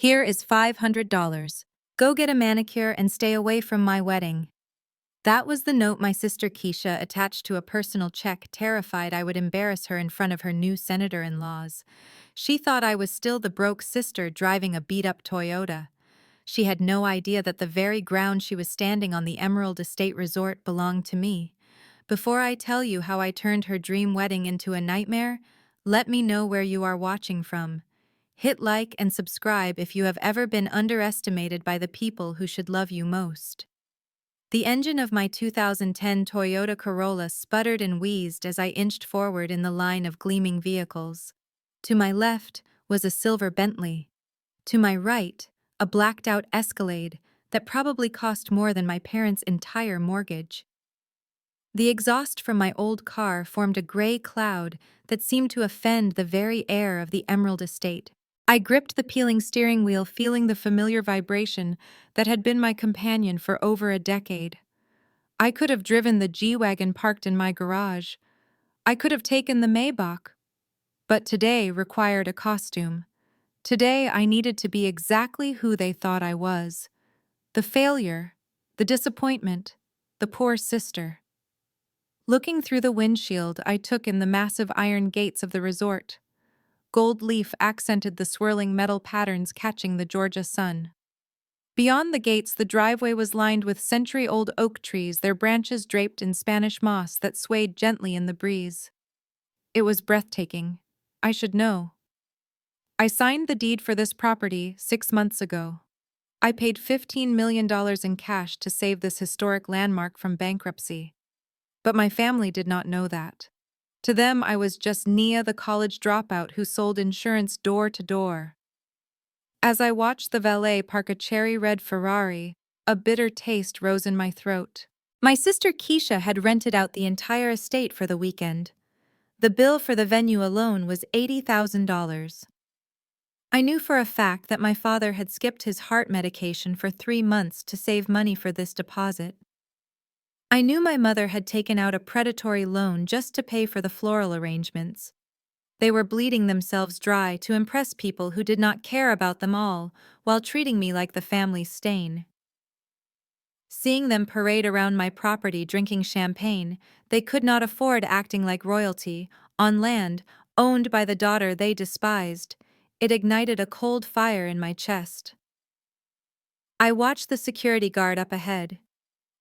Here is $500. Go get a manicure and stay away from my wedding. That was the note my sister Keisha attached to a personal check, terrified I would embarrass her in front of her new senator-in-laws. She thought I was still the broke sister driving a beat-up Toyota. She had no idea that the very ground she was standing on, the Emerald Estate Resort, belonged to me. Before I tell you how I turned her dream wedding into a nightmare, let me know where you are watching from. Hit like and subscribe if you have ever been underestimated by the people who should love you most. The engine of my 2010 Toyota Corolla sputtered and wheezed as I inched forward in the line of gleaming vehicles. To my left was a silver Bentley. To my right, a blacked-out Escalade that probably cost more than my parents' entire mortgage. The exhaust from my old car formed a gray cloud that seemed to offend the very air of the Emerald Estate. I gripped the peeling steering wheel, feeling the familiar vibration that had been my companion for over a decade. I could have driven the G-Wagon parked in my garage. I could have taken the Maybach. But today required a costume. Today I needed to be exactly who they thought I was. The failure, the disappointment, the poor sister. Looking through the windshield, I took in the massive iron gates of the resort. Gold leaf accented the swirling metal patterns catching the Georgia sun. Beyond the gates, the driveway was lined with century-old oak trees, their branches draped in Spanish moss that swayed gently in the breeze. It was breathtaking. I should know. I signed the deed for this property 6 months ago. I paid $15 million in cash to save this historic landmark from bankruptcy. But my family did not know that. To them, I was just Nia, the college dropout who sold insurance door to door. As I watched the valet park a cherry-red Ferrari, a bitter taste rose in my throat. My sister Keisha had rented out the entire estate for the weekend. The bill for the venue alone was $80,000. I knew for a fact that my father had skipped his heart medication for 3 months to save money for this deposit. I knew my mother had taken out a predatory loan just to pay for the floral arrangements. They were bleeding themselves dry to impress people who did not care about them all, while treating me like the family stain. Seeing them parade around my property drinking champagne, they could not afford acting like royalty, on land owned by the daughter they despised. It ignited a cold fire in my chest. I watched the security guard up ahead.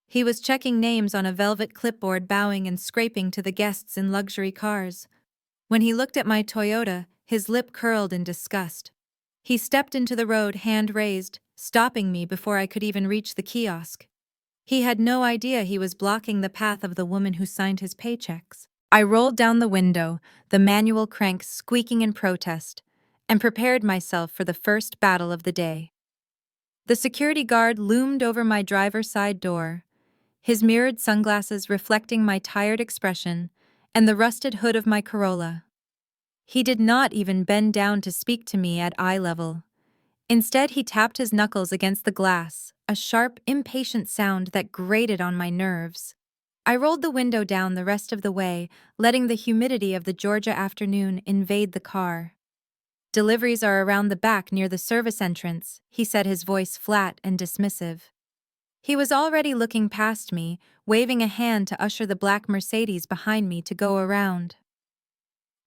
He was checking names on a velvet clipboard, bowing and scraping to the guests in luxury cars. When he looked at my Toyota, his lip curled in disgust. He stepped into the road, hand raised, stopping me before I could even reach the kiosk. He had no idea he was blocking the path of the woman who signed his paychecks. I rolled down the window, the manual crank squeaking in protest, and prepared myself for the first battle of the day. The security guard loomed over my driver's side door, his mirrored sunglasses reflecting my tired expression and the rusted hood of my Corolla. He did not even bend down to speak to me at eye level. Instead, he tapped his knuckles against the glass, a sharp, impatient sound that grated on my nerves. I rolled the window down the rest of the way, letting the humidity of the Georgia afternoon invade the car. "Deliveries are around the back near the service entrance," he said, his voice flat and dismissive. He was already looking past me, waving a hand to usher the black Mercedes behind me to go around.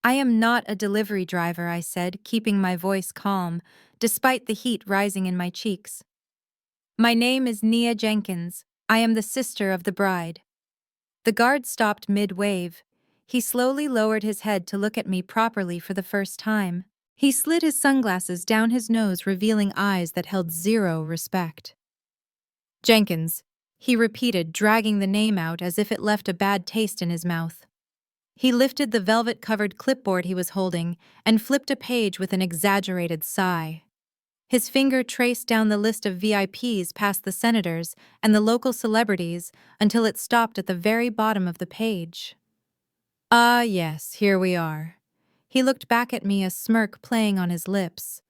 "I am not a delivery driver," I said, keeping my voice calm, despite the heat rising in my cheeks. "My name is Nia Jenkins. I am the sister of the bride." The guard stopped mid-wave. He slowly lowered his head to look at me properly for the first time. He slid his sunglasses down his nose, revealing eyes that held zero respect. "Jenkins," he repeated, dragging the name out as if it left a bad taste in his mouth. He lifted the velvet-covered clipboard he was holding and flipped a page with an exaggerated sigh. His finger traced down the list of VIPs past the senators and the local celebrities until it stopped at the very bottom of the page. "Ah, yes, here we are." He looked back at me, a smirk playing on his lips.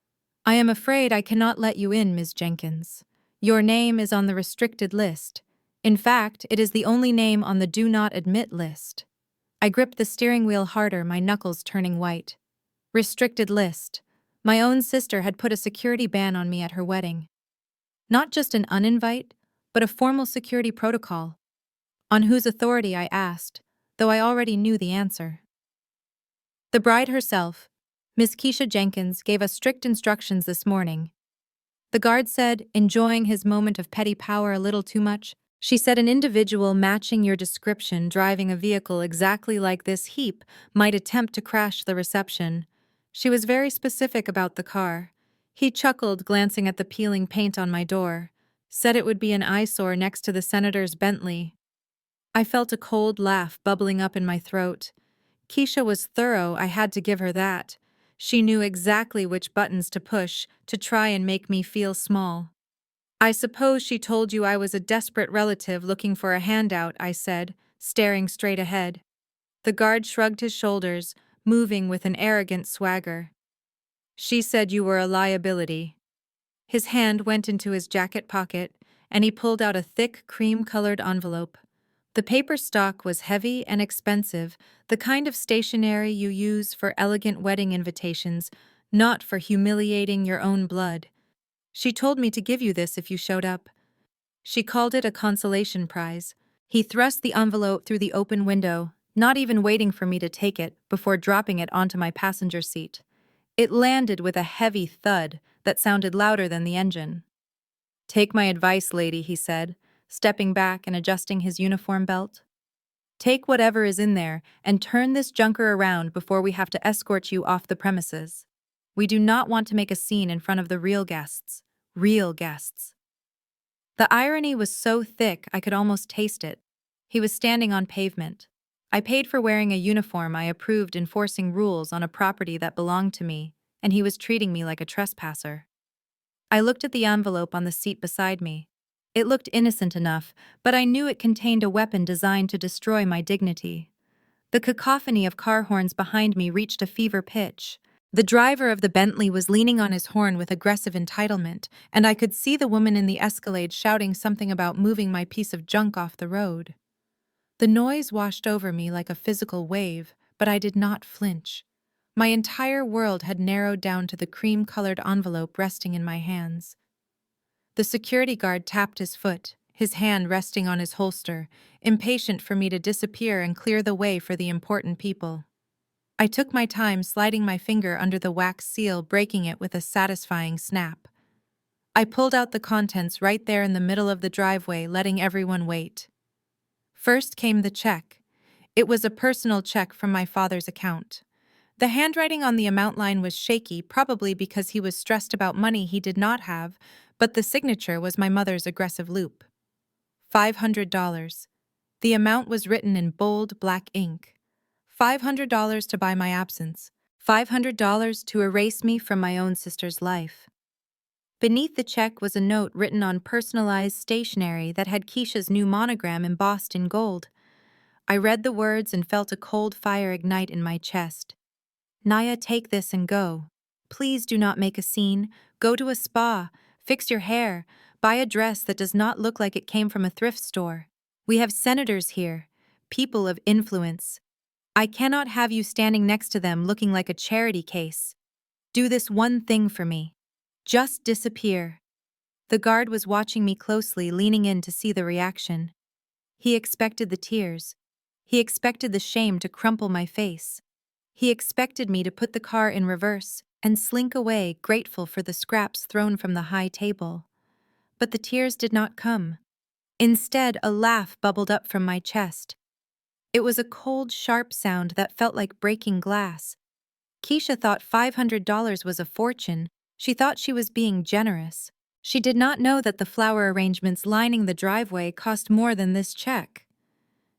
"I am afraid I cannot let you in, Ms. Jenkins. Your name is on the restricted list. In fact, it is the only name on the do not admit list." I gripped the steering wheel harder, my knuckles turning white. Restricted list. My own sister had put a security ban on me at her wedding. Not just an uninvite, but a formal security protocol, on whose authority I asked, though I already knew the answer. The bride herself, Miss Keisha Jenkins, gave us strict instructions this morning. The guard said, enjoying his moment of petty power a little too much. She said an individual matching your description driving a vehicle exactly like this heap might attempt to crash the reception. She was very specific about the car. He chuckled, glancing at the peeling paint on my door. Said it would be an eyesore next to the senator's Bentley. I felt a cold laugh bubbling up in my throat. Keisha was thorough, I had to give her that. She knew exactly which buttons to push to try and make me feel small. I suppose she told you I was a desperate relative looking for a handout, I said, staring straight ahead. The guard shrugged his shoulders, moving with an arrogant swagger. She said you were a liability. His hand went into his jacket pocket, and he pulled out a thick, cream-colored envelope. The paper stock was heavy and expensive, the kind of stationery you use for elegant wedding invitations, not for humiliating your own blood. She told me to give you this if you showed up. She called it a consolation prize. He thrust the envelope through the open window, not even waiting for me to take it before dropping it onto my passenger seat. It landed with a heavy thud that sounded louder than the engine. Take my advice, lady, he said, stepping back and adjusting his uniform belt. Take whatever is in there and turn this junker around before we have to escort you off the premises. We do not want to make a scene in front of the real guests. Real guests. The irony was so thick I could almost taste it. He was standing on pavement. I paid for wearing a uniform I approved enforcing rules on a property that belonged to me, and he was treating me like a trespasser. I looked at the envelope on the seat beside me. It looked innocent enough, but I knew it contained a weapon designed to destroy my dignity. The cacophony of car horns behind me reached a fever pitch. The driver of the Bentley was leaning on his horn with aggressive entitlement, and I could see the woman in the Escalade shouting something about moving my piece of junk off the road. The noise washed over me like a physical wave, but I did not flinch. My entire world had narrowed down to the cream-colored envelope resting in my hands. The security guard tapped his foot, his hand resting on his holster, impatient for me to disappear and clear the way for the important people. I took my time sliding my finger under the wax seal, breaking it with a satisfying snap. I pulled out the contents right there in the middle of the driveway, letting everyone wait. First came the check. It was a personal check from my father's account. The handwriting on the amount line was shaky, probably because he was stressed about money he did not have, but the signature was my mother's aggressive loop. $500. The amount was written in bold black ink. $500 to buy my absence. $500 to erase me from my own sister's life. Beneath the check was a note written on personalized stationery that had Keisha's new monogram embossed in gold. I read the words and felt a cold fire ignite in my chest. Naya, take this and go. Please do not make a scene. Go to a spa. Fix your hair. Buy a dress that does not look like it came from a thrift store. We have senators here. People of influence. I cannot have you standing next to them looking like a charity case. Do this one thing for me. Just disappear. The guard was watching me closely, leaning in to see the reaction. He expected the tears. He expected the shame to crumple my face. He expected me to put the car in reverse and slink away, grateful for the scraps thrown from the high table. But the tears did not come. Instead, a laugh bubbled up from my chest. It was a cold, sharp sound that felt like breaking glass. Keisha thought $500 was a fortune. She thought she was being generous. She did not know that the flower arrangements lining the driveway cost more than this check.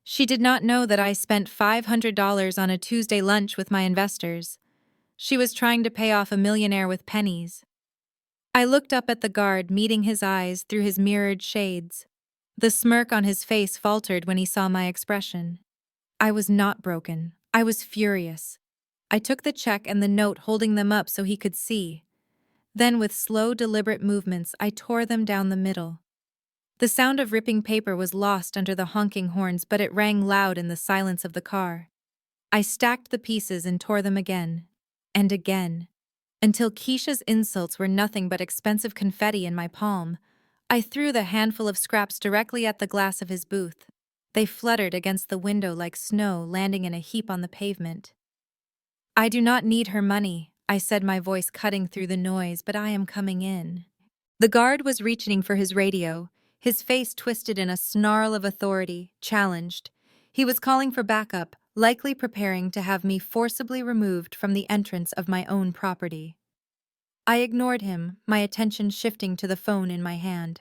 She did not know that I spent $500 on a Tuesday lunch with my investors. She was trying to pay off a millionaire with pennies. I looked up at the guard, meeting his eyes through his mirrored shades. The smirk on his face faltered when he saw my expression. I was not broken. I was furious. I took the check and the note, holding them up so he could see. Then, with slow, deliberate movements, I tore them down the middle. The sound of ripping paper was lost under the honking horns, but it rang loud in the silence of the car. I stacked the pieces and tore them again. And again. until Keisha's insults were nothing but expensive confetti in my palm. I threw the handful of scraps directly at the glass of his booth. They fluttered against the window like snow, landing in a heap on the pavement. "I do not need her money," I said, my voice cutting through the noise, "but I am coming in." The guard was reaching for his radio, his face twisted in a snarl of authority, challenged. He was calling for backup, likely preparing to have me forcibly removed from the entrance of my own property. I ignored him, my attention shifting to the phone in my hand.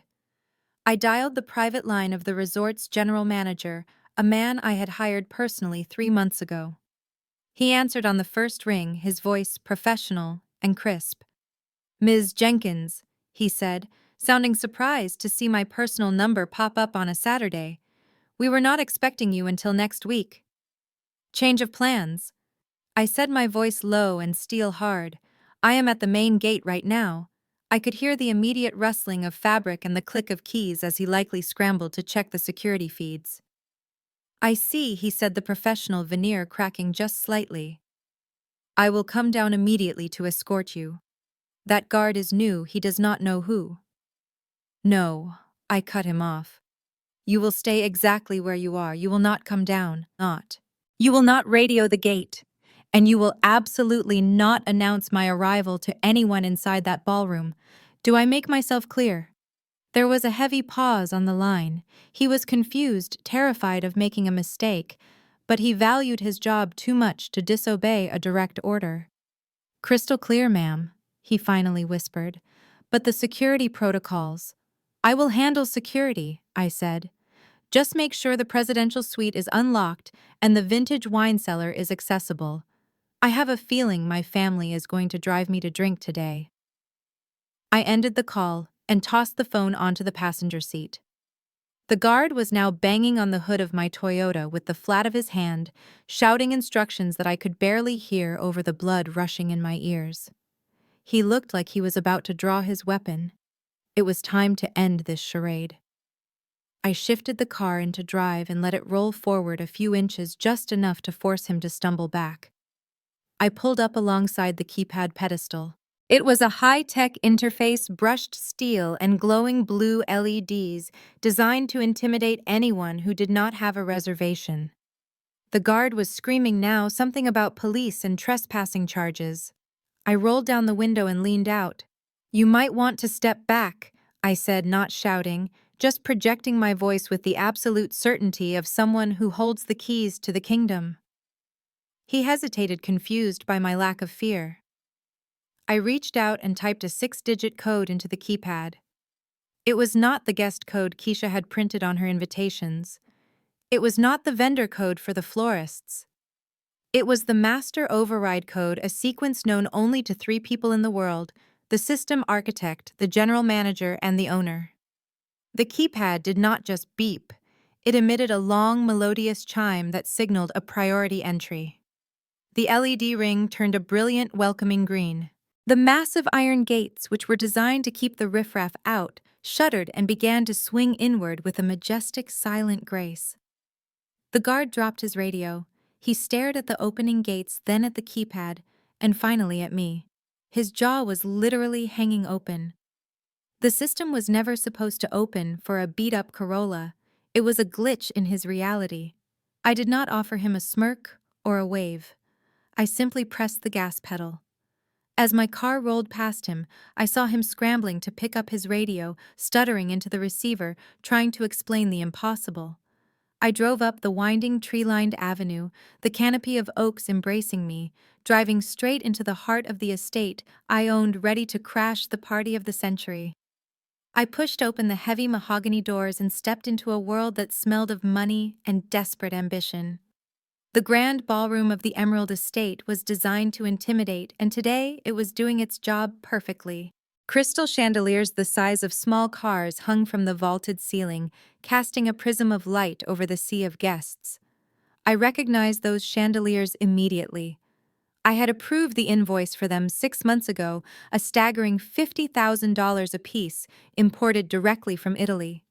I dialed the private line of the resort's general manager, a man I had hired personally 3 months ago. He answered on the first ring, his voice professional and crisp. "Ms. Jenkins," he said, sounding surprised to see my personal number pop up on a Saturday. "We were not expecting you until next week." "Change of plans?" I said, my voice low and steel hard. "I am at the main gate right now." I could hear the immediate rustling of fabric and the click of keys as he likely scrambled to check the security feeds. "I see," he said, the professional veneer cracking just slightly. "I will come down immediately to escort you. That guard is new, he does not know who." "No," I cut him off. "You will stay exactly where you are. You will not come down, not. You will not radio the gate. And you will absolutely not announce my arrival to anyone inside that ballroom. Do I make myself clear?" There was a heavy pause on the line. He was confused, terrified of making a mistake, but he valued his job too much to disobey a direct order. "Crystal clear, ma'am," he finally whispered. "But the security protocols—" "I will handle security," I said. "Just make sure the presidential suite is unlocked and the vintage wine cellar is accessible. I have a feeling my family is going to drive me to drink today." I ended the call and tossed the phone onto the passenger seat. The guard was now banging on the hood of my Toyota with the flat of his hand, shouting instructions that I could barely hear over the blood rushing in my ears. He looked like he was about to draw his weapon. It was time to end this charade. I shifted the car into drive and let it roll forward a few inches, just enough to force him to stumble back. I pulled up alongside the keypad pedestal. It was a high-tech interface, brushed steel and glowing blue LEDs, designed to intimidate anyone who did not have a reservation. The guard was screaming now, something about police and trespassing charges. I rolled down the window and leaned out. "You might want to step back," I said, not shouting, just projecting my voice with the absolute certainty of someone who holds the keys to the kingdom. He hesitated, confused by my lack of fear. I reached out and typed a 6-digit code into the keypad. It was not the guest code Keisha had printed on her invitations. It was not the vendor code for the florists. It was the master override code, a sequence known only to 3 people in the world: the system architect, the general manager, and the owner. The keypad did not just beep. It emitted a long, melodious chime that signaled a priority entry. The LED ring turned a brilliant, welcoming green. The massive iron gates, which were designed to keep the riffraff out, shuddered and began to swing inward with a majestic, silent grace. The guard dropped his radio. He stared at the opening gates, then at the keypad, and finally at me. His jaw was literally hanging open. The system was never supposed to open for a beat-up Corolla. It was a glitch in his reality. I did not offer him a smirk or a wave. I simply pressed the gas pedal. As my car rolled past him, I saw him scrambling to pick up his radio, stuttering into the receiver, trying to explain the impossible. I drove up the winding, tree-lined avenue, the canopy of oaks embracing me, driving straight into the heart of the estate I owned, ready to crash the party of the century. I pushed open the heavy mahogany doors and stepped into a world that smelled of money and desperate ambition. The grand ballroom of the Emerald Estate was designed to intimidate, and today it was doing its job perfectly. Crystal chandeliers the size of small cars hung from the vaulted ceiling, casting a prism of light over the sea of guests. I recognized those chandeliers immediately. I had approved the invoice for them 6 months ago, a staggering $50,000 apiece, imported directly from Italy.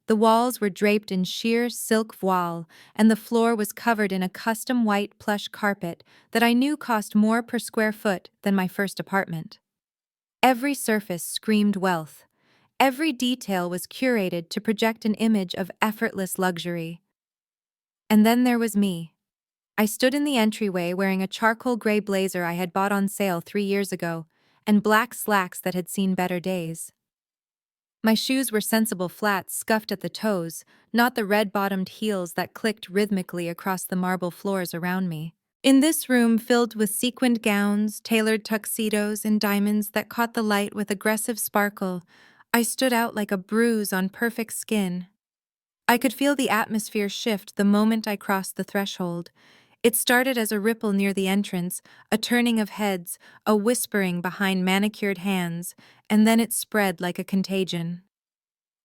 The walls were draped in sheer silk voile, and the floor was covered in a custom white plush carpet that I knew cost more per square foot than my first apartment. Every surface screamed wealth. Every detail was curated to project an image of effortless luxury. And then there was me. I stood in the entryway wearing a charcoal gray blazer I had bought on sale 3 years ago, and black slacks that had seen better days. My shoes were sensible flats scuffed at the toes, not the red-bottomed heels that clicked rhythmically across the marble floors around me. In this room filled with sequined gowns, tailored tuxedos, and diamonds that caught the light with aggressive sparkle, I stood out like a bruise on perfect skin. I could feel the atmosphere shift the moment I crossed the threshold. It started as a ripple near the entrance, a turning of heads, a whispering behind manicured hands, and then it spread like a contagion.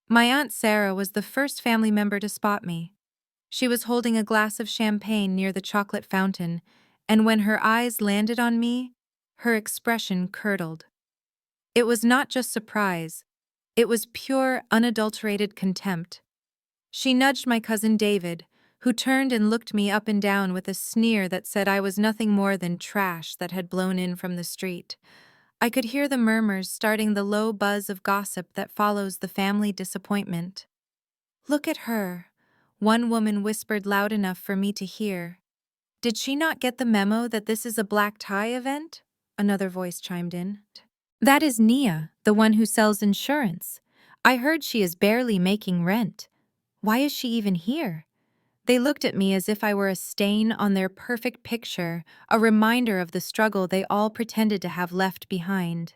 My Aunt Sarah was the first family member to spot me. She was holding a glass of champagne near the chocolate fountain, and when her eyes landed on me, her expression curdled. It was not just surprise, it was pure, unadulterated contempt. She nudged my cousin David, who turned and looked me up and down with a sneer that said I was nothing more than trash that had blown in from the street. I could hear the murmurs starting the low buzz of gossip that follows the family disappointment. "Look at her," one woman whispered loud enough for me to hear. "Did she not get the memo that this is a black tie event?" Another voice chimed in. "That is Nia, the one who sells insurance. I heard she is barely making rent. Why is she even here?" They looked at me as if I were a stain on their perfect picture, a reminder of the struggle they all pretended to have left behind.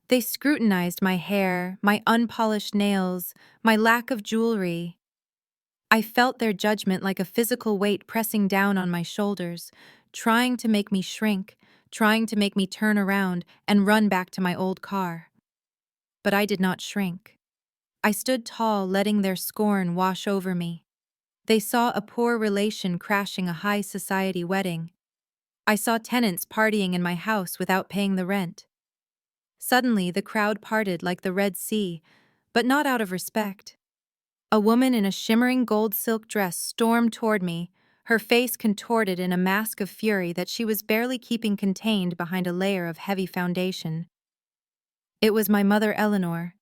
They scrutinized my hair, my unpolished nails, my lack of jewelry. I felt their judgment like a physical weight pressing down on my shoulders, trying to make me shrink, trying to make me turn around and run back to my old car. But I did not shrink. I stood tall, letting their scorn wash over me. They saw a poor relation crashing a high society wedding. I saw tenants partying in my house without paying the rent. Suddenly, the crowd parted like the Red Sea, but not out of respect. A woman in a shimmering gold silk dress stormed toward me, her face contorted in a mask of fury that she was barely keeping contained behind a layer of heavy foundation. It was my mother Eleanor.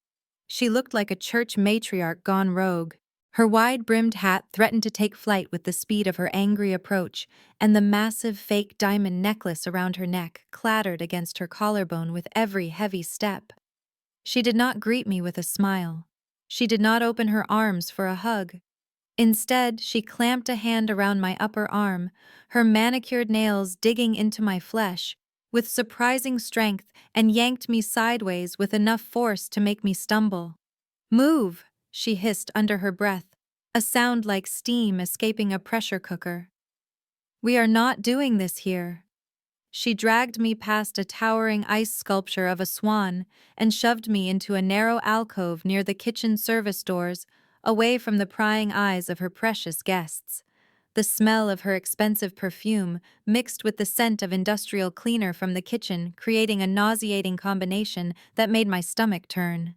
She looked like a church matriarch gone rogue. Her wide-brimmed hat threatened to take flight with the speed of her angry approach, and the massive fake diamond necklace around her neck clattered against her collarbone with every heavy step. She did not greet me with a smile. She did not open her arms for a hug. Instead, she clamped a hand around my upper arm, her manicured nails digging into my flesh with surprising strength, and yanked me sideways with enough force to make me stumble. "Move," she hissed under her breath, a sound like steam escaping a pressure cooker. "We are not doing this here." She dragged me past a towering ice sculpture of a swan and shoved me into a narrow alcove near the kitchen service doors, away from the prying eyes of her precious guests. The smell of her expensive perfume mixed with the scent of industrial cleaner from the kitchen, creating a nauseating combination that made my stomach turn.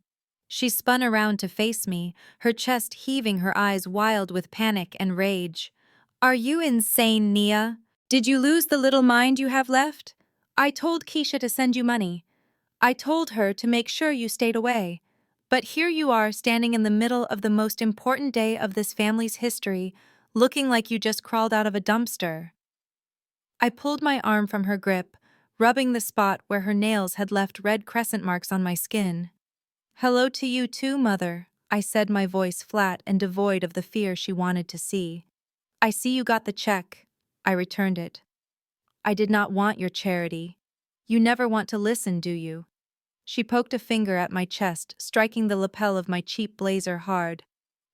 She spun around to face me, her chest heaving, her eyes wild with panic and rage. "Are you insane, Nia? Did you lose the little mind you have left? I told Keisha to send you money. I told her to make sure you stayed away. But here you are standing in the middle of the most important day of this family's history, looking like you just crawled out of a dumpster." I pulled my arm from her grip, rubbing the spot where her nails had left red crescent marks on my skin. "Hello to you too, Mother," I said, my voice flat and devoid of the fear she wanted to see. "I see you got the check." I returned it. "I did not want your charity. You never want to listen, do you?" She poked a finger at my chest, striking the lapel of my cheap blazer hard.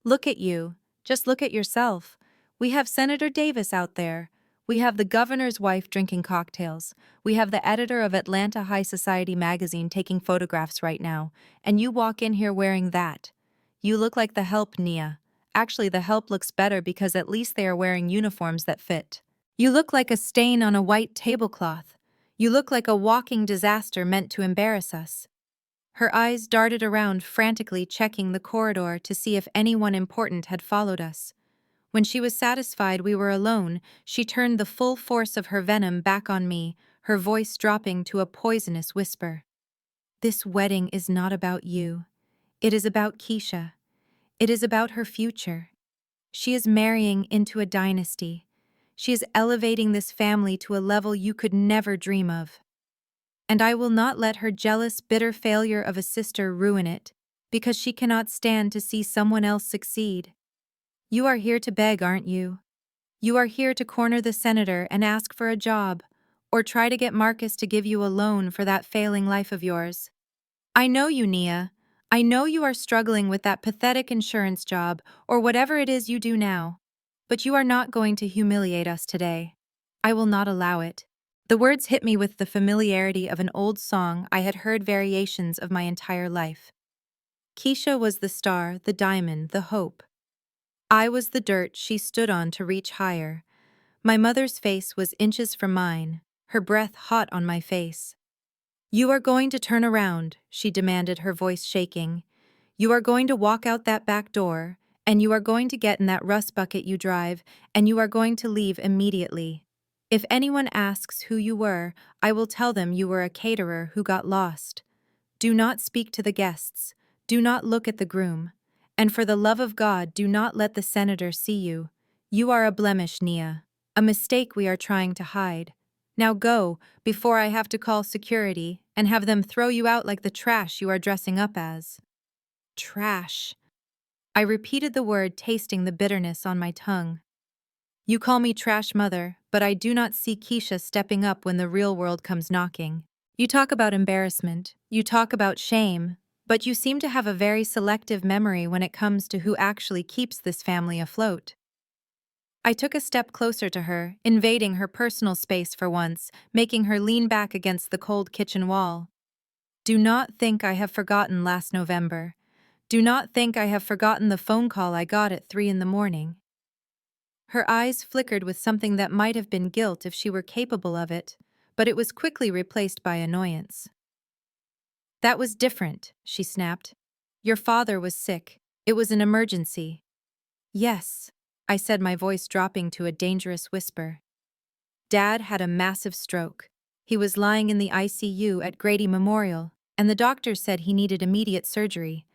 "Look at you. Just look at yourself. We have Senator Davis out there. We have the governor's wife drinking cocktails. We have the editor of Atlanta High Society magazine taking photographs right now. And you walk in here wearing that. You look like the help, Nia. Actually, the help looks better because at least they are wearing uniforms that fit. You look like a stain on a white tablecloth. You look like a walking disaster meant to embarrass us." Her eyes darted around, frantically checking the corridor to see if anyone important had followed us. When she was satisfied we were alone, she turned the full force of her venom back on me, her voice dropping to a poisonous whisper. This wedding is not about you. It is about Keisha. It is about her future. She is marrying into a dynasty. She is elevating this family to a level you could never dream of. And I will not let her jealous, bitter failure of a sister ruin it, because she cannot stand to see someone else succeed. You are here to beg, aren't you? You are here to corner the senator and ask for a job, or try to get Marcus to give you a loan for that failing life of yours. I know you, Nia. I know you are struggling with that pathetic insurance job, or whatever it is you do now. But you are not going to humiliate us today. I will not allow it. The words hit me with the familiarity of an old song I had heard variations of my entire life. Keisha was the star, the diamond, the hope. I was the dirt she stood on to reach higher. My mother's face was inches from mine, her breath hot on my face. You are going to turn around, she demanded, her voice shaking. You are going to walk out that back door, and you are going to get in that rust bucket you drive, and you are going to leave immediately. If anyone asks who you were, I will tell them you were a caterer who got lost. Do not speak to the guests. Do not look at the groom. And for the love of God, do not let the senator see you. You are a blemish, Nia. A mistake we are trying to hide. Now go, before I have to call security and have them throw you out like the trash you are dressing up as. Trash. I repeated the word, tasting the bitterness on my tongue. You call me trash, mother, but I do not see Keisha stepping up when the real world comes knocking. You talk about embarrassment, you talk about shame, but you seem to have a very selective memory when it comes to who actually keeps this family afloat. I took a step closer to her, invading her personal space for once, making her lean back against the cold kitchen wall. Do not think I have forgotten last November. Do not think I have forgotten the phone call I got at 3 in the morning. Her eyes flickered with something that might have been guilt if she were capable of it, but it was quickly replaced by annoyance. That was different, she snapped. Your father was sick. It was an emergency. Yes, I said, my voice dropping to a dangerous whisper. Dad had a massive stroke. He was lying in the ICU at Grady Memorial, and the doctors said he needed immediate surgery.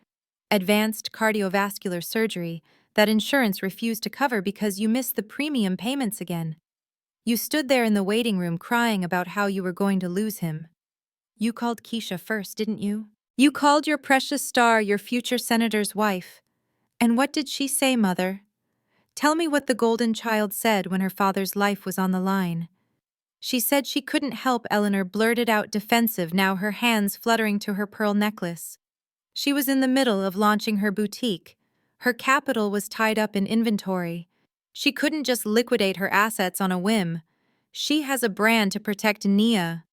Advanced cardiovascular surgery that insurance refused to cover because you missed the premium payments again. You stood there in the waiting room crying about how you were going to lose him. You called Keisha first, didn't you? You called your precious star, your future senator's wife. And what did she say, mother? Tell me what the golden child said when her father's life was on the line. She said she couldn't help, Eleanor blurted out, defensive, now her hands fluttering to her pearl necklace. She was in the middle of launching her boutique. Her capital was tied up in inventory. She couldn't just liquidate her assets on a whim. She has a brand to protect, Nia.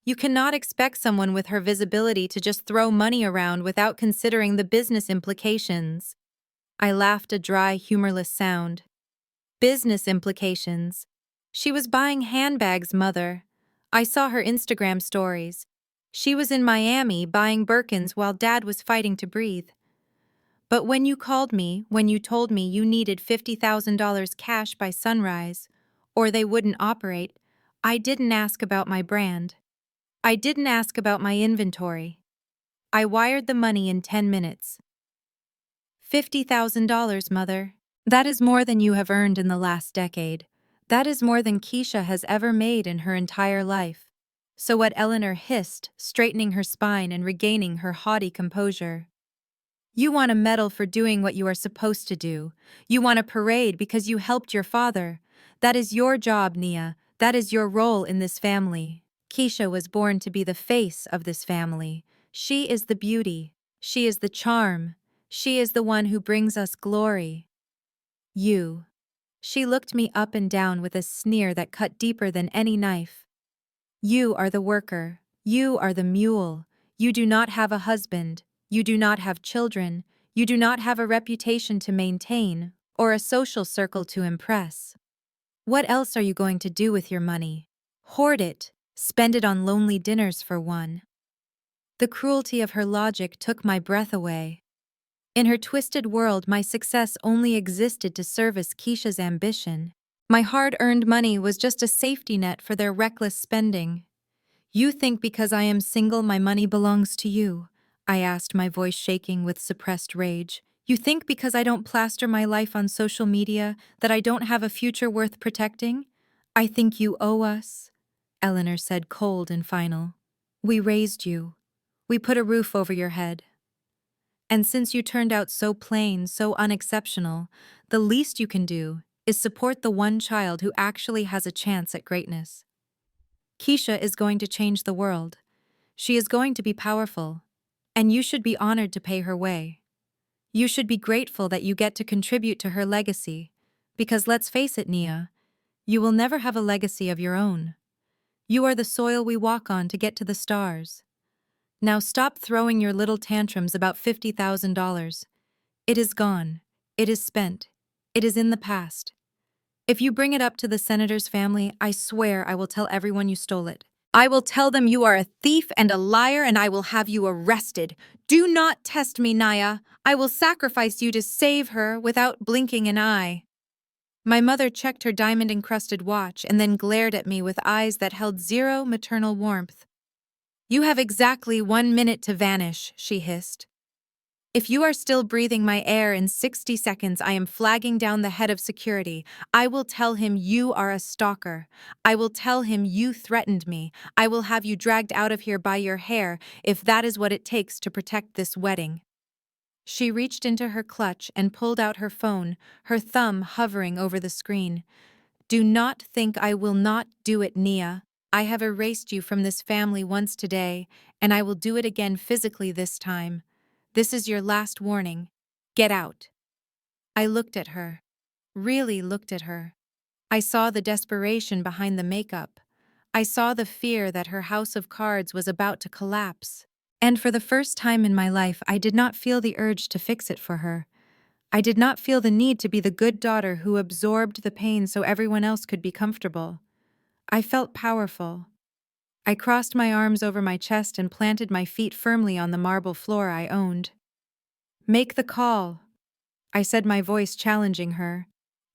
You cannot expect someone with her visibility to just throw money around without considering the business implications. I laughed, a dry, humorless sound. Business implications. She was buying handbags, mother. I saw her Instagram stories. She was in Miami buying Birkins while Dad was fighting to breathe. But when you called me, when you told me you needed $50,000 cash by sunrise, or they wouldn't operate, I didn't ask about my brand. I didn't ask about my inventory. I wired the money in 10 minutes. $50,000, mother. That is more than you have earned in the last decade. That is more than Keisha has ever made in her entire life. So what? Eleanor hissed, straightening her spine and regaining her haughty composure. You want a medal for doing what you are supposed to do. You want a parade because you helped your father. That is your job, Nia. That is your role in this family. Keisha was born to be the face of this family. She is the beauty. She is the charm. She is the one who brings us glory. You. She looked me up and down with a sneer that cut deeper than any knife. You are the worker. You are the mule. You do not have a husband. You do not have children. You do not have a reputation to maintain, or a social circle to impress. What else are you going to do with your money? Hoard it. Spend it on lonely dinners for one. The cruelty of her logic took my breath away. In her twisted world, my success only existed to service Keisha's ambition. My hard-earned money was just a safety net for their reckless spending. "You think because I am single my money belongs to you?" I asked, my voice shaking with suppressed rage. "You think because I don't plaster my life on social media that I don't have a future worth protecting? I think you owe us," Eleanor said, cold and final. "We raised you. We put a roof over your head. And since you turned out so plain, so unexceptional, the least you can do is support the one child who actually has a chance at greatness. Keisha is going to change the world. She is going to be powerful. And you should be honored to pay her way. You should be grateful that you get to contribute to her legacy. Because let's face it, Nia, you will never have a legacy of your own. You are the soil we walk on to get to the stars. Now stop throwing your little tantrums about $50,000. It is gone. It is spent. It is in the past. If you bring it up to the senator's family, I swear I will tell everyone you stole it. I will tell them you are a thief and a liar, and I will have you arrested. Do not test me, Naya. I will sacrifice you to save her without blinking an eye." My mother checked her diamond-encrusted watch and then glared at me with eyes that held zero maternal warmth. "You have exactly 1 minute to vanish," she hissed. "If you are still breathing my air in 60 seconds, I am flagging down the head of security. I will tell him you are a stalker. I will tell him you threatened me. I will have you dragged out of here by your hair if that is what it takes to protect this wedding." She reached into her clutch and pulled out her phone, her thumb hovering over the screen. "Do not think I will not do it, Nia. I have erased you from this family once today, and I will do it again physically this time. This is your last warning. Get out." I looked at her. Really looked at her. I saw the desperation behind the makeup. I saw the fear that her house of cards was about to collapse. And for the first time in my life, I did not feel the urge to fix it for her. I did not feel the need to be the good daughter who absorbed the pain so everyone else could be comfortable. I felt powerful. I crossed my arms over my chest and planted my feet firmly on the marble floor I owned. "Make the call," I said, my voice challenging her.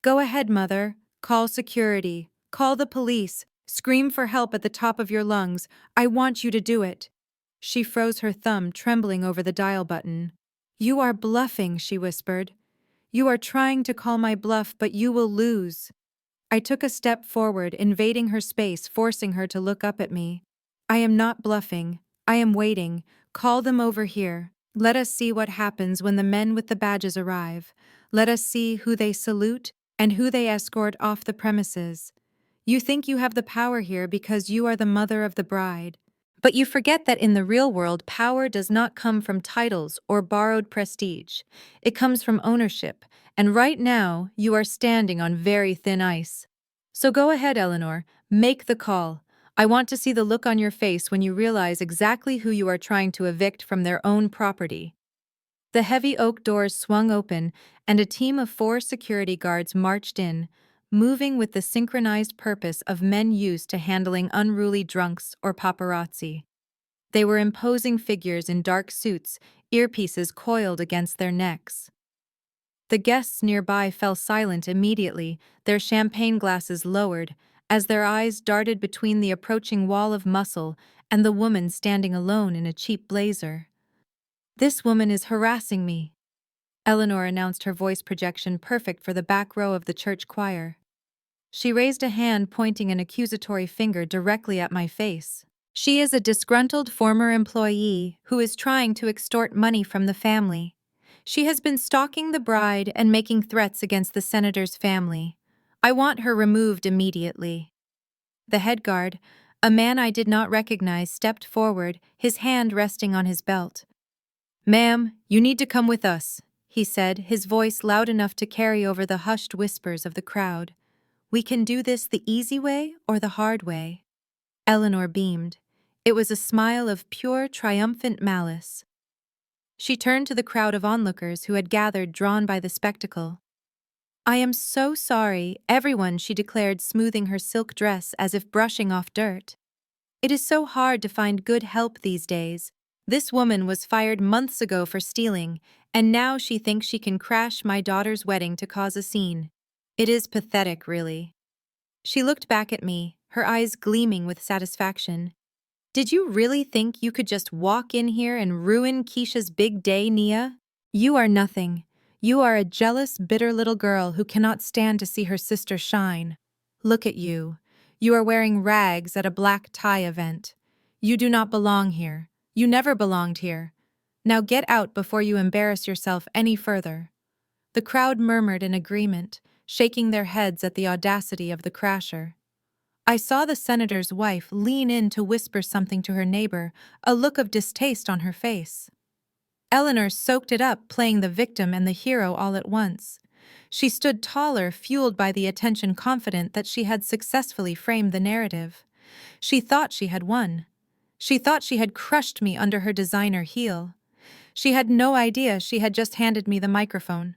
"Go ahead, Mother. Call security. Call the police. Scream for help at the top of your lungs. I want you to do it." She froze her thumb, trembling over the dial button. "You are bluffing," she whispered. "You are trying to call my bluff, but you will lose." I took a step forward, invading her space, forcing her to look up at me. "I am not bluffing. I am waiting. Call them over here. Let us see what happens when the men with the badges arrive. Let us see who they salute and who they escort off the premises. You think you have the power here because you are the mother of the bride. But you forget that in the real world, power does not come from titles or borrowed prestige. It comes from ownership, and right now you are standing on very thin ice. So go ahead, Eleanor, make the call. I want to see the look on your face when you realize exactly who you are trying to evict from their own property." The heavy oak doors swung open, and a team of 4 security guards marched in, moving with the synchronized purpose of men used to handling unruly drunks or paparazzi. They were imposing figures in dark suits, earpieces coiled against their necks. The guests nearby fell silent immediately, their champagne glasses lowered, as their eyes darted between the approaching wall of muscle and the woman standing alone in a cheap blazer. "This woman is harassing me," Eleanor announced, her voice projection perfect for the back row of the church choir. She raised a hand, pointing an accusatory finger directly at my face. "She is a disgruntled former employee who is trying to extort money from the family. She has been stalking the bride and making threats against the senator's family. I want her removed immediately." The head guard, a man I did not recognize, stepped forward, his hand resting on his belt. "Ma'am, you need to come with us," he said, his voice loud enough to carry over the hushed whispers of the crowd. "We can do this the easy way or the hard way." Eleanor beamed. It was a smile of pure, triumphant malice. She turned to the crowd of onlookers who had gathered, drawn by the spectacle. "I am so sorry, everyone," she declared, smoothing her silk dress as if brushing off dirt. "It is so hard to find good help these days. This woman was fired months ago for stealing, and now she thinks she can crash my daughter's wedding to cause a scene. It is pathetic, really. She looked back at me, her eyes gleaming with satisfaction. Did you really think you could just walk in here and ruin Keisha's big day, Nia? You are nothing. You are a jealous, bitter little girl who cannot stand to see her sister shine. Look at you. You are wearing rags at a black tie event. You do not belong here. You never belonged here. Now get out before you embarrass yourself any further. The crowd murmured in agreement, shaking their heads at the audacity of the crasher. I saw the senator's wife lean in to whisper something to her neighbor, a look of distaste on her face. Eleanor soaked it up, playing the victim and the hero all at once. She stood taller, fueled by the attention, confident that she had successfully framed the narrative. She thought she had won. She thought she had crushed me under her designer heel. She had no idea she had just handed me the microphone.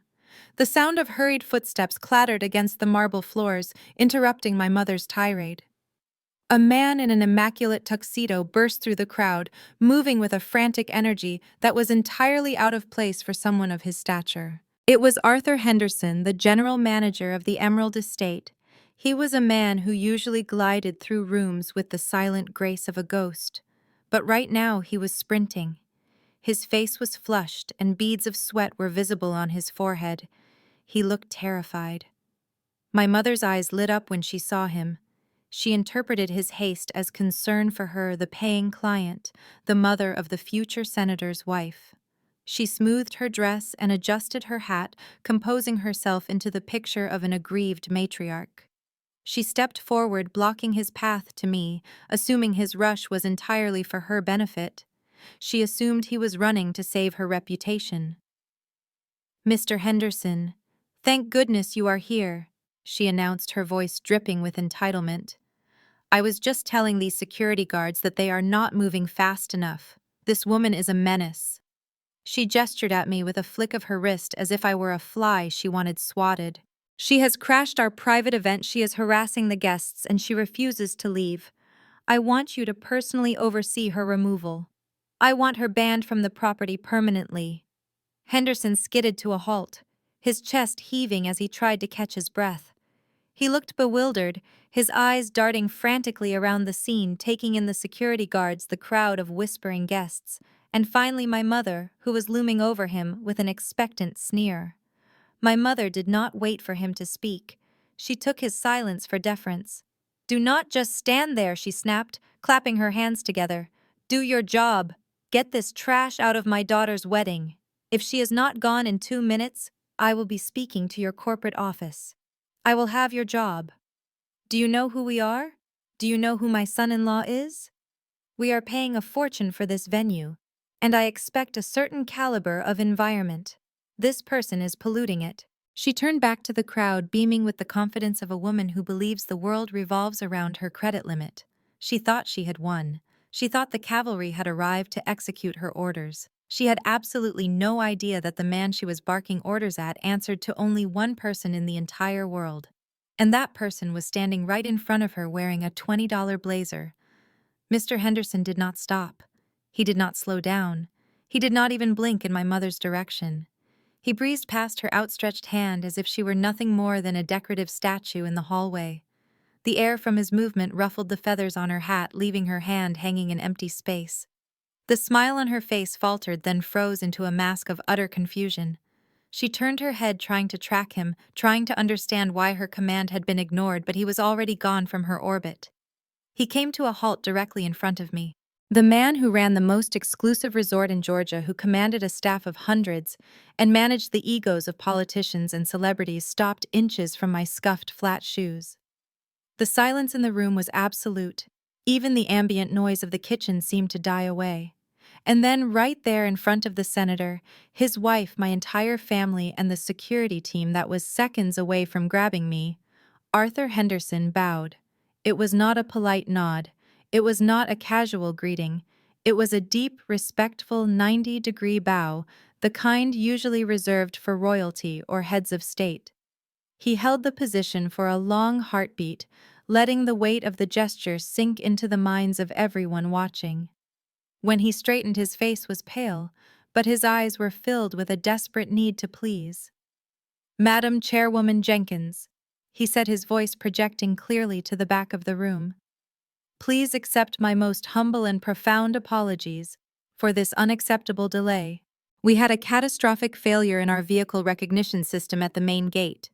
The sound of hurried footsteps clattered against the marble floors, interrupting my mother's tirade. A man in an immaculate tuxedo burst through the crowd, moving with a frantic energy that was entirely out of place for someone of his stature. It was Arthur Henderson, the general manager of the Emerald Estate. He was a man who usually glided through rooms with the silent grace of a ghost. But right now he was sprinting. His face was flushed, and beads of sweat were visible on his forehead. He looked terrified. My mother's eyes lit up when she saw him. She interpreted his haste as concern for her, the paying client, the mother of the future senator's wife. She smoothed her dress and adjusted her hat, composing herself into the picture of an aggrieved matriarch. She stepped forward, blocking his path to me, assuming his rush was entirely for her benefit. She assumed he was running to save her reputation. "Mr. Henderson, thank goodness you are here," she announced, her voice dripping with entitlement. "I was just telling these security guards that they are not moving fast enough. This woman is a menace." She gestured at me with a flick of her wrist as if I were a fly she wanted swatted. "She has crashed our private event, she is harassing the guests, and she refuses to leave. I want you to personally oversee her removal. I want her banned from the property permanently." Henderson skidded to a halt, his chest heaving as he tried to catch his breath. He looked bewildered, his eyes darting frantically around the scene, taking in the security guards, the crowd of whispering guests, and finally my mother, who was looming over him with an expectant sneer. My mother did not wait for him to speak. She took his silence for deference. "Do not just stand there," she snapped, clapping her hands together. "Do your job. Get this trash out of my daughter's wedding. If she is not gone in 2 minutes, I will be speaking to your corporate office. I will have your job. Do you know who we are? Do you know who my son-in-law is? We are paying a fortune for this venue, and I expect a certain caliber of environment. This person is polluting it." She turned back to the crowd, beaming with the confidence of a woman who believes the world revolves around her credit limit. She thought she had won. She thought the cavalry had arrived to execute her orders. She had absolutely no idea that the man she was barking orders at answered to only one person in the entire world. And that person was standing right in front of her wearing a $20 blazer. Mr. Henderson did not stop. He did not slow down. He did not even blink in my mother's direction. He breezed past her outstretched hand as if she were nothing more than a decorative statue in the hallway. The air from his movement ruffled the feathers on her hat, leaving her hand hanging in empty space. The smile on her face faltered, then froze into a mask of utter confusion. She turned her head, trying to track him, trying to understand why her command had been ignored, but he was already gone from her orbit. He came to a halt directly in front of me. The man who ran the most exclusive resort in Georgia, who commanded a staff of hundreds and managed the egos of politicians and celebrities, stopped inches from my scuffed flat shoes. The silence in the room was absolute. Even the ambient noise of the kitchen seemed to die away. And then, right there in front of the senator, his wife, my entire family, and the security team that was seconds away from grabbing me, Arthur Henderson bowed. It was not a polite nod. It was not a casual greeting. It was a deep, respectful 90-degree bow, the kind usually reserved for royalty or heads of state. He held the position for a long heartbeat, letting the weight of the gesture sink into the minds of everyone watching. When he straightened, his face was pale, but his eyes were filled with a desperate need to please. "Madam Chairwoman Jenkins," he said, his voice projecting clearly to the back of the room, "please accept my most humble and profound apologies for this unacceptable delay. We had a catastrophic failure in our vehicle recognition system at the main gate.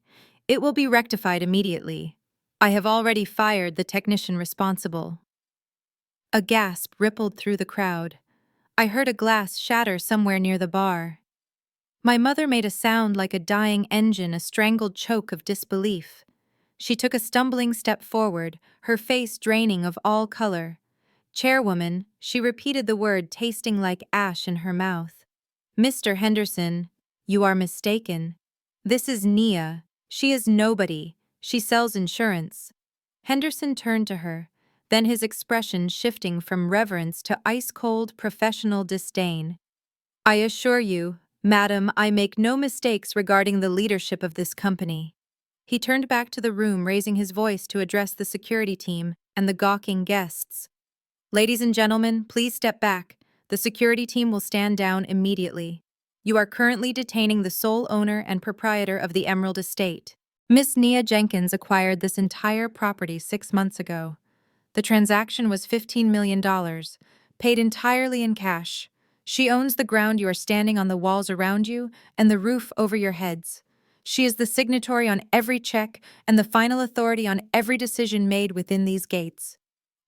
It will be rectified immediately. I have already fired the technician responsible." A gasp rippled through the crowd. I heard a glass shatter somewhere near the bar. My mother made a sound like a dying engine, a strangled choke of disbelief. She took a stumbling step forward, her face draining of all color. "Chairwoman," she repeated the word, tasting like ash in her mouth. "Mr. Henderson, you are mistaken. This is Nia. She is nobody. She sells insurance." Henderson turned to her, then his expression shifting from reverence to ice-cold professional disdain. "I assure you, madam, I make no mistakes regarding the leadership of this company." He turned back to the room, raising his voice to address the security team and the gawking guests. "Ladies and gentlemen, please step back. The security team will stand down immediately. You are currently detaining the sole owner and proprietor of the Emerald Estate. Miss Nia Jenkins acquired this entire property 6 months ago. The transaction was $15 million, paid entirely in cash. She owns the ground you are standing on, the walls around you, and the roof over your heads. She is the signatory on every check and the final authority on every decision made within these gates."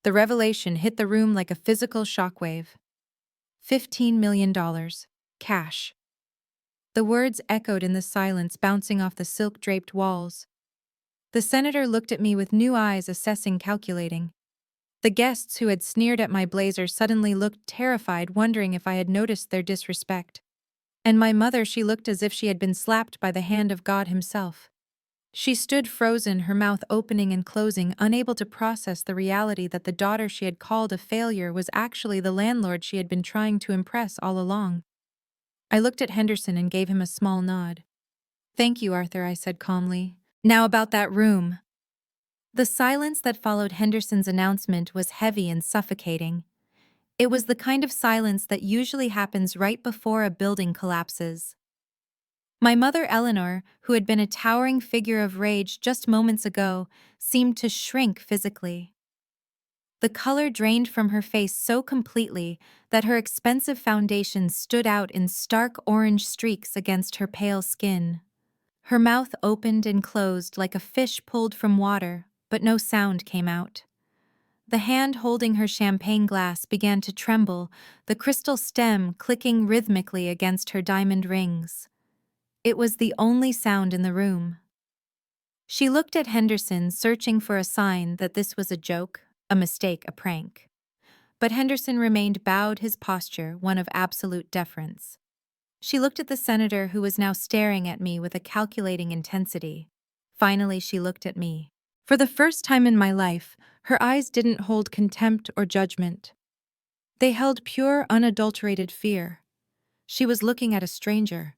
The revelation hit the room like a physical shockwave. $15 million. Cash. The words echoed in the silence, bouncing off the silk-draped walls. The senator looked at me with new eyes, assessing, calculating. The guests who had sneered at my blazer suddenly looked terrified, wondering if I had noticed their disrespect. And my mother, she looked as if she had been slapped by the hand of God himself. She stood frozen, her mouth opening and closing, unable to process the reality that the daughter she had called a failure was actually the landlord she had been trying to impress all along. I looked at Henderson and gave him a small nod. "Thank you, Arthur," I said calmly. "Now about that room." The silence that followed Henderson's announcement was heavy and suffocating. It was the kind of silence that usually happens right before a building collapses. My mother, Eleanor, who had been a towering figure of rage just moments ago, seemed to shrink physically. The color drained from her face so completely that her expensive foundation stood out in stark orange streaks against her pale skin. Her mouth opened and closed like a fish pulled from water, but no sound came out. The hand holding her champagne glass began to tremble, the crystal stem clicking rhythmically against her diamond rings. It was the only sound in the room. She looked at Henderson, searching for a sign that this was a joke, a mistake, a prank. But Henderson remained bowed, his posture one of absolute deference. She looked at the senator, who was now staring at me with a calculating intensity. Finally, she looked at me. For the first time in my life, her eyes didn't hold contempt or judgment. They held pure, unadulterated fear. She was looking at a stranger.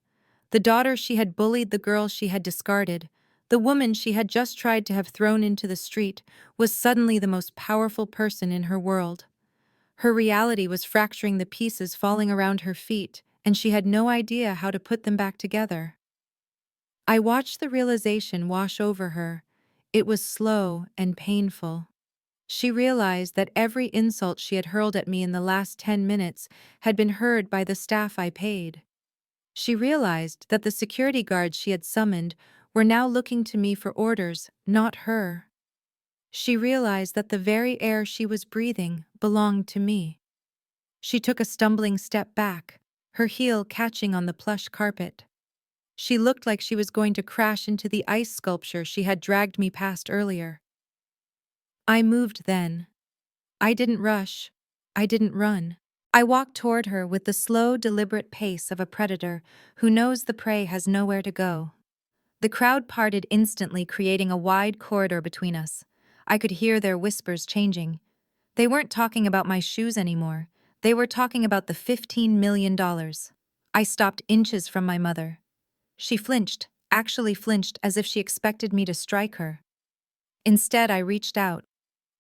The daughter she had bullied, the girl she had discarded, the woman she had just tried to have thrown into the street, was suddenly the most powerful person in her world. Her reality was fracturing, the pieces falling around her feet, and she had no idea how to put them back together. I watched the realization wash over her. It was slow and painful. She realized that every insult she had hurled at me in the last 10 minutes had been heard by the staff I paid. She realized that the security guards she had summoned were now looking to me for orders, not her. She realized that the very air she was breathing belonged to me. She took a stumbling step back, her heel catching on the plush carpet. She looked like she was going to crash into the ice sculpture she had dragged me past earlier. I moved then. I didn't rush. I didn't run. I walked toward her with the slow, deliberate pace of a predator who knows the prey has nowhere to go. The crowd parted instantly, creating a wide corridor between us. I could hear their whispers changing. They weren't talking about my shoes anymore. They were talking about the $15 million. I stopped inches from my mother. She flinched, actually flinched, as if she expected me to strike her. Instead, I reached out.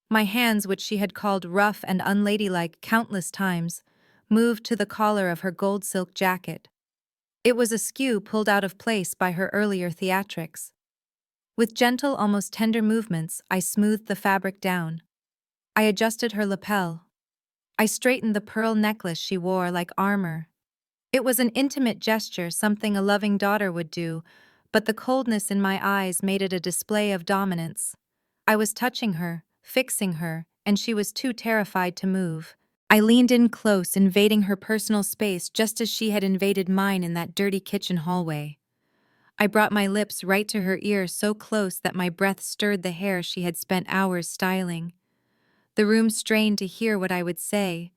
My hands, which she had called rough and unladylike countless times, moved to the collar of her gold silk jacket. It was askew, pulled out of place by her earlier theatrics. With gentle, almost tender movements, I smoothed the fabric down. I adjusted her lapel. I straightened the pearl necklace she wore like armor. It was an intimate gesture, something a loving daughter would do, but the coldness in my eyes made it a display of dominance. I was touching her, fixing her, and she was too terrified to move. I leaned in close, invading her personal space just as she had invaded mine in that dirty kitchen hallway. I brought my lips right to her ear, so close that my breath stirred the hair she had spent hours styling. The room strained to hear what I would say,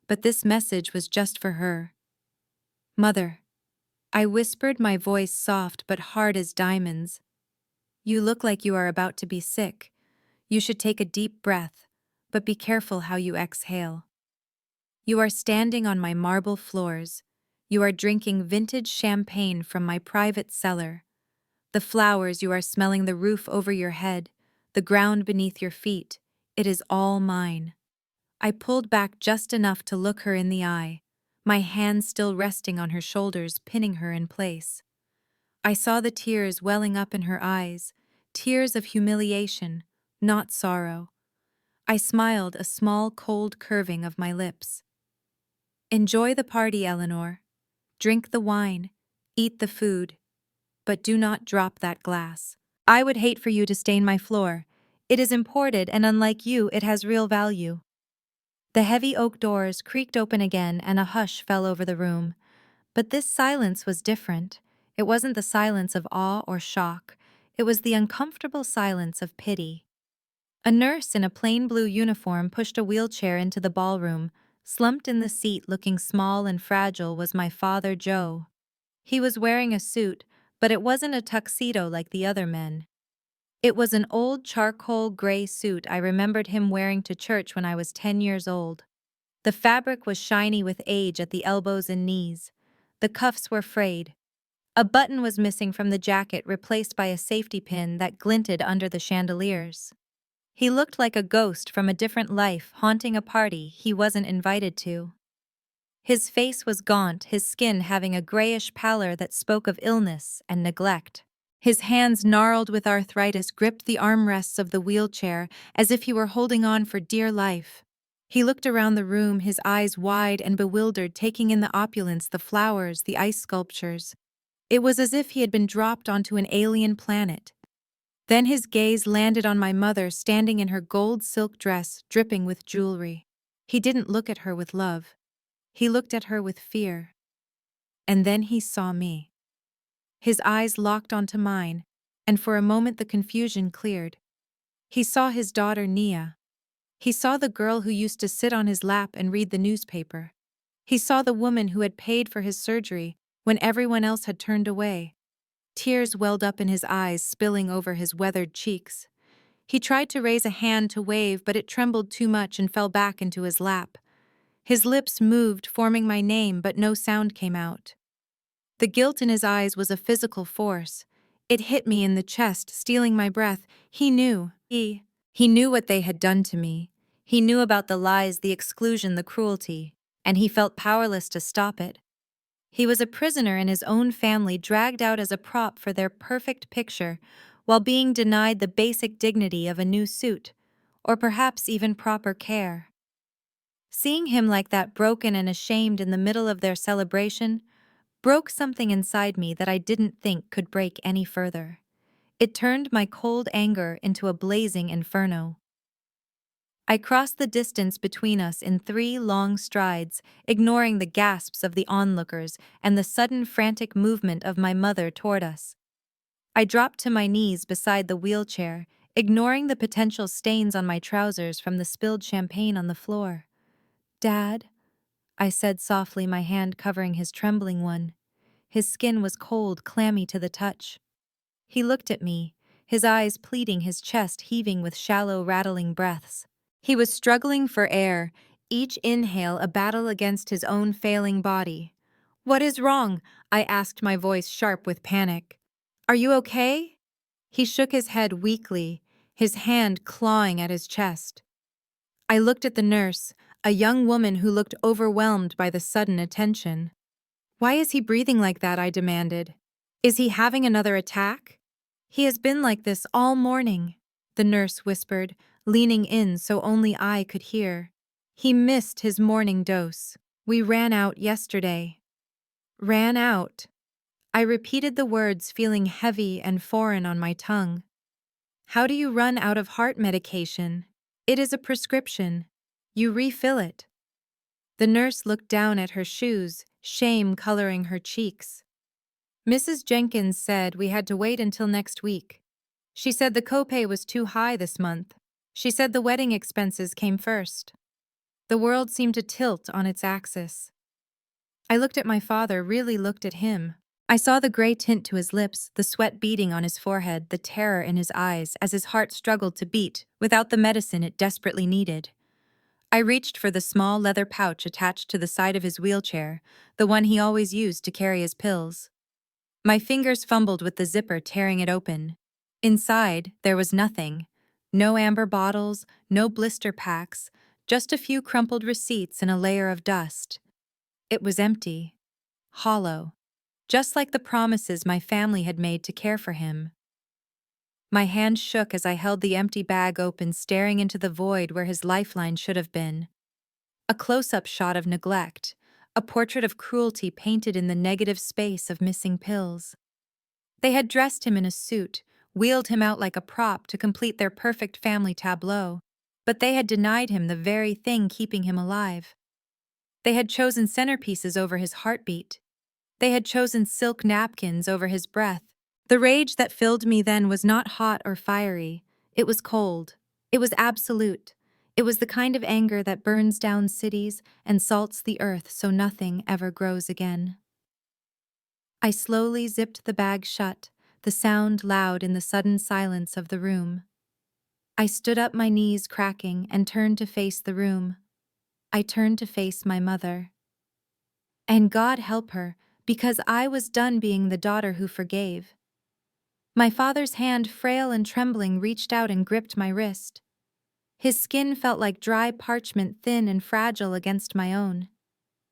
but this message was just for her. "Mother," I whispered, my voice soft but hard as diamonds. "You look like you are about to be sick. You should take a deep breath, but be careful how you exhale. You are standing on my marble floors. You are drinking vintage champagne from my private cellar. The flowers, you are smelling the roof over your head, the ground beneath your feet. It is all mine." I pulled back just enough to look her in the eye, my hands still resting on her shoulders, pinning her in place. I saw the tears welling up in her eyes, tears of humiliation, not sorrow. I smiled, a small, cold curving of my lips. "Enjoy the party, Eleanor. Drink the wine, eat the food, but do not drop that glass. I would hate for you to stain my floor. It is imported, and unlike you, it has real value." The heavy oak doors creaked open again, and a hush fell over the room. But this silence was different. It wasn't the silence of awe or shock. It was the uncomfortable silence of pity. A nurse in a plain blue uniform pushed a wheelchair into the ballroom. Slumped in the seat, looking small and fragile, was my father, Joe. He was wearing a suit, but it wasn't a tuxedo like the other men. It was an old charcoal gray suit I remembered him wearing to church when I was 10 years old. The fabric was shiny with age at the elbows and knees. The cuffs were frayed. A button was missing from the jacket, replaced by a safety pin that glinted under the chandeliers. He looked like a ghost from a different life, haunting a party he wasn't invited to. His face was gaunt, his skin having a grayish pallor that spoke of illness and neglect. His hands, gnarled with arthritis, gripped the armrests of the wheelchair as if he were holding on for dear life. He looked around the room, his eyes wide and bewildered, taking in the opulence, the flowers, the ice sculptures. It was as if he had been dropped onto an alien planet. Then his gaze landed on my mother, standing in her gold silk dress, dripping with jewelry. He didn't look at her with love. He looked at her with fear. And then he saw me. His eyes locked onto mine, and for a moment the confusion cleared. He saw his daughter, Nia. He saw the girl who used to sit on his lap and read the newspaper. He saw the woman who had paid for his surgery when everyone else had turned away. Tears welled up in his eyes, spilling over his weathered cheeks. He tried to raise a hand to wave, but it trembled too much and fell back into his lap. His lips moved, forming my name, but no sound came out. The guilt in his eyes was a physical force. It hit me in the chest, stealing my breath. He knew. He knew what they had done to me. He knew about the lies, the exclusion, the cruelty, and he felt powerless to stop it. He was a prisoner in his own family, dragged out as a prop for their perfect picture, while being denied the basic dignity of a new suit, or perhaps even proper care. Seeing him like that, broken and ashamed in the middle of their celebration, broke something inside me that I didn't think could break any further. It turned my cold anger into a blazing inferno. I crossed the distance between us in 3 long strides, ignoring the gasps of the onlookers and the sudden frantic movement of my mother toward us. I dropped to my knees beside the wheelchair, ignoring the potential stains on my trousers from the spilled champagne on the floor. "Dad," I said softly, my hand covering his trembling one. His skin was cold, clammy to the touch. He looked at me, his eyes pleading, his chest heaving with shallow, rattling breaths. He was struggling for air, each inhale a battle against his own failing body. "What is wrong?" I asked, my voice sharp with panic. "Are you okay?" He shook his head weakly, his hand clawing at his chest. I looked at the nurse, a young woman who looked overwhelmed by the sudden attention. "Why is he breathing like that?" I demanded. "Is he having another attack?" "He has been like this all morning," the nurse whispered, leaning in so only I could hear. "He missed his morning dose. We ran out yesterday." Ran out. I repeated the words, feeling heavy and foreign on my tongue. "How do you run out of heart medication? It is a prescription. You refill it." The nurse looked down at her shoes, shame coloring her cheeks. "Mrs. Jenkins said we had to wait until next week. She said the copay was too high this month. She said the wedding expenses came first." The world seemed to tilt on its axis. I looked at my father, really looked at him. I saw the gray tint to his lips, the sweat beading on his forehead, the terror in his eyes as his heart struggled to beat without the medicine it desperately needed. I reached for the small leather pouch attached to the side of his wheelchair, the one he always used to carry his pills. My fingers fumbled with the zipper, tearing it open. Inside, there was nothing. No amber bottles, no blister packs, just a few crumpled receipts and a layer of dust. It was empty, hollow, just like the promises my family had made to care for him. My hand shook as I held the empty bag open, staring into the void where his lifeline should have been. A close-up shot of neglect, a portrait of cruelty painted in the negative space of missing pills. They had dressed him in a suit, wheeled him out like a prop to complete their perfect family tableau, but they had denied him the very thing keeping him alive. They had chosen centerpieces over his heartbeat. They had chosen silk napkins over his breath. The rage that filled me then was not hot or fiery. It was cold. It was absolute. It was the kind of anger that burns down cities and salts the earth so nothing ever grows again. I slowly zipped the bag shut, the sound loud in the sudden silence of the room. I stood up, my knees cracking, and turned to face the room. I turned to face my mother. And God help her, because I was done being the daughter who forgave. My father's hand, frail and trembling, reached out and gripped my wrist. His skin felt like dry parchment, thin and fragile against my own.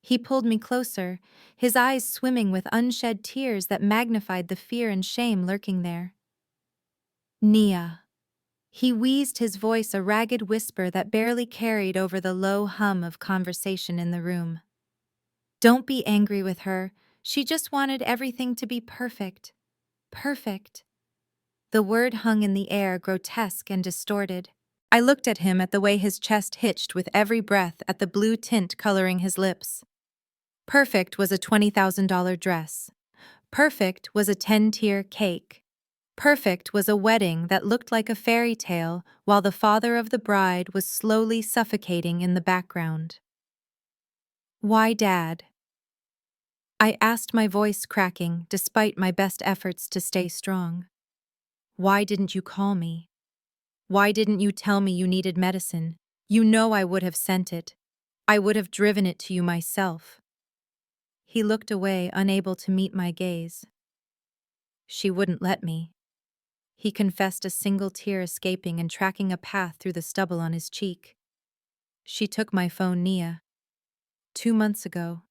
He pulled me closer, his eyes swimming with unshed tears that magnified the fear and shame lurking there. "Nia." He wheezed, his voice a ragged whisper that barely carried over the low hum of conversation in the room. "Don't be angry with her. She just wanted everything to be perfect. Perfect." The word hung in the air, grotesque and distorted. I looked at him, at the way his chest hitched with every breath, at the blue tint coloring his lips. Perfect was a $20,000 dress. Perfect was a 10-tier cake. Perfect was a wedding that looked like a fairy tale while the father of the bride was slowly suffocating in the background. "Why, Dad?" I asked, my voice cracking despite my best efforts to stay strong. "Why didn't you call me? Why didn't you tell me you needed medicine? You know I would have sent it. I would have driven it to you myself." He looked away, unable to meet my gaze. "She wouldn't let me." He confessed, a single tear escaping and tracking a path through the stubble on his cheek. "She took my phone, Nia. 2 months ago.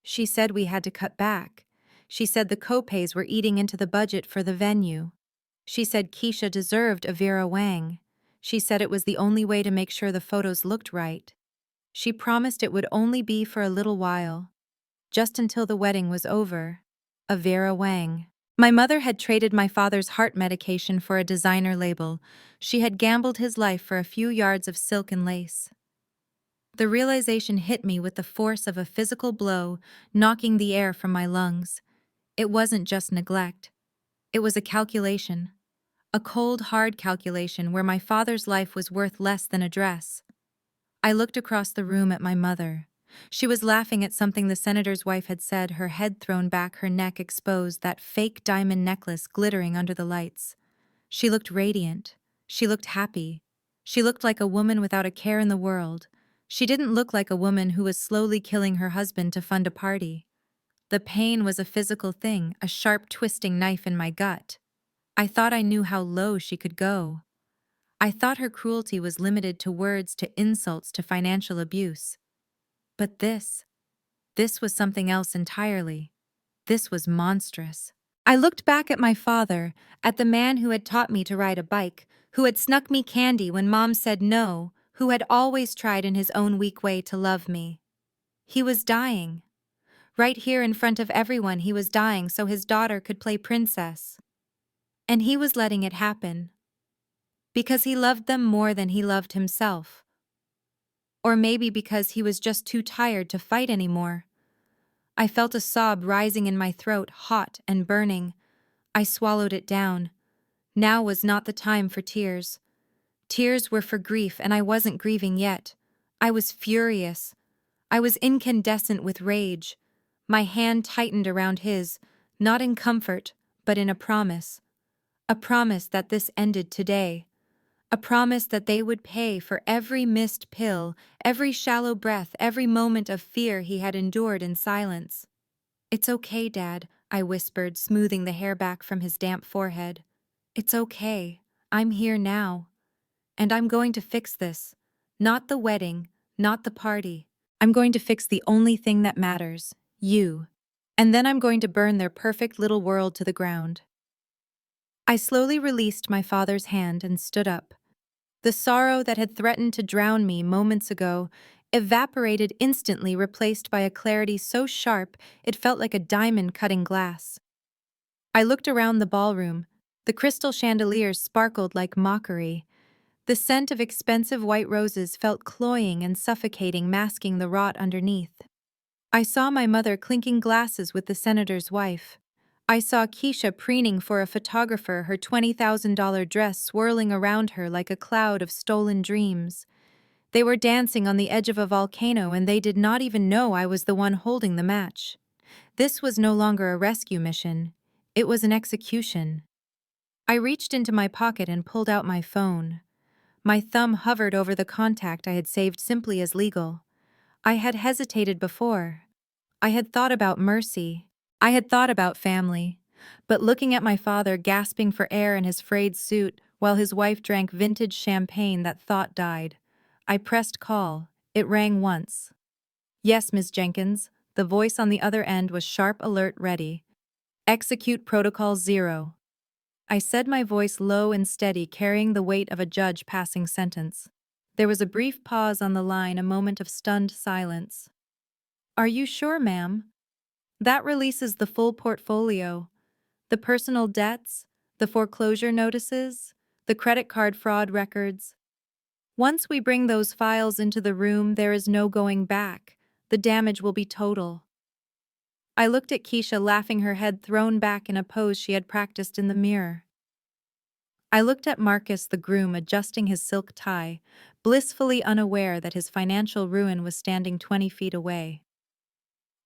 She said we had to cut back. She said the copays were eating into the budget for the venue. She said Keisha deserved a Vera Wang. She said it was the only way to make sure the photos looked right. She promised it would only be for a little while, just until the wedding was over. A Vera Wang." My mother had traded my father's heart medication for a designer label. She had gambled his life for a few yards of silk and lace. The realization hit me with the force of a physical blow, knocking the air from my lungs. It wasn't just neglect. It was a calculation. A cold, hard calculation where my father's life was worth less than a dress. I looked across the room at my mother. She was laughing at something the senator's wife had said, her head thrown back, her neck exposed, that fake diamond necklace glittering under the lights. She looked radiant. She looked happy. She looked like a woman without a care in the world. She didn't look like a woman who was slowly killing her husband to fund a party. The pain was a physical thing, a sharp, twisting knife in my gut. I thought I knew how low she could go. I thought her cruelty was limited to words, to insults, to financial abuse. But this was something else entirely. This was monstrous. I looked back at my father, at the man who had taught me to ride a bike, who had snuck me candy when Mom said no, who had always tried in his own weak way to love me. He was dying. Right here in front of everyone, he was dying so his daughter could play princess. And he was letting it happen. Because he loved them more than he loved himself. Or maybe because he was just too tired to fight anymore. I felt a sob rising in my throat, hot and burning. I swallowed it down. Now was not the time for tears. Tears were for grief, and I wasn't grieving yet. I was furious. I was incandescent with rage. My hand tightened around his, not in comfort, but in a promise. A promise that this ended today. A promise that they would pay for every missed pill, every shallow breath, every moment of fear he had endured in silence. "It's okay, Dad," I whispered, smoothing the hair back from his damp forehead. "It's okay. I'm here now. And I'm going to fix this. Not the wedding, not the party. I'm going to fix the only thing that matters, you. And then I'm going to burn their perfect little world to the ground." I slowly released my father's hand and stood up. The sorrow that had threatened to drown me moments ago evaporated instantly, replaced by a clarity so sharp it felt like a diamond cutting glass. I looked around the ballroom. The crystal chandeliers sparkled like mockery. The scent of expensive white roses felt cloying and suffocating, masking the rot underneath. I saw my mother clinking glasses with the senator's wife. I saw Keisha preening for a photographer, her $20,000 dress swirling around her like a cloud of stolen dreams. They were dancing on the edge of a volcano, and they did not even know I was the one holding the match. This was no longer a rescue mission. It was an execution. I reached into my pocket and pulled out my phone. My thumb hovered over the contact I had saved simply as legal. I had hesitated before. I had thought about mercy. I had thought about family. But looking at my father gasping for air in his frayed suit while his wife drank vintage champagne, that thought died. I pressed call. It rang once. "Yes, Ms. Jenkins." The voice on the other end was sharp, alert, ready. "Execute Protocol 0. I said, my voice low and steady, carrying the weight of a judge passing sentence. There was a brief pause on the line, a moment of stunned silence. "Are you sure, ma'am? That releases the full portfolio. The personal debts, the foreclosure notices, the credit card fraud records. Once we bring those files into the room, there is no going back. The damage will be total." I looked at Keisha, laughing, her head thrown back in a pose she had practiced in the mirror. I looked at Marcus, the groom, adjusting his silk tie, blissfully unaware that his financial ruin was standing 20 feet away.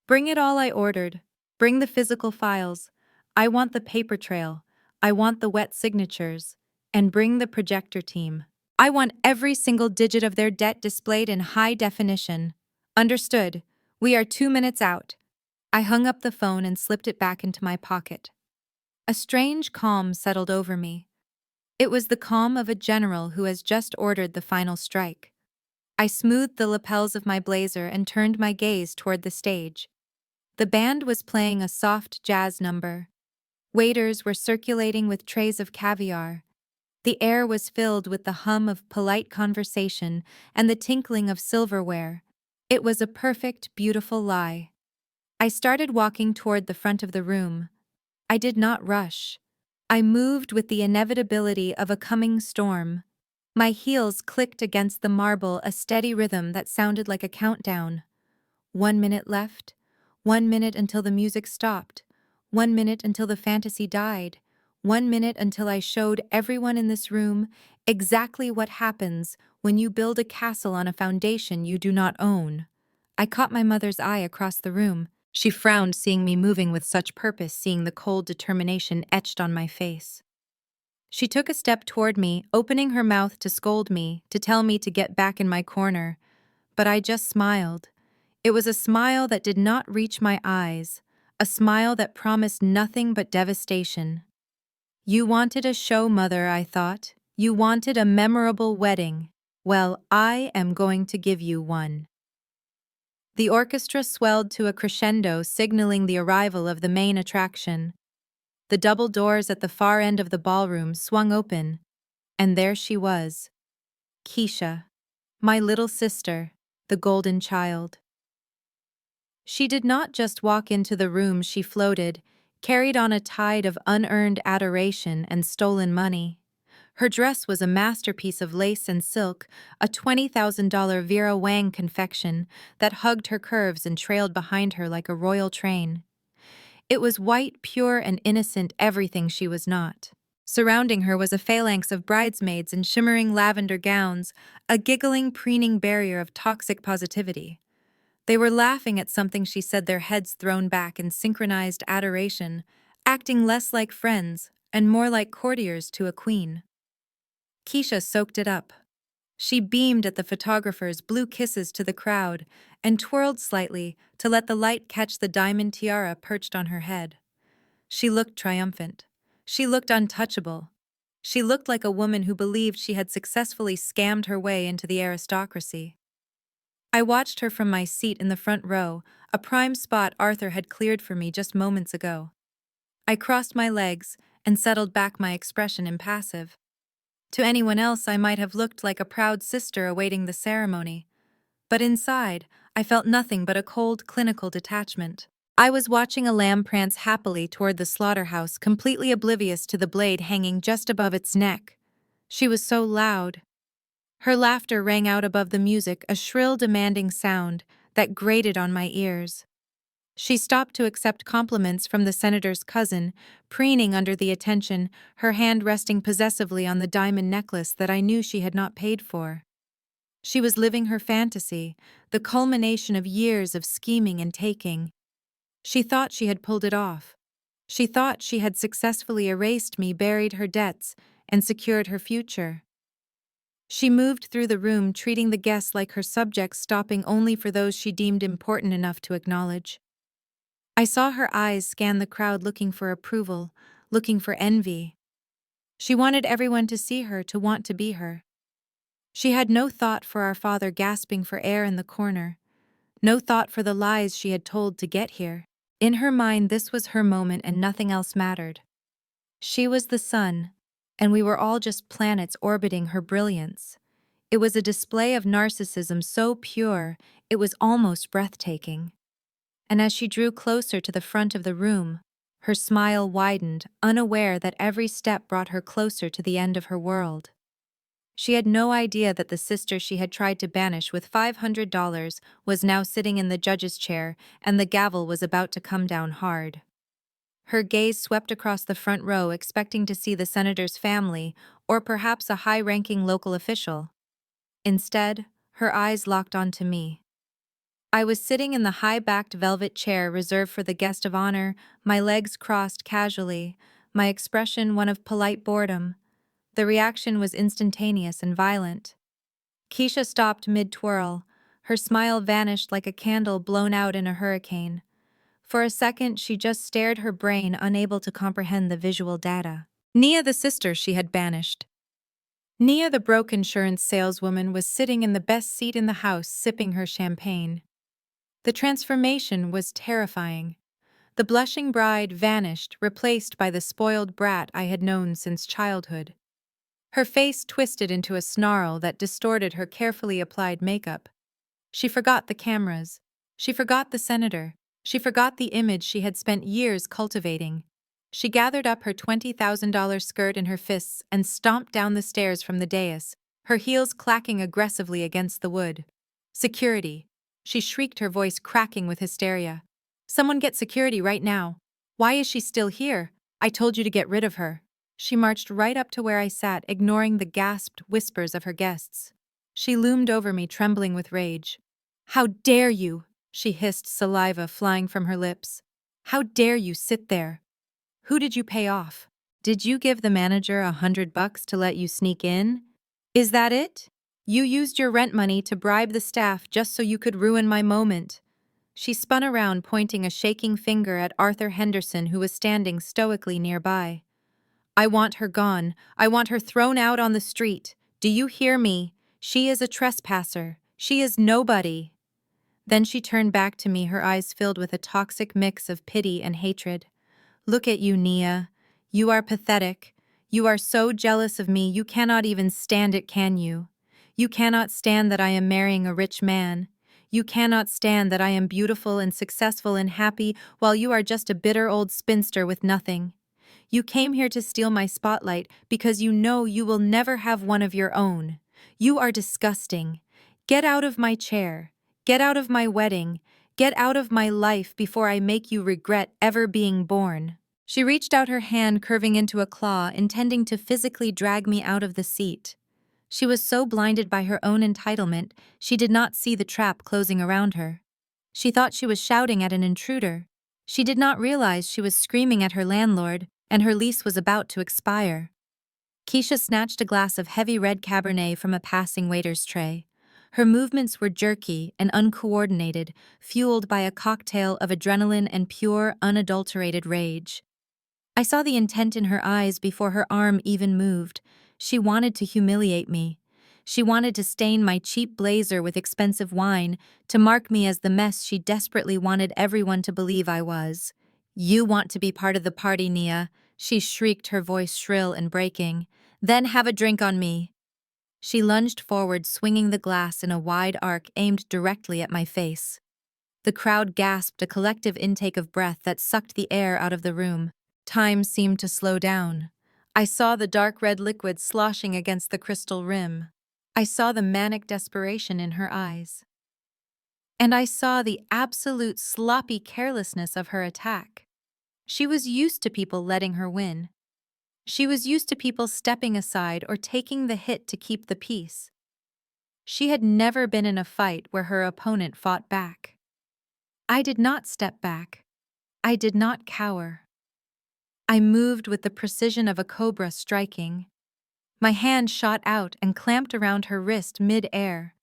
"Bring it all," I ordered. "Bring the physical files. I want the paper trail. I want the wet signatures. And bring the projector team. I want every single digit of their debt displayed in high definition. Understood. We are 2 minutes out." I hung up the phone and slipped it back into my pocket. A strange calm settled over me. It was the calm of a general who has just ordered the final strike. I smoothed the lapels of my blazer and turned my gaze toward the stage. The band was playing a soft jazz number. Waiters were circulating with trays of caviar. The air was filled with the hum of polite conversation and the tinkling of silverware. It was a perfect, beautiful lie. I started walking toward the front of the room. I did not rush. I moved with the inevitability of a coming storm. My heels clicked against the marble, a steady rhythm that sounded like a countdown. 1 minute left. 1 minute until the music stopped. 1 minute until the fantasy died. 1 minute until I showed everyone in this room exactly what happens when you build a castle on a foundation you do not own. I caught my mother's eye across the room. She frowned, seeing me moving with such purpose, seeing the cold determination etched on my face. She took a step toward me, opening her mouth to scold me, to tell me to get back in my corner. But I just smiled. It was a smile that did not reach my eyes, a smile that promised nothing but devastation. "You wanted a show, Mother," I thought. You wanted a memorable wedding. Well, I am going to give you one. The orchestra swelled to a crescendo, signaling the arrival of the main attraction. The double doors at the far end of the ballroom swung open, and there she was, Keisha, my little sister, the golden child. She did not just walk into the room, she floated, carried on a tide of unearned adoration and stolen money. Her dress was a masterpiece of lace and silk, a $20,000 Vera Wang confection that hugged her curves and trailed behind her like a royal train. It was white, pure, and innocent, everything she was not. Surrounding her was a phalanx of bridesmaids in shimmering lavender gowns, a giggling, preening barrier of toxic positivity. They were laughing at something she said, their heads thrown back in synchronized adoration, acting less like friends and more like courtiers to a queen. Keisha soaked it up. She beamed at the photographers, blew kisses to the crowd, and twirled slightly to let the light catch the diamond tiara perched on her head. She looked triumphant. She looked untouchable. She looked like a woman who believed she had successfully scammed her way into the aristocracy. I watched her from my seat in the front row, a prime spot Arthur had cleared for me just moments ago. I crossed my legs and settled back, my expression impassive. To anyone else, I might have looked like a proud sister awaiting the ceremony. But inside, I felt nothing but a cold, clinical detachment. I was watching a lamb prance happily toward the slaughterhouse, completely oblivious to the blade hanging just above its neck. She was so loud. Her laughter rang out above the music, a shrill, demanding sound that grated on my ears. She stopped to accept compliments from the senator's cousin, preening under the attention, her hand resting possessively on the diamond necklace that I knew she had not paid for. She was living her fantasy, the culmination of years of scheming and taking. She thought she had pulled it off. She thought she had successfully erased me, buried her debts, and secured her future. She moved through the room, treating the guests like her subjects, stopping only for those she deemed important enough to acknowledge. I saw her eyes scan the crowd, looking for approval, looking for envy. She wanted everyone to see her, to want to be her. She had no thought for our father gasping for air in the corner, no thought for the lies she had told to get here. In her mind, this was her moment and nothing else mattered. She was the sun, and we were all just planets orbiting her brilliance. It was a display of narcissism so pure, it was almost breathtaking. And as she drew closer to the front of the room, her smile widened, unaware that every step brought her closer to the end of her world. She had no idea that the sister she had tried to banish with $500 was now sitting in the judge's chair, and the gavel was about to come down hard. Her gaze swept across the front row, expecting to see the senator's family or perhaps a high-ranking local official. Instead, her eyes locked onto me. I was sitting in the high-backed velvet chair reserved for the guest of honor, my legs crossed casually, my expression one of polite boredom. The reaction was instantaneous and violent. Keisha stopped mid-twirl. Her smile vanished like a candle blown out in a hurricane. For a second, she just stared, her brain unable to comprehend the visual data. Nia, the sister she had banished. Nia, the broke insurance saleswoman, was sitting in the best seat in the house, sipping her champagne. The transformation was terrifying. The blushing bride vanished, replaced by the spoiled brat I had known since childhood. Her face twisted into a snarl that distorted her carefully applied makeup. She forgot the cameras. She forgot the senator. She forgot the image she had spent years cultivating. She gathered up her $20,000 skirt in her fists and stomped down the stairs from the dais, her heels clacking aggressively against the wood. Security. She shrieked, her voice cracking with hysteria. Someone get security right now. Why is she still here? I told you to get rid of her. She marched right up to where I sat, ignoring the gasped whispers of her guests. She loomed over me, trembling with rage. How dare you? She hissed, saliva flying from her lips. How dare you sit there? Who did you pay off? Did you give the manager $100 to let you sneak in? Is that it? You used your rent money to bribe the staff just so you could ruin my moment. She spun around, pointing a shaking finger at Arthur Henderson, who was standing stoically nearby. I want her gone. I want her thrown out on the street. Do you hear me? She is a trespasser. She is nobody." Then she turned back to me, her eyes filled with a toxic mix of pity and hatred. "Look at you, Nia. You are pathetic. You are so jealous of me you cannot even stand it, can you? You cannot stand that I am marrying a rich man. You cannot stand that I am beautiful and successful and happy while you are just a bitter old spinster with nothing. You came here to steal my spotlight because you know you will never have one of your own. You are disgusting. Get out of my chair. Get out of my wedding. Get out of my life before I make you regret ever being born." She reached out her hand, curving into a claw, intending to physically drag me out of the seat. She was so blinded by her own entitlement, she did not see the trap closing around her. She thought she was shouting at an intruder. She did not realize she was screaming at her landlord, and her lease was about to expire. Keisha snatched a glass of heavy red Cabernet from a passing waiter's tray. Her movements were jerky and uncoordinated, fueled by a cocktail of adrenaline and pure, unadulterated rage. I saw the intent in her eyes before her arm even moved. She wanted to humiliate me. She wanted to stain my cheap blazer with expensive wine, to mark me as the mess she desperately wanted everyone to believe I was. "You want to be part of the party, Nia," she shrieked, her voice shrill and breaking. "Then have a drink on me." She lunged forward, swinging the glass in a wide arc aimed directly at my face. The crowd gasped, a collective intake of breath that sucked the air out of the room. Time seemed to slow down. I saw the dark red liquid sloshing against the crystal rim. I saw the manic desperation in her eyes. And I saw the absolute sloppy carelessness of her attack. She was used to people letting her win. She was used to people stepping aside or taking the hit to keep the peace. She had never been in a fight where her opponent fought back. I did not step back. I did not cower. I moved with the precision of a cobra striking. My hand shot out and clamped around her wrist mid-air.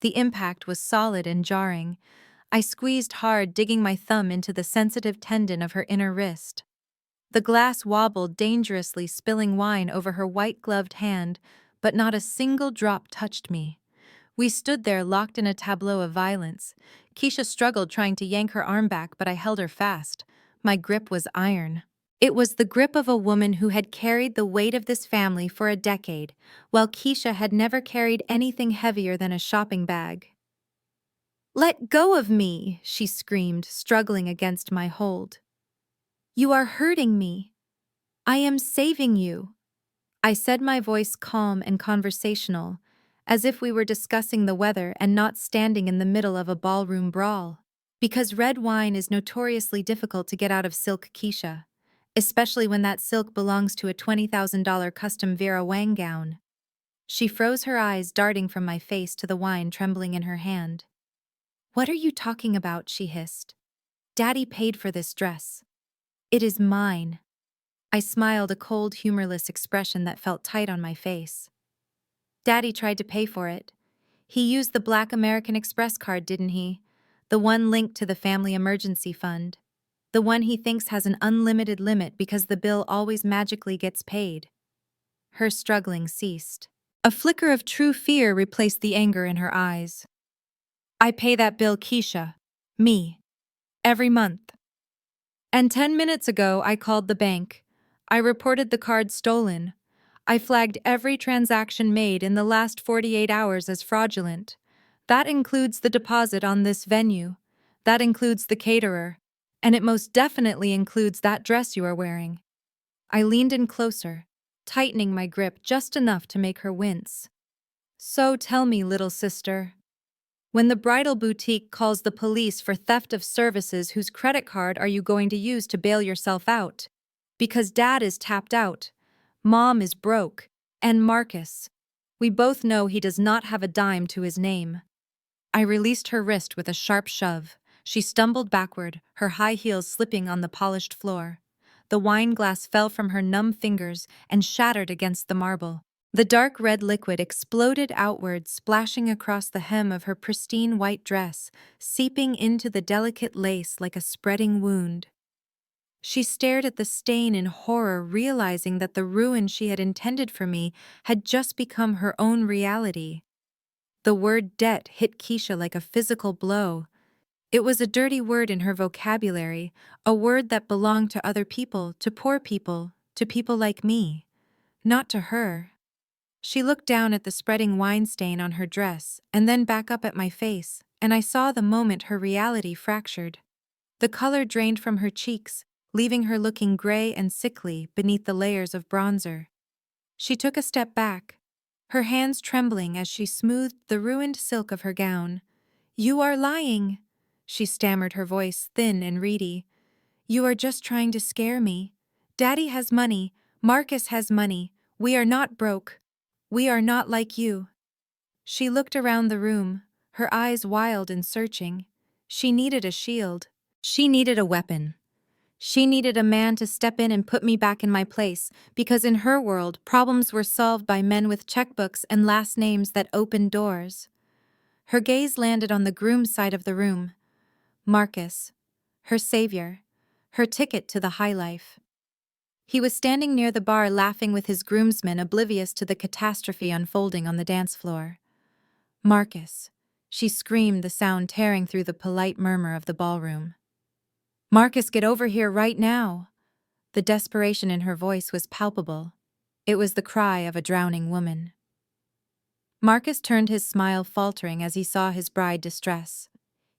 The impact was solid and jarring. I squeezed hard, digging my thumb into the sensitive tendon of her inner wrist. The glass wobbled dangerously, spilling wine over her white-gloved hand, but not a single drop touched me. We stood there, locked in a tableau of violence. Keisha struggled, trying to yank her arm back, but I held her fast. My grip was iron. It was the grip of a woman who had carried the weight of this family for a decade, while Keisha had never carried anything heavier than a shopping bag. "Let go of me," she screamed, struggling against my hold. "You are hurting me. I am saving you." I said, my voice calm and conversational, as if we were discussing the weather and not standing in the middle of a ballroom brawl. Because red wine is notoriously difficult to get out of silk, Keisha, especially when that silk belongs to a $20,000 custom Vera Wang gown. She froze, her eyes darting from my face to the wine trembling in her hand. "What are you talking about?" she hissed. "Daddy paid for this dress. It is mine." I smiled, a cold, humorless expression that felt tight on my face. "Daddy tried to pay for it. He used the Black American Express card, didn't he? The one linked to the family emergency fund. The one he thinks has an unlimited limit because the bill always magically gets paid." Her struggling ceased. A flicker of true fear replaced the anger in her eyes. "I pay that bill, Keisha. Me. Every month. And 10 minutes ago I called the bank. I reported the card stolen. I flagged every transaction made in the last 48 hours as fraudulent. That includes the deposit on this venue. That includes the caterer. And it most definitely includes that dress you are wearing." I leaned in closer, tightening my grip just enough to make her wince. "So tell me, little sister, when the bridal boutique calls the police for theft of services, whose credit card are you going to use to bail yourself out? Because Dad is tapped out, Mom is broke, and Marcus, we both know he does not have a dime to his name." I released her wrist with a sharp shove. She stumbled backward, her high heels slipping on the polished floor. The wine glass fell from her numb fingers and shattered against the marble. The dark red liquid exploded outward, splashing across the hem of her pristine white dress, seeping into the delicate lace like a spreading wound. She stared at the stain in horror, realizing that the ruin she had intended for me had just become her own reality. The word debt hit Keisha like a physical blow. It was a dirty word in her vocabulary, a word that belonged to other people, to poor people, to people like me. Not to her. She looked down at the spreading wine stain on her dress, and then back up at my face, and I saw the moment her reality fractured. The color drained from her cheeks, leaving her looking gray and sickly beneath the layers of bronzer. She took a step back, her hands trembling as she smoothed the ruined silk of her gown. "You are lying," she stammered, her voice thin and reedy. "You are just trying to scare me. Daddy has money, Marcus has money, we are not broke. We are not like you." She looked around the room, her eyes wild and searching. She needed a shield. She needed a weapon. She needed a man to step in and put me back in my place, because in her world, problems were solved by men with checkbooks and last names that opened doors. Her gaze landed on the groom's side of the room. Marcus, her savior, her ticket to the high life. He was standing near the bar laughing with his groomsmen, oblivious to the catastrophe unfolding on the dance floor. "Marcus," she screamed, the sound tearing through the polite murmur of the ballroom. "Marcus, get over here right now." The desperation in her voice was palpable. It was the cry of a drowning woman. Marcus turned, his smile faltering as he saw his bride distress.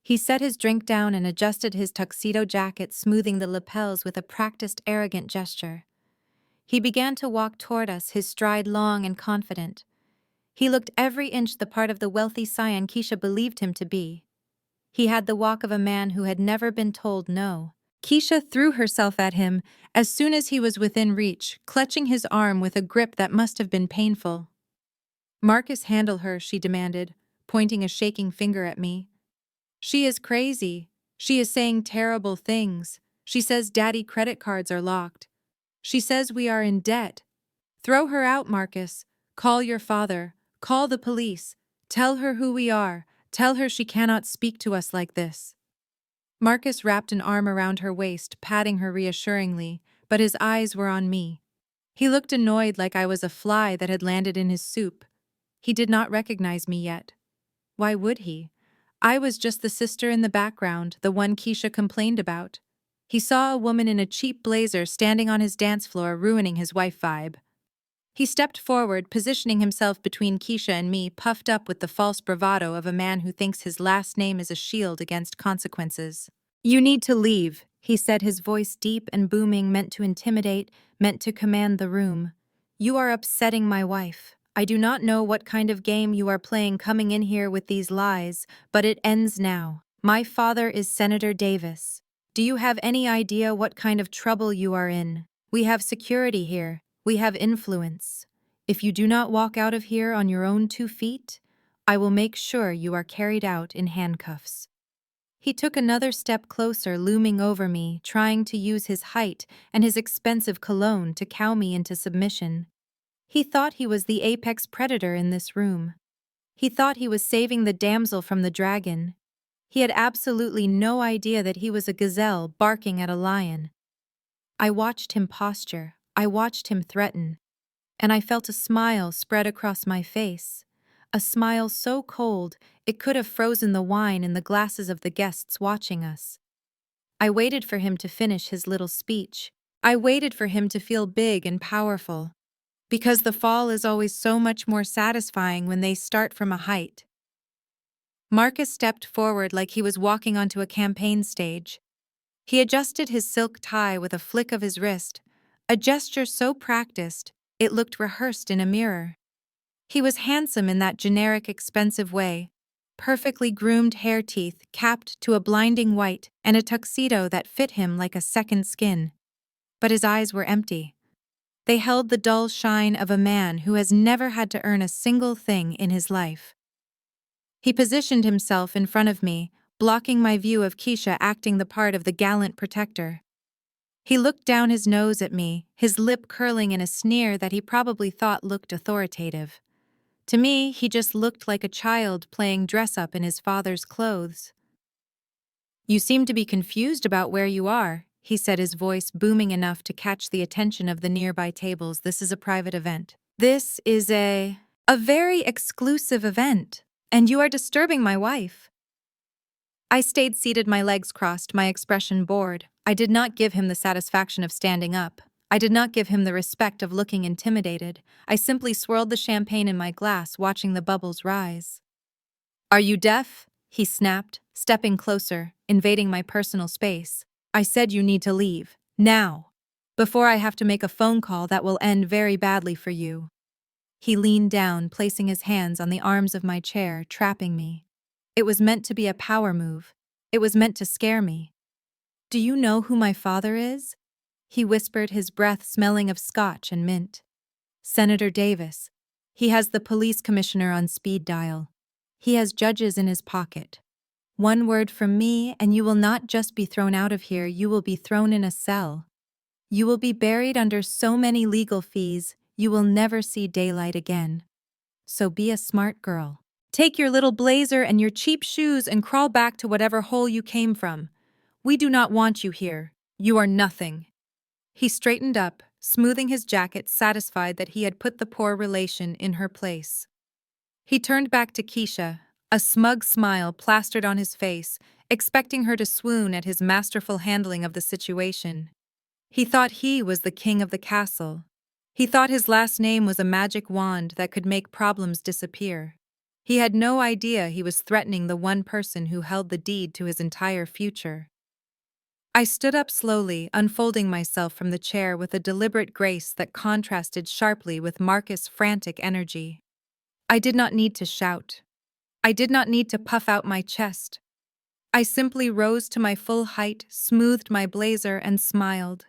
He set his drink down and adjusted his tuxedo jacket, smoothing the lapels with a practiced, arrogant gesture. He began to walk toward us, his stride long and confident. He looked every inch the part of the wealthy scion Keisha believed him to be. He had the walk of a man who had never been told no. Keisha threw herself at him as soon as he was within reach, clutching his arm with a grip that must have been painful. "Marcus, handle her," she demanded, pointing a shaking finger at me. "She is crazy. She is saying terrible things. She says Daddy credit cards are locked. She says we are in debt. Throw her out, Marcus. Call your father. Call the police. Tell her who we are. Tell her she cannot speak to us like this." Marcus wrapped an arm around her waist, patting her reassuringly, but his eyes were on me. He looked annoyed, like I was a fly that had landed in his soup. He did not recognize me yet. Why would he? I was just the sister in the background, the one Keisha complained about. He saw a woman in a cheap blazer standing on his dance floor, ruining his wife vibe. He stepped forward, positioning himself between Keisha and me, puffed up with the false bravado of a man who thinks his last name is a shield against consequences. "You need to leave," he said, his voice deep and booming, meant to intimidate, meant to command the room. "You are upsetting my wife. I do not know what kind of game you are playing coming in here with these lies, but it ends now. My father is Senator Davis. Do you have any idea what kind of trouble you are in? We have security here. We have influence. If you do not walk out of here on your own 2 feet, I will make sure you are carried out in handcuffs." He took another step closer, looming over me, trying to use his height and his expensive cologne to cow me into submission. He thought he was the apex predator in this room. He thought he was saving the damsel from the dragon. He had absolutely no idea that he was a gazelle barking at a lion. I watched him posture. I watched him threaten. And I felt a smile spread across my face. A smile so cold it could have frozen the wine in the glasses of the guests watching us. I waited for him to finish his little speech. I waited for him to feel big and powerful. Because the fall is always so much more satisfying when they start from a height. Marcus stepped forward like he was walking onto a campaign stage. He adjusted his silk tie with a flick of his wrist, a gesture so practiced it looked rehearsed in a mirror. He was handsome in that generic expensive way, perfectly groomed hair teeth capped to a blinding white and a tuxedo that fit him like a second skin. But his eyes were empty. They held the dull shine of a man who has never had to earn a single thing in his life. He positioned himself in front of me, blocking my view of Keisha acting the part of the gallant protector. He looked down his nose at me, his lip curling in a sneer that he probably thought looked authoritative. To me, he just looked like a child playing dress-up in his father's clothes. "You seem to be confused about where you are," he said, his voice booming enough to catch the attention of the nearby tables. This is a private event. This is a very exclusive event, and you are disturbing my wife. I stayed seated, my legs crossed, my expression bored. I did not give him the satisfaction of standing up. I did not give him the respect of looking intimidated. I simply swirled the champagne in my glass, watching the bubbles rise. Are you deaf? He snapped, stepping closer, invading my personal space. I said you need to leave, now, before I have to make a phone call that will end very badly for you. He leaned down, placing his hands on the arms of my chair, trapping me. It was meant to be a power move. It was meant to scare me. Do you know who my father is? He whispered, his breath smelling of scotch and mint. Senator Davis. He has the police commissioner on speed dial. He has judges in his pocket. One word from me, and you will not just be thrown out of here, you will be thrown in a cell. You will be buried under so many legal fees, you will never see daylight again. So be a smart girl. Take your little blazer and your cheap shoes and crawl back to whatever hole you came from. We do not want you here. You are nothing. He straightened up, smoothing his jacket, satisfied that he had put the poor relation in her place. He turned back to Keisha, a smug smile plastered on his face, expecting her to swoon at his masterful handling of the situation. He thought he was the king of the castle. He thought his last name was a magic wand that could make problems disappear. He had no idea he was threatening the one person who held the deed to his entire future. I stood up slowly, unfolding myself from the chair with a deliberate grace that contrasted sharply with Marcus' frantic energy. I did not need to shout. I did not need to puff out my chest. I simply rose to my full height, smoothed my blazer, and smiled.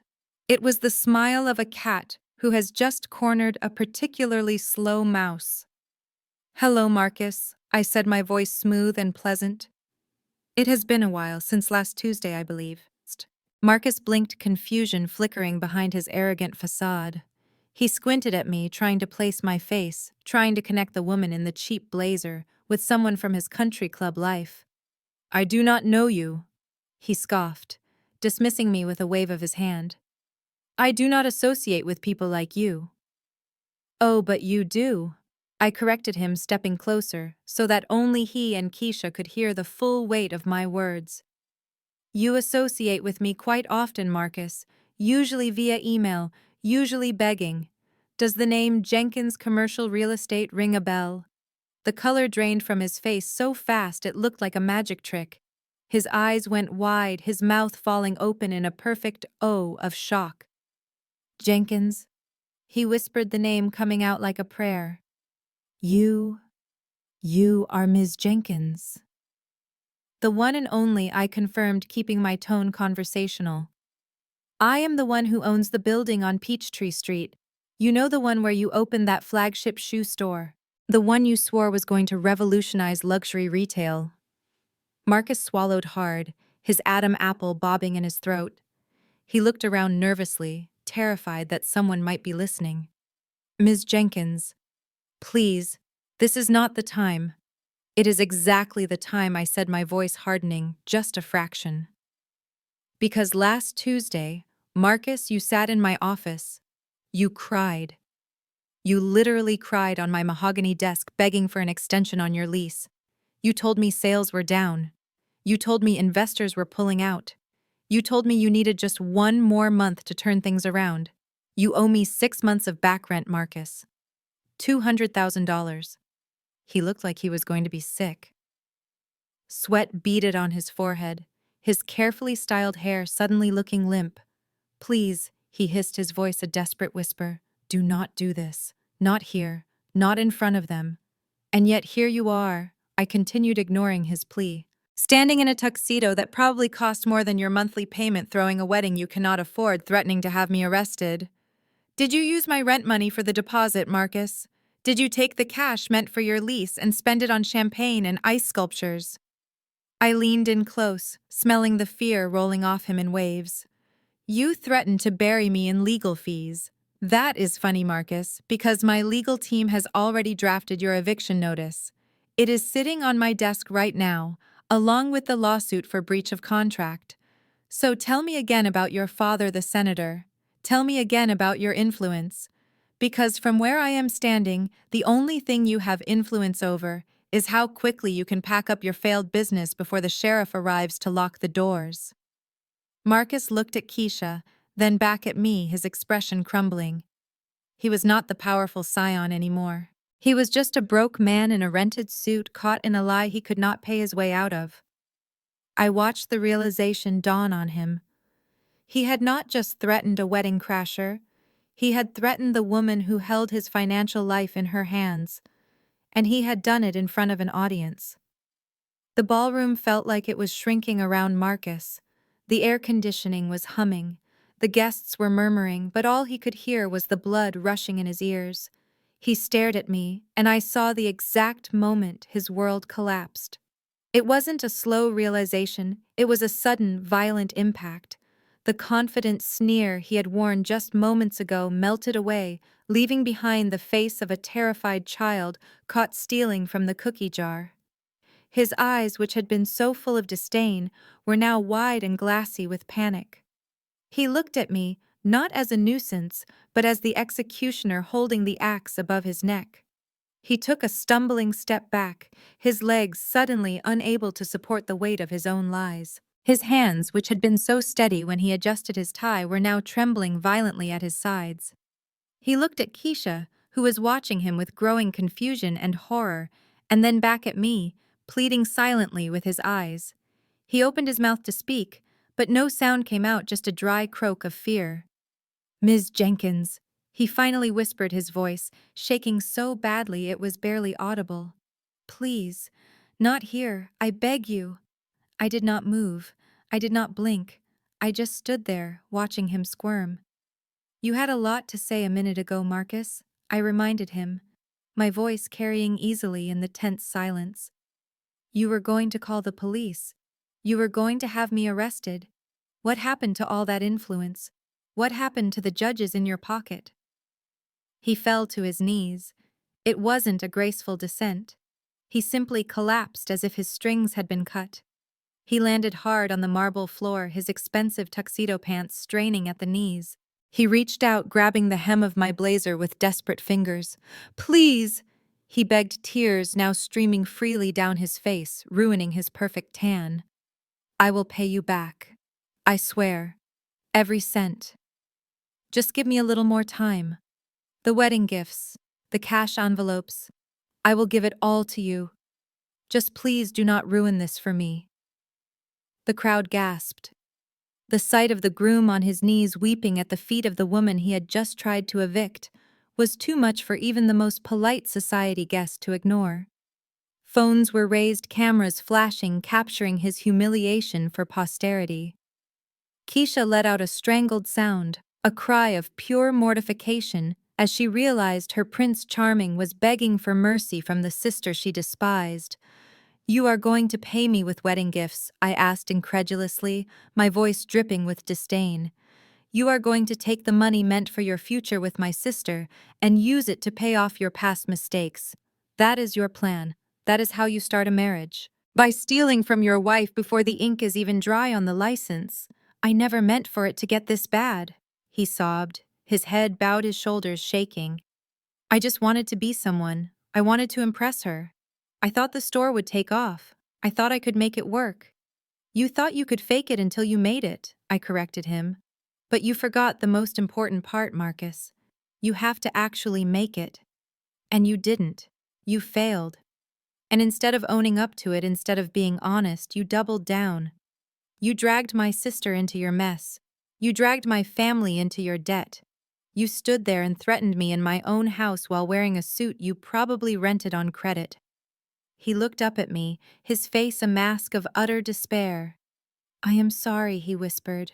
It was the smile of a cat who has just cornered a particularly slow mouse. Hello, Marcus, I said, my voice smooth and pleasant. It has been a while, since last Tuesday, I believe. Marcus blinked, confusion flickering behind his arrogant facade. He squinted at me, trying to place my face, trying to connect the woman in the cheap blazer with someone from his country club life. I do not know you, he scoffed, dismissing me with a wave of his hand. I do not associate with people like you. Oh, but you do. I corrected him, stepping closer, so that only he and Keisha could hear the full weight of my words. You associate with me quite often, Marcus, usually via email, usually begging. Does the name Jenkins Commercial Real Estate ring a bell? The color drained from his face so fast it looked like a magic trick. His eyes went wide, his mouth falling open in a perfect O of shock. Jenkins? He whispered the name, coming out like a prayer. You are Ms. Jenkins. The one and only, I confirmed, keeping my tone conversational. I am the one who owns the building on Peachtree Street. You know, the one where you opened that flagship shoe store. The one you swore was going to revolutionize luxury retail. Marcus swallowed hard, his Adam apple bobbing in his throat. He looked around nervously, terrified that someone might be listening. Ms. Jenkins, please, this is not the time. It is exactly the time, I said, my voice hardening just a fraction. Because last Tuesday, Marcus, you sat in my office. You cried. You literally cried on my mahogany desk, begging for an extension on your lease. You told me sales were down. You told me investors were pulling out. You told me you needed just one more month to turn things around. You owe me 6 months of back rent, Marcus. $200,000. He looked like he was going to be sick. Sweat beaded on his forehead, his carefully styled hair suddenly looking limp. Please, he hissed, his voice a desperate whisper, do not do this. Not here, not in front of them. And yet here you are, I continued, ignoring his plea. Standing in a tuxedo that probably cost more than your monthly payment, throwing a wedding you cannot afford, threatening to have me arrested. Did you use my rent money for the deposit, Marcus? Did you take the cash meant for your lease and spend it on champagne and ice sculptures? I leaned in close, smelling the fear rolling off him in waves. You threatened to bury me in legal fees. That is funny, Marcus, because my legal team has already drafted your eviction notice. It is sitting on my desk right now, along with the lawsuit for breach of contract. So tell me again about your father, the senator. Tell me again about your influence. Because from where I am standing, the only thing you have influence over is how quickly you can pack up your failed business before the sheriff arrives to lock the doors. Marcus looked at Keisha, then back at me, his expression crumbling. He was not the powerful scion anymore. He was just a broke man in a rented suit caught in a lie he could not pay his way out of. I watched the realization dawn on him. He had not just threatened a wedding crasher, he had threatened the woman who held his financial life in her hands, and he had done it in front of an audience. The ballroom felt like it was shrinking around Marcus. The air conditioning was humming. The guests were murmuring, but all he could hear was the blood rushing in his ears. He stared at me, and I saw the exact moment his world collapsed. It wasn't a slow realization, it was a sudden, violent impact. The confident sneer he had worn just moments ago melted away, leaving behind the face of a terrified child caught stealing from the cookie jar. His eyes, which had been so full of disdain, were now wide and glassy with panic. He looked at me, not as a nuisance, but as the executioner holding the axe above his neck. He took a stumbling step back, his legs suddenly unable to support the weight of his own lies. His hands, which had been so steady when he adjusted his tie, were now trembling violently at his sides. He looked at Keisha, who was watching him with growing confusion and horror, and then back at me, pleading silently with his eyes. He opened his mouth to speak, but no sound came out, just a dry croak of fear. "Ms. Jenkins," he finally whispered, his voice shaking so badly it was barely audible. "Please, not here, I beg you." I did not move. I did not blink. I just stood there, watching him squirm. "You had a lot to say a minute ago, Marcus," I reminded him, my voice carrying easily in the tense silence. "You were going to call the police. You were going to have me arrested. What happened to all that influence? What happened to the judges in your pocket?" He fell to his knees. It wasn't a graceful descent. He simply collapsed as if his strings had been cut. He landed hard on the marble floor, his expensive tuxedo pants straining at the knees. He reached out, grabbing the hem of my blazer with desperate fingers. "Please!" He begged, tears now streaming freely down his face, ruining his perfect tan. "I will pay you back. I swear. Every cent. Just give me a little more time. The wedding gifts, the cash envelopes. I will give it all to you. Just please do not ruin this for me." The crowd gasped. The sight of the groom on his knees weeping at the feet of the woman he had just tried to evict was too much for even the most polite society guest to ignore. Phones were raised, cameras flashing, capturing his humiliation for posterity. Keisha let out a strangled sound, a cry of pure mortification, as she realized her Prince Charming was begging for mercy from the sister she despised. "You are going to pay me with wedding gifts?" I asked incredulously, my voice dripping with disdain. "You are going to take the money meant for your future with my sister and use it to pay off your past mistakes? That is your plan. That is how you start a marriage. By stealing from your wife before the ink is even dry on the license. I never meant for it to get this bad," he sobbed, his head bowed, his shoulders shaking. "I just wanted to be someone. I wanted to impress her. I thought the store would take off. I thought I could make it work." "You thought you could fake it until you made it," I corrected him. "But you forgot the most important part, Marcus. You have to actually make it. And you didn't. You failed. And instead of owning up to it, instead of being honest, you doubled down. You dragged my sister into your mess. You dragged my family into your debt. You stood there and threatened me in my own house while wearing a suit you probably rented on credit." He looked up at me, his face a mask of utter despair. "I am sorry," he whispered.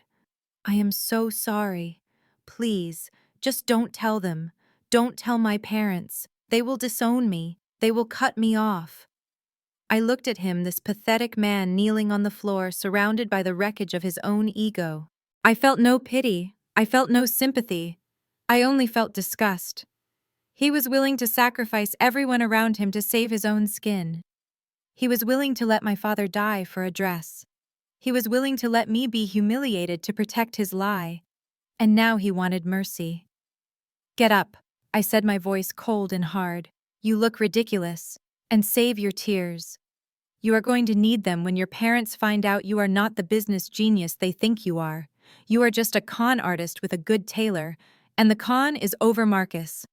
"I am so sorry. Please, just don't tell them. Don't tell my parents. They will disown me. They will cut me off." I looked at him, this pathetic man kneeling on the floor, surrounded by the wreckage of his own ego. I felt no pity. I felt no sympathy. I only felt disgust. He was willing to sacrifice everyone around him to save his own skin. He was willing to let my father die for a dress. He was willing to let me be humiliated to protect his lie, and now he wanted mercy. "Get up," I said, my voice cold and hard. "You look ridiculous. And save your tears. You are going to need them when your parents find out you are not the business genius they think you are. You are just a con artist with a good tailor, and the con is over Marcus."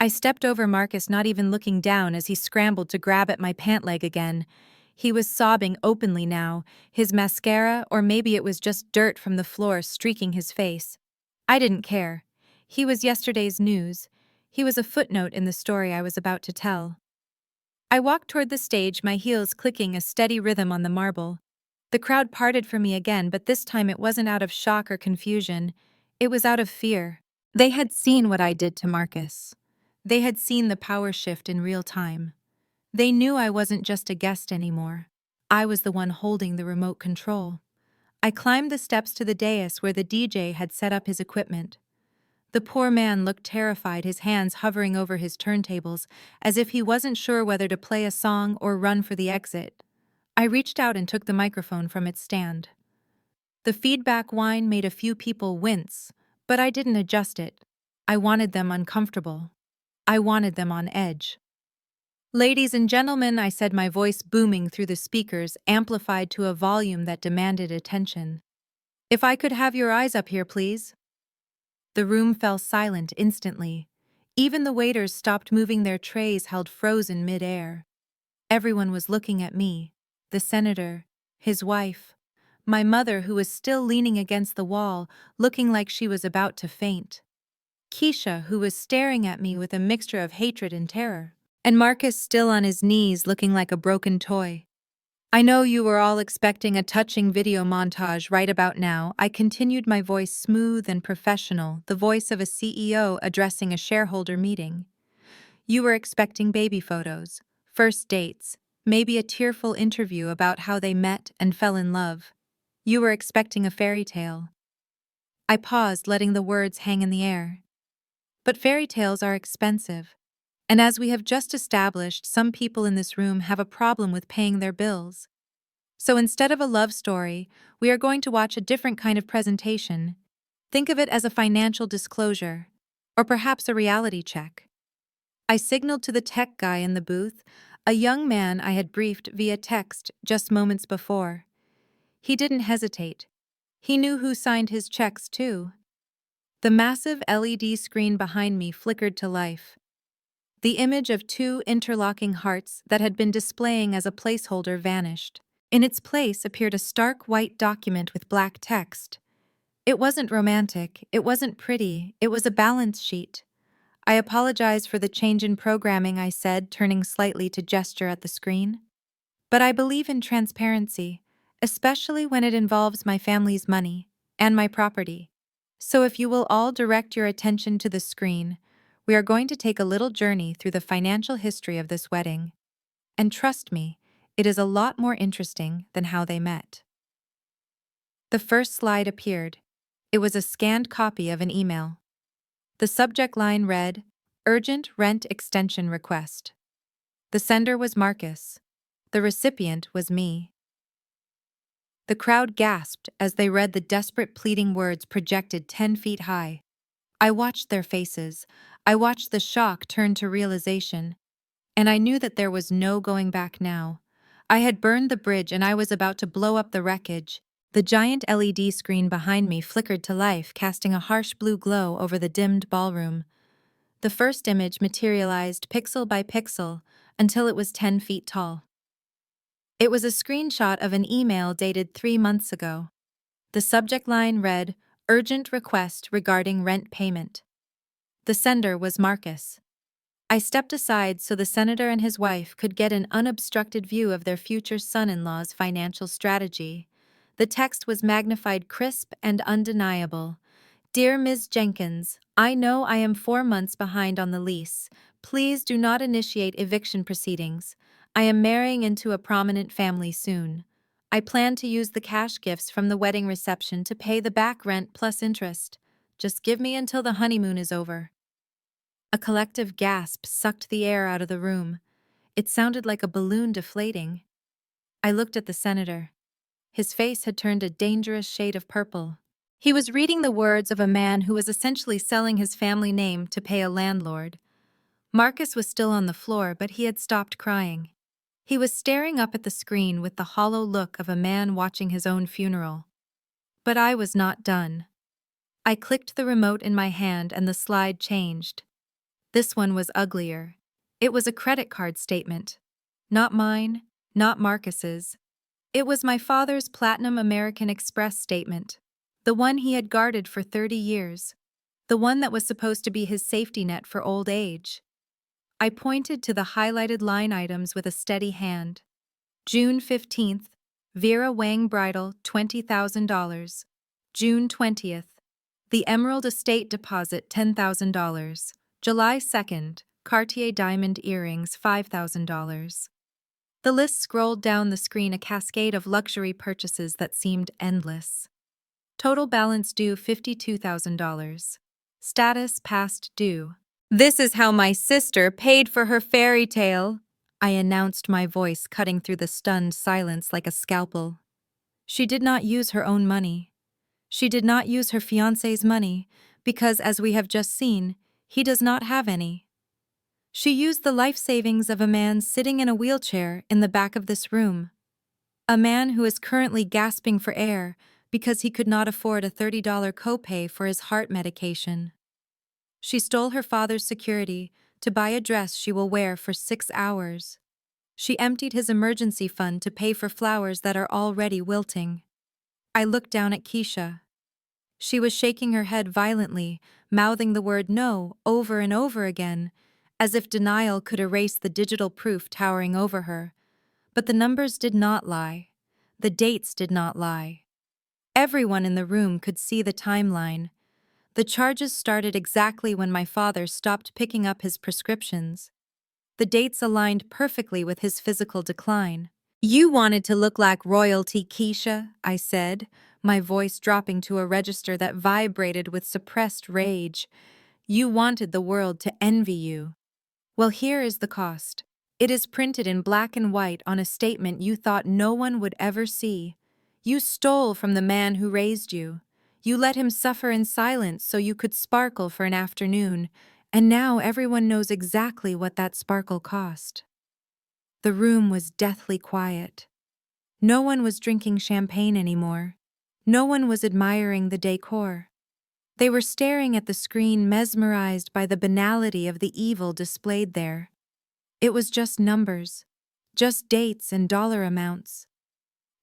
I stepped over Marcus, not even looking down as he scrambled to grab at my pant leg again. He was sobbing openly now, his mascara, or maybe it was just dirt from the floor, streaking his face. I didn't care. He was yesterday's news. He was a footnote in the story I was about to tell. I walked toward the stage, my heels clicking a steady rhythm on the marble. The crowd parted for me again, but this time it wasn't out of shock or confusion. It was out of fear. They had seen what I did to Marcus. They had seen the power shift in real time. They knew I wasn't just a guest anymore. I was the one holding the remote control. I climbed the steps to the dais where the DJ had set up his equipment. The poor man looked terrified, his hands hovering over his turntables, as if he wasn't sure whether to play a song or run for the exit. I reached out and took the microphone from its stand. The feedback whine made a few people wince, but I didn't adjust it. I wanted them uncomfortable. I wanted them on edge. "Ladies and gentlemen," I said, my voice booming through the speakers, amplified to a volume that demanded attention. "If I could have your eyes up here, please." The room fell silent instantly. Even the waiters stopped moving, their trays held frozen mid-air. Everyone was looking at me, the senator, his wife, my mother, who was still leaning against the wall, looking like she was about to faint, Keisha, who was staring at me with a mixture of hatred and terror, and Marcus, still on his knees, looking like a broken toy. "I know you were all expecting a touching video montage right about now," I continued, my voice smooth and professional, the voice of a CEO addressing a shareholder meeting. "You were expecting baby photos, first dates, maybe a tearful interview about how they met and fell in love. You were expecting a fairy tale." I paused, letting the words hang in the air. But fairy tales are expensive. And as we have just established, some people in this room have a problem with paying their bills. So instead of a love story, we are going to watch a different kind of presentation. Think of it as a financial disclosure, or perhaps a reality check. I signaled to the tech guy in the booth, a young man I had briefed via text just moments before. He didn't hesitate. He knew who signed his checks, too. The massive LED screen behind me flickered to life. The image of two interlocking hearts that had been displaying as a placeholder vanished. In its place appeared a stark white document with black text. It wasn't romantic, it wasn't pretty, it was a balance sheet. "I apologize for the change in programming," I said, turning slightly to gesture at the screen. "But I believe in transparency, especially when it involves my family's money and my property. So if you will all direct your attention to the screen, we are going to take a little journey through the financial history of this wedding. And trust me, it is a lot more interesting than how they met." The first slide appeared. It was a scanned copy of an email. The subject line read, "Urgent rent extension request." The sender was Marcus. The recipient was me. The crowd gasped as they read the desperate pleading words projected 10 feet high. I watched their faces. I watched the shock turn to realization. And I knew that there was no going back now. I had burned the bridge and I was about to blow up the wreckage. The giant LED screen behind me flickered to life, casting a harsh blue glow over the dimmed ballroom. The first image materialized pixel by pixel until it was 10 feet tall. It was a screenshot of an email dated 3 months ago. The subject line read, "Urgent request regarding rent payment." The sender was Marcus. I stepped aside so the senator and his wife could get an unobstructed view of their future son-in-law's financial strategy. The text was magnified, crisp, and undeniable. "Dear Ms. Jenkins, I know I am 4 months behind on the lease. Please do not initiate eviction proceedings. I am marrying into a prominent family soon. I plan to use the cash gifts from the wedding reception to pay the back rent plus interest. Just give me until the honeymoon is over." A collective gasp sucked the air out of the room. It sounded like a balloon deflating. I looked at the senator. His face had turned a dangerous shade of purple. He was reading the words of a man who was essentially selling his family name to pay a landlord. Marcus was still on the floor, but he had stopped crying. He was staring up at the screen with the hollow look of a man watching his own funeral. But I was not done. I clicked the remote in my hand and the slide changed. This one was uglier. It was a credit card statement. Not mine, not Marcus's. It was my father's Platinum American Express statement. The one he had guarded for 30 years. The one that was supposed to be his safety net for old age. I pointed to the highlighted line items with a steady hand. June 15th, Vera Wang Bridal, $20,000. June 20th, the Emerald Estate Deposit, $10,000. July 2nd, Cartier Diamond Earrings, $5,000. The list scrolled down the screen, a cascade of luxury purchases that seemed endless. Total balance due $52,000. Status past due. "This is how my sister paid for her fairy tale," I announced, my voice cutting through the stunned silence like a scalpel. She did not use her own money. She did not use her fiancé's money, because, as we have just seen, he does not have any. She used the life savings of a man sitting in a wheelchair in the back of this room. A man who is currently gasping for air because he could not afford a $30 copay for his heart medication. She stole her father's security to buy a dress she will wear for 6 hours. She emptied his emergency fund to pay for flowers that are already wilting. I looked down at Keisha. She was shaking her head violently, mouthing the word no over and over again, as if denial could erase the digital proof towering over her. But the numbers did not lie. The dates did not lie. Everyone in the room could see the timeline. The charges started exactly when my father stopped picking up his prescriptions. The dates aligned perfectly with his physical decline. "You wanted to look like royalty, Keisha," I said, my voice dropping to a register that vibrated with suppressed rage. "You wanted the world to envy you. Well, here is the cost. It is printed in black and white on a statement you thought no one would ever see. You stole from the man who raised you. You let him suffer in silence so you could sparkle for an afternoon, and now everyone knows exactly what that sparkle cost." The room was deathly quiet. No one was drinking champagne anymore. No one was admiring the decor. They were staring at the screen, mesmerized by the banality of the evil displayed there. It was just numbers, just dates and dollar amounts.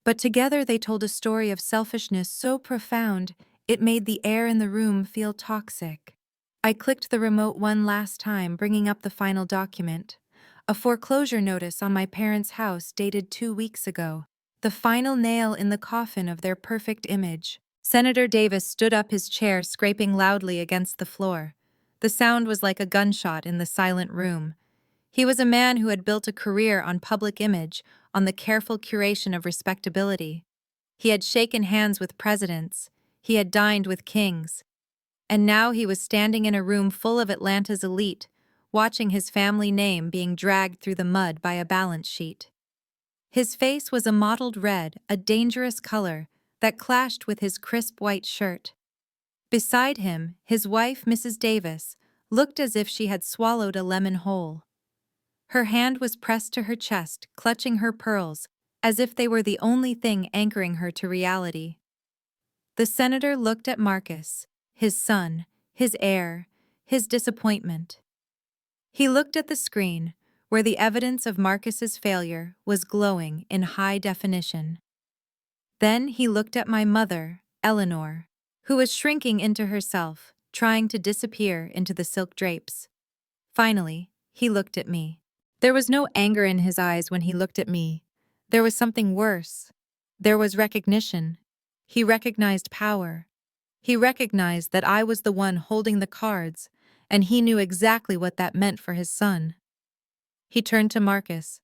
But together they told a story of selfishness so profound it made the air in the room feel toxic. I clicked the remote one last time, bringing up the final document. A foreclosure notice on my parents' house dated 2 weeks ago. The final nail in the coffin of their perfect image. Senator Davis stood up, his chair scraping loudly against the floor. The sound was like a gunshot in the silent room. He was a man who had built a career on public image, on the careful curation of respectability. He had shaken hands with presidents. He had dined with kings. And now he was standing in a room full of Atlanta's elite, watching his family name being dragged through the mud by a balance sheet. His face was a mottled red, a dangerous color that clashed with his crisp white shirt. Beside him, his wife, Mrs. Davis, looked as if she had swallowed a lemon whole. Her hand was pressed to her chest, clutching her pearls, as if they were the only thing anchoring her to reality. The senator looked at Marcus, his son, his heir, his disappointment. He looked at the screen, where the evidence of Marcus's failure was glowing in high definition. Then he looked at my mother, Eleanor, who was shrinking into herself, trying to disappear into the silk drapes. Finally, he looked at me. There was no anger in his eyes when he looked at me. There was something worse. There was recognition. He recognized power. He recognized that I was the one holding the cards, and he knew exactly what that meant for his son. He turned to Marcus,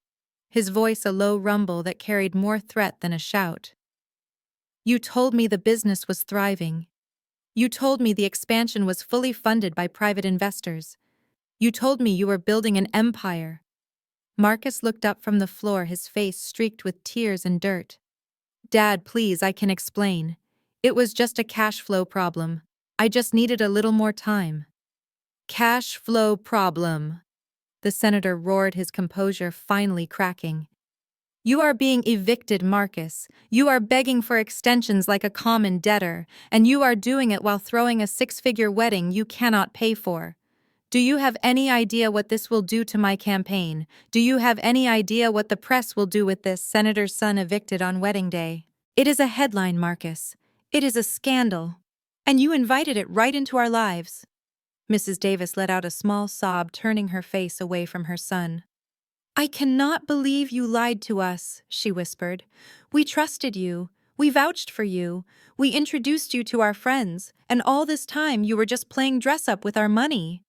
his voice a low rumble that carried more threat than a shout. "You told me the business was thriving. You told me the expansion was fully funded by private investors. You told me you were building an empire." Marcus looked up from the floor, his face streaked with tears and dirt. Dad, please, I can explain. It was just a cash flow problem. I just needed a little more time. Cash flow problem. The senator roared, his composure finally cracking. You are being evicted, Marcus. You are begging for extensions like a common debtor, and you are doing it while throwing a six-figure wedding you cannot pay for. Do you have any idea what this will do to my campaign? Do you have any idea what the press will do with this senator's son evicted on wedding day? It is a headline, Marcus. It is a scandal. And you invited it right into our lives. Mrs. Davis let out a small sob, turning her face away from her son. I cannot believe you lied to us, she whispered. We trusted you. We vouched for you. We introduced you to our friends, and all this time you were just playing dress-up with our money.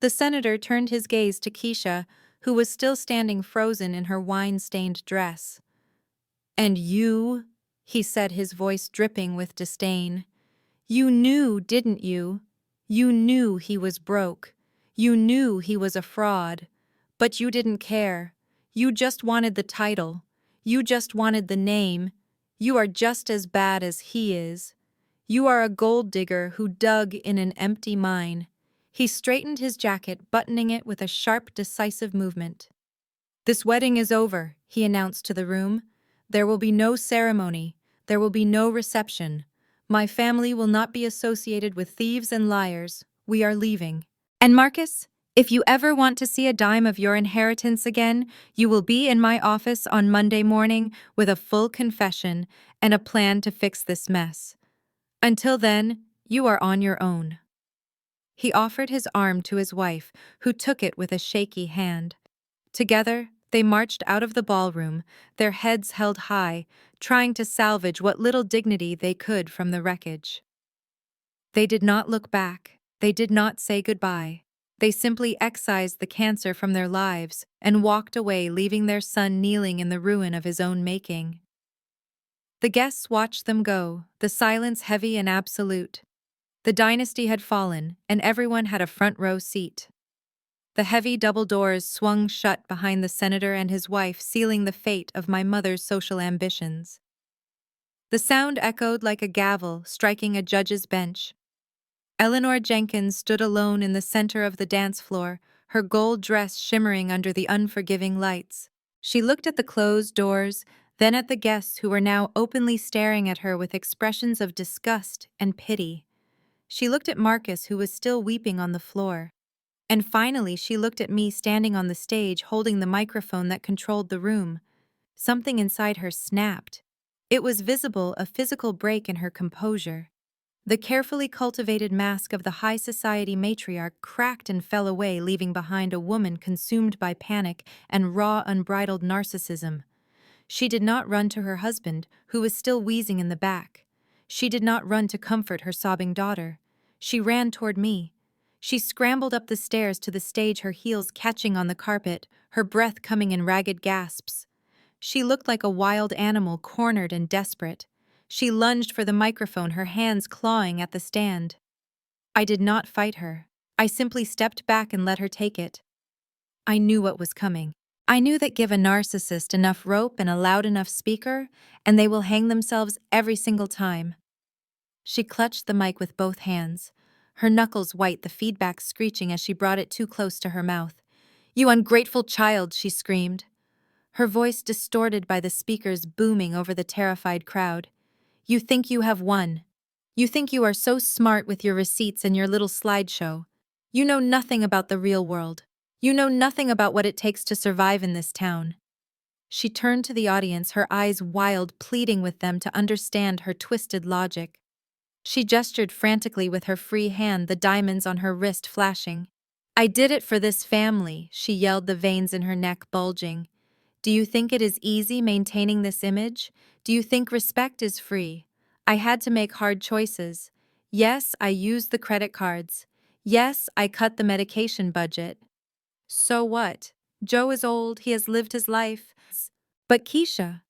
The senator turned his gaze to Keisha, who was still standing frozen in her wine-stained dress. And you, he said, his voice dripping with disdain. You knew, didn't you? You knew he was broke. You knew he was a fraud. But you didn't care. You just wanted the title. You just wanted the name. You are just as bad as he is. You are a gold digger who dug in an empty mine. He straightened his jacket, buttoning it with a sharp, decisive movement. This wedding is over, he announced to the room. There will be no ceremony. There will be no reception. My family will not be associated with thieves and liars. We are leaving. And Marcus, if you ever want to see a dime of your inheritance again, you will be in my office on Monday morning with a full confession and a plan to fix this mess. Until then, you are on your own. He offered his arm to his wife, who took it with a shaky hand. Together, they marched out of the ballroom, their heads held high, trying to salvage what little dignity they could from the wreckage. They did not look back. They did not say goodbye. They simply excised the cancer from their lives and walked away, leaving their son kneeling in the ruin of his own making. The guests watched them go, the silence heavy and absolute. The dynasty had fallen, and everyone had a front row seat. The heavy double doors swung shut behind the senator and his wife, sealing the fate of my mother's social ambitions. The sound echoed like a gavel striking a judge's bench. Eleanor Jenkins stood alone in the center of the dance floor, her gold dress shimmering under the unforgiving lights. She looked at the closed doors, then at the guests who were now openly staring at her with expressions of disgust and pity. She looked at Marcus, who was still weeping on the floor. And finally, she looked at me standing on the stage holding the microphone that controlled the room. Something inside her snapped. It was visible, a physical break in her composure. The carefully cultivated mask of the high society matriarch cracked and fell away, leaving behind a woman consumed by panic and raw, unbridled narcissism. She did not run to her husband, who was still wheezing in the back. She did not run to comfort her sobbing daughter. She ran toward me. She scrambled up the stairs to the stage, her heels catching on the carpet, her breath coming in ragged gasps. She looked like a wild animal, cornered and desperate. She lunged for the microphone, her hands clawing at the stand. I did not fight her. I simply stepped back and let her take it. I knew what was coming. I knew that give a narcissist enough rope and a loud enough speaker, and they will hang themselves every single time. She clutched the mic with both hands, her knuckles white, the feedback screeching as she brought it too close to her mouth. You ungrateful child, she screamed, her voice distorted by the speakers booming over the terrified crowd. You think you have won. You think you are so smart with your receipts and your little slideshow. You know nothing about the real world. You know nothing about what it takes to survive in this town. She turned to the audience, her eyes wild, pleading with them to understand her twisted logic. She gestured frantically with her free hand, the diamonds on her wrist flashing. I did it for this family, she yelled, the veins in her neck bulging. Do you think it is easy maintaining this image? Do you think respect is free? I had to make hard choices. Yes, I used the credit cards. Yes, I cut the medication budget. So what? Joe is old, he has lived his life. But Keisha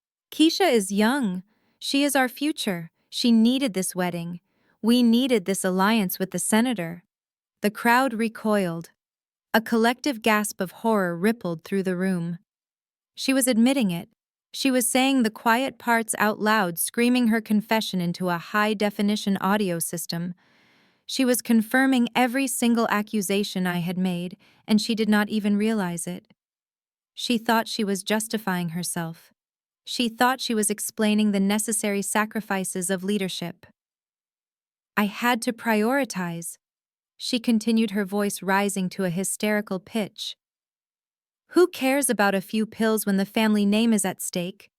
is young. She is our future. She needed this wedding. We needed this alliance with the senator. The crowd recoiled. A collective gasp of horror rippled through the room. She was admitting it. She was saying the quiet parts out loud, screaming her confession into a high-definition audio system. She was confirming every single accusation I had made, and she did not even realize it. She thought she was justifying herself. She thought she was explaining the necessary sacrifices of leadership. I had to prioritize. She continued, her voice rising to a hysterical pitch. Who cares about a few pills when the family name is at stake?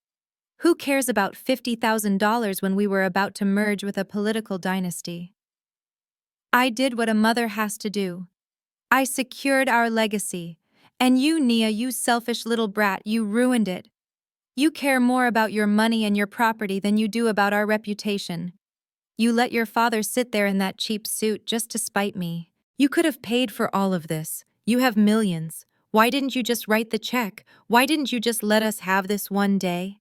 Who cares about $50,000 when we were about to merge with a political dynasty? I did what a mother has to do. I secured our legacy. And you, Nia, you selfish little brat, you ruined it. You care more about your money and your property than you do about our reputation. You let your father sit there in that cheap suit just to spite me. You could have paid for all of this. You have millions. Why didn't you just write the check? Why didn't you just let us have this one day?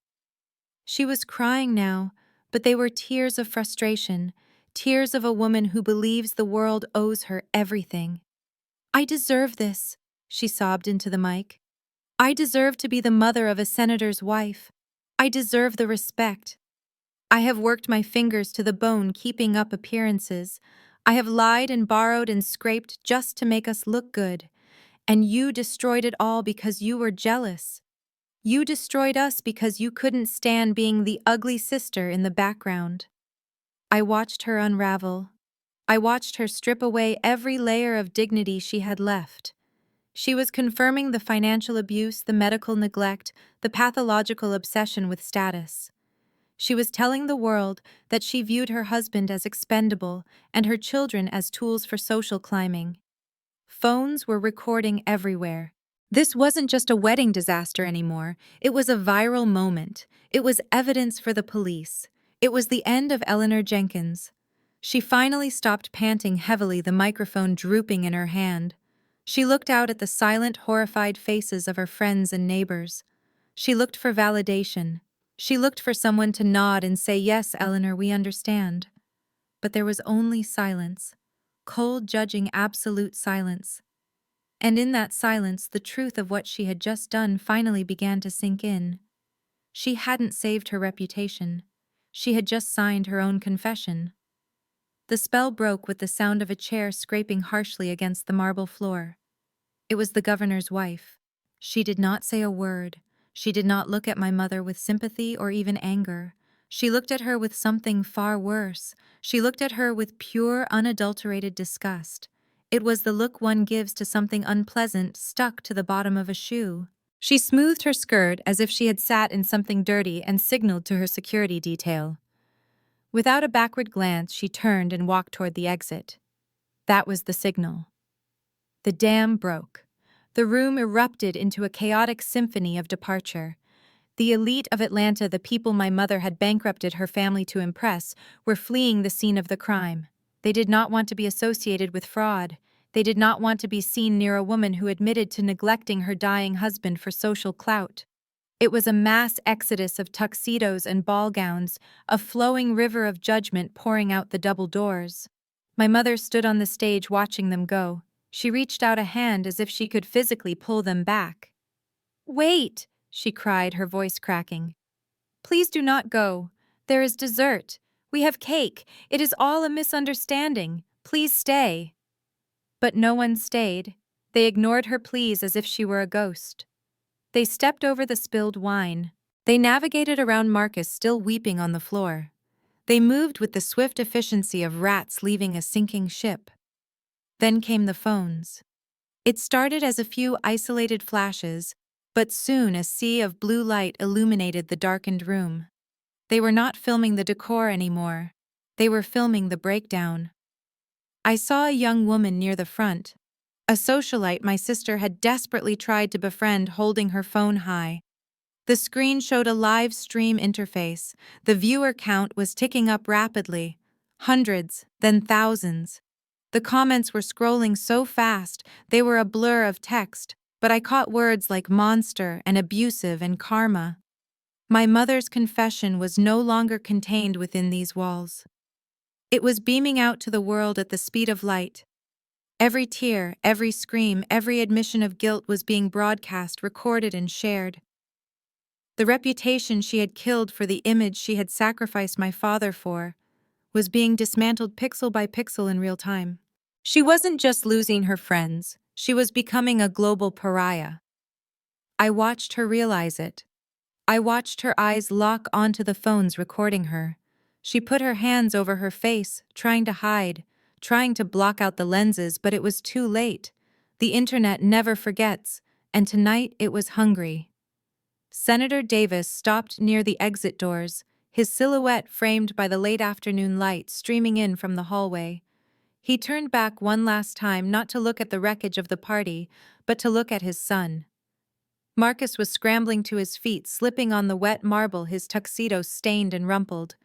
She was crying now, but they were tears of frustration, tears of a woman who believes the world owes her everything. I deserve this, she sobbed into the mic. I deserve to be the mother of a senator's wife. I deserve the respect. I have worked my fingers to the bone keeping up appearances. I have lied and borrowed and scraped just to make us look good. And you destroyed it all because you were jealous. You destroyed us because you couldn't stand being the ugly sister in the background. I watched her unravel. I watched her strip away every layer of dignity she had left. She was confirming the financial abuse, the medical neglect, the pathological obsession with status. She was telling the world that she viewed her husband as expendable and her children as tools for social climbing. Phones were recording everywhere. This wasn't just a wedding disaster anymore. It was a viral moment. It was evidence for the police. It was the end of Eleanor Jenkins. She finally stopped panting heavily, the microphone drooping in her hand. She looked out at the silent, horrified faces of her friends and neighbors. She looked for validation. She looked for someone to nod and say, "Yes, Eleanor, we understand." But there was only silence. Cold, judging, absolute silence. And in that silence, the truth of what she had just done finally began to sink in. She hadn't saved her reputation. She had just signed her own confession. The spell broke with the sound of a chair scraping harshly against the marble floor. It was the governor's wife. She did not say a word. She did not look at my mother with sympathy or even anger. She looked at her with something far worse. She looked at her with pure, unadulterated disgust. It was the look one gives to something unpleasant stuck to the bottom of a shoe. She smoothed her skirt as if she had sat in something dirty and signaled to her security detail. Without a backward glance, she turned and walked toward the exit. That was the signal. The dam broke. The room erupted into a chaotic symphony of departure. The elite of Atlanta, the people my mother had bankrupted her family to impress, were fleeing the scene of the crime. They did not want to be associated with fraud. They did not want to be seen near a woman who admitted to neglecting her dying husband for social clout. It was a mass exodus of tuxedos and ball gowns, a flowing river of judgment pouring out the double doors. My mother stood on the stage watching them go. She reached out a hand as if she could physically pull them back. "Wait!" she cried, her voice cracking. "Please do not go. There is dessert. We have cake. It is all a misunderstanding. Please stay." But no one stayed. They ignored her pleas as if she were a ghost. They stepped over the spilled wine. They navigated around Marcus still weeping on the floor. They moved with the swift efficiency of rats leaving a sinking ship. Then came the phones. It started as a few isolated flashes, but soon a sea of blue light illuminated the darkened room. They were not filming the decor anymore. They were filming the breakdown. I saw a young woman near the front, a socialite my sister had desperately tried to befriend, holding her phone high. The screen showed a live stream interface. The viewer count was ticking up rapidly. Hundreds, then thousands. The comments were scrolling so fast, they were a blur of text, but I caught words like monster and abusive and karma. My mother's confession was no longer contained within these walls. It was beaming out to the world at the speed of light. Every tear, every scream, every admission of guilt was being broadcast, recorded, and shared. The reputation she had killed for the image she had sacrificed my father for was being dismantled pixel by pixel in real time. She wasn't just losing her friends, she was becoming a global pariah. I watched her realize it. I watched her eyes lock onto the phones recording her. She put her hands over her face, trying to hide, trying to block out the lenses, but it was too late. The internet never forgets, and tonight it was hungry. Senator Davis stopped near the exit doors, his silhouette framed by the late afternoon light streaming in from the hallway. He turned back one last time, not to look at the wreckage of the party, but to look at his son. Marcus was scrambling to his feet, slipping on the wet marble, his tuxedo stained and rumpled.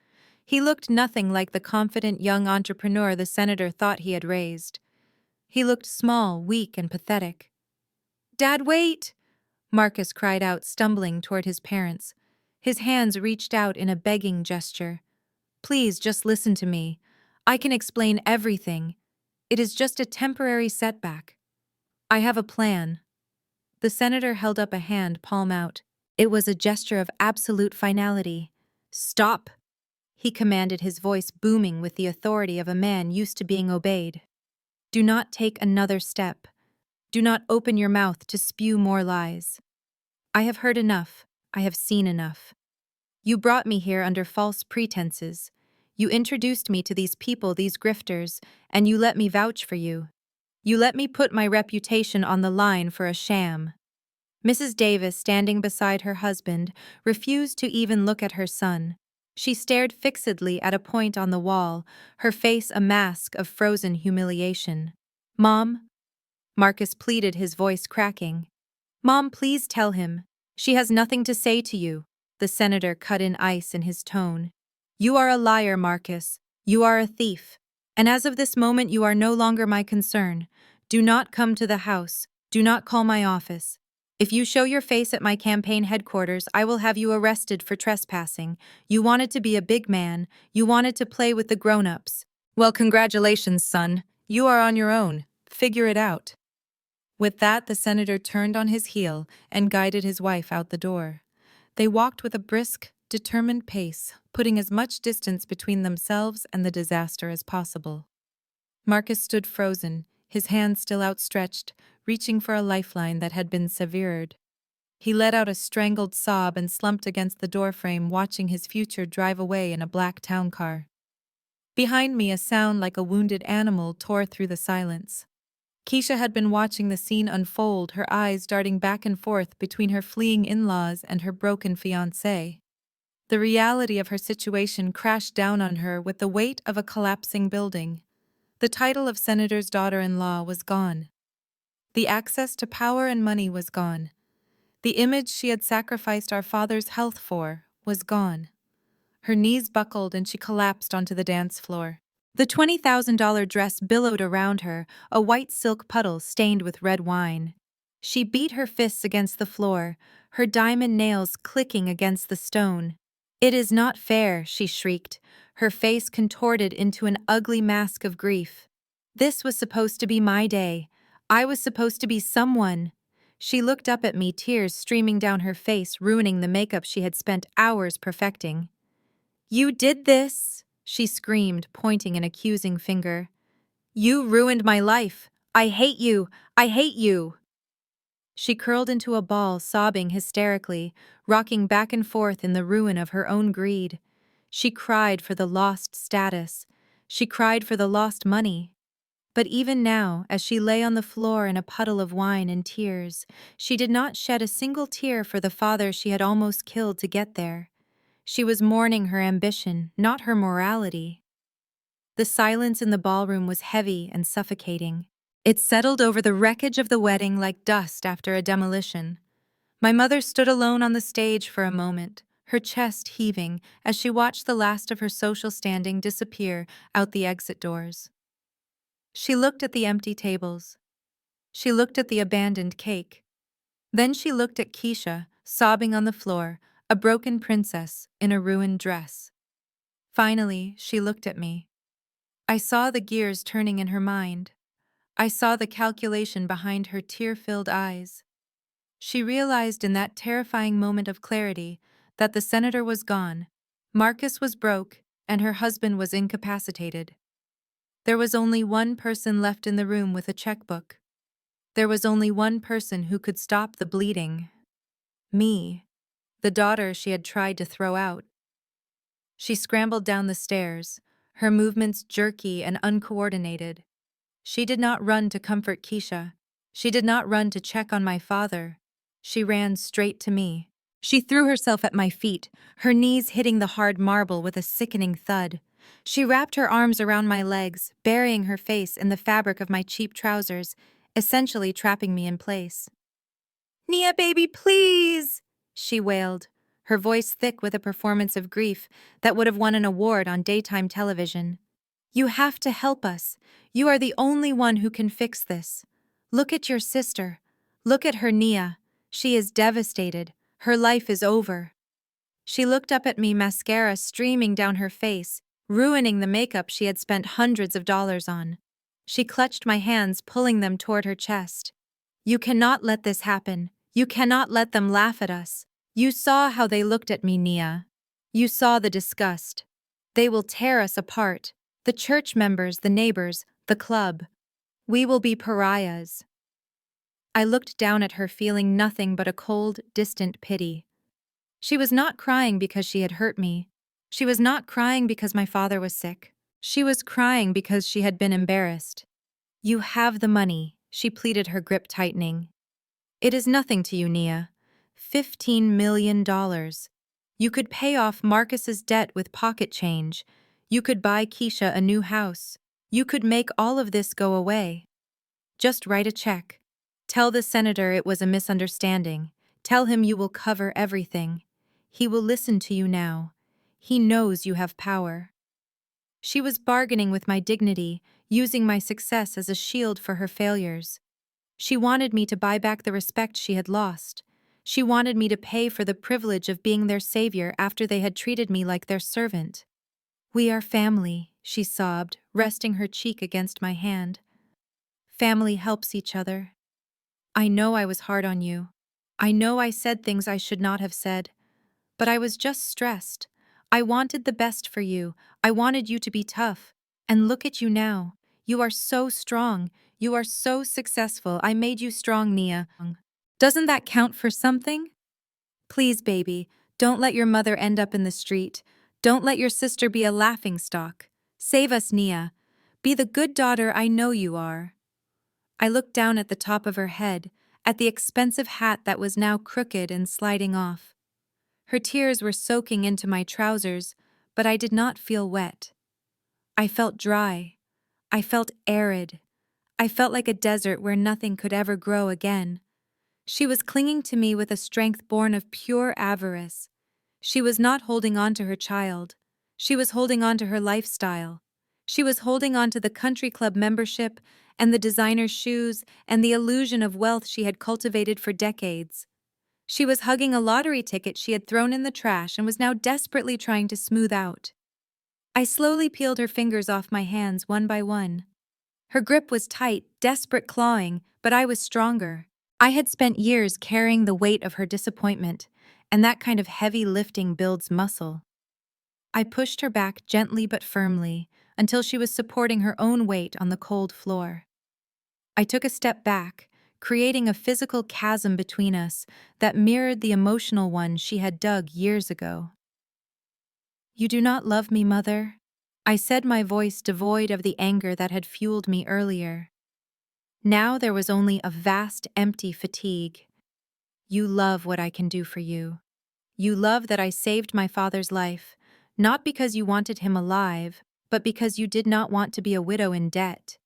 He looked nothing like the confident young entrepreneur the senator thought he had raised. He looked small, weak, and pathetic. "Dad, wait!" Marcus cried out, stumbling toward his parents. His hands reached out in a begging gesture. "Please, just listen to me. I can explain everything. It is just a temporary setback. I have a plan." The senator held up a hand, palm out. It was a gesture of absolute finality. "Stop!" he commanded, his voice booming with the authority of a man used to being obeyed. "Do not take another step. Do not open your mouth to spew more lies. I have heard enough. I have seen enough. You brought me here under false pretenses. You introduced me to these people, these grifters, and you let me vouch for you. You let me put my reputation on the line for a sham." Mrs. Davis, standing beside her husband, refused to even look at her son. She stared fixedly at a point on the wall, her face a mask of frozen humiliation. "Mom?" Marcus pleaded, his voice cracking. "Mom, please tell him. She has nothing to say to you." The senator cut in ice in his tone. "You are a liar, Marcus. You are a thief. And as of this moment you are no longer my concern. Do not come to the house. Do not call my office. If you show your face at my campaign headquarters, I will have you arrested for trespassing. You wanted to be a big man. You wanted to play with the grown-ups. Well, congratulations, son. You are on your own. Figure it out." With that, the senator turned on his heel and guided his wife out the door. They walked with a brisk, determined pace, putting as much distance between themselves and the disaster as possible. Marcus stood frozen, his hands still outstretched, reaching for a lifeline that had been severed. He let out a strangled sob and slumped against the doorframe, watching his future drive away in a black town car. Behind me, a sound like a wounded animal tore through the silence. Keisha had been watching the scene unfold, her eyes darting back and forth between her fleeing in-laws and her broken fiancé. The reality of her situation crashed down on her with the weight of a collapsing building. The title of senator's daughter-in-law was gone. The access to power and money was gone. The image she had sacrificed our father's health for was gone. Her knees buckled and she collapsed onto the dance floor. The $20,000 dress billowed around her, a white silk puddle stained with red wine. She beat her fists against the floor, her diamond nails clicking against the stone. "It is not fair," she shrieked, her face contorted into an ugly mask of grief. "This was supposed to be my day. I was supposed to be someone." She looked up at me, tears streaming down her face, ruining the makeup she had spent hours perfecting. "You did this!" she screamed, pointing an accusing finger. "You ruined my life! I hate you! I hate you!" She curled into a ball, sobbing hysterically, rocking back and forth in the ruin of her own greed. She cried for the lost status. She cried for the lost money. But even now, as she lay on the floor in a puddle of wine and tears, she did not shed a single tear for the father she had almost killed to get there. She was mourning her ambition, not her morality. The silence in the ballroom was heavy and suffocating. It settled over the wreckage of the wedding like dust after a demolition. My mother stood alone on the stage for a moment, her chest heaving as she watched the last of her social standing disappear out the exit doors. She looked at the empty tables. She looked at the abandoned cake. Then she looked at Keisha, sobbing on the floor, a broken princess in a ruined dress. Finally, she looked at me. I saw the gears turning in her mind. I saw the calculation behind her tear-filled eyes. She realized in that terrifying moment of clarity that the senator was gone, Marcus was broke, and her husband was incapacitated. There was only one person left in the room with a checkbook. There was only one person who could stop the bleeding. Me, the daughter she had tried to throw out. She scrambled down the stairs, her movements jerky and uncoordinated. She did not run to comfort Keisha. She did not run to check on my father. She ran straight to me. She threw herself at my feet, her knees hitting the hard marble with a sickening thud. She wrapped her arms around my legs, burying her face in the fabric of my cheap trousers, essentially trapping me in place. "Nia, baby, please!" she wailed, her voice thick with a performance of grief that would have won an award on daytime television. "You have to help us. You are the only one who can fix this. Look at your sister. Look at her, Nia. She is devastated. Her life is over." She looked up at me, mascara streaming down her face, ruining the makeup she had spent hundreds of dollars on. She clutched my hands, pulling them toward her chest. "You cannot let this happen. You cannot let them laugh at us. You saw how they looked at me, Nia. You saw the disgust. They will tear us apart. The church members, the neighbors, the club. We will be pariahs." I looked down at her, feeling nothing but a cold, distant pity. She was not crying because she had hurt me. She was not crying because my father was sick. She was crying because she had been embarrassed. "You have the money," she pleaded, her grip tightening. "It is nothing to you, Nia. $15 million. You could pay off Marcus's debt with pocket change. You could buy Keisha a new house. You could make all of this go away. Just write a check. Tell the senator it was a misunderstanding. Tell him you will cover everything. He will listen to you now. He knows you have power." She was bargaining with my dignity, using my success as a shield for her failures. She wanted me to buy back the respect she had lost. She wanted me to pay for the privilege of being their savior after they had treated me like their servant. "We are family," she sobbed, resting her cheek against my hand. "Family helps each other. I know I was hard on you. I know I said things I should not have said. But I was just stressed. I wanted the best for you. I wanted you to be tough. And look at you now. You are so strong. You are so successful. I made you strong, Nia. Doesn't that count for something? Please, baby, don't let your mother end up in the street. Don't let your sister be a laughingstock. Save us, Nia. Be the good daughter I know you are." I looked down at the top of her head, at the expensive hat that was now crooked and sliding off. Her tears were soaking into my trousers, but I did not feel wet. I felt dry. I felt arid. I felt like a desert where nothing could ever grow again. She was clinging to me with a strength born of pure avarice. She was not holding on to her child. She was holding on to her lifestyle. She was holding on to the country club membership and the designer shoes and the illusion of wealth she had cultivated for decades. She was hugging a lottery ticket she had thrown in the trash and was now desperately trying to smooth out. I slowly peeled her fingers off my hands one by one. Her grip was tight, desperate clawing, but I was stronger. I had spent years carrying the weight of her disappointment, and that kind of heavy lifting builds muscle. I pushed her back gently but firmly until she was supporting her own weight on the cold floor. I took a step back, creating a physical chasm between us that mirrored the emotional one she had dug years ago. "You do not love me, Mother," I said, my voice devoid of the anger that had fueled me earlier. Now there was only a vast, empty fatigue. "You love what I can do for you. You love that I saved my father's life, not because you wanted him alive, but because you did not want to be a widow in debt.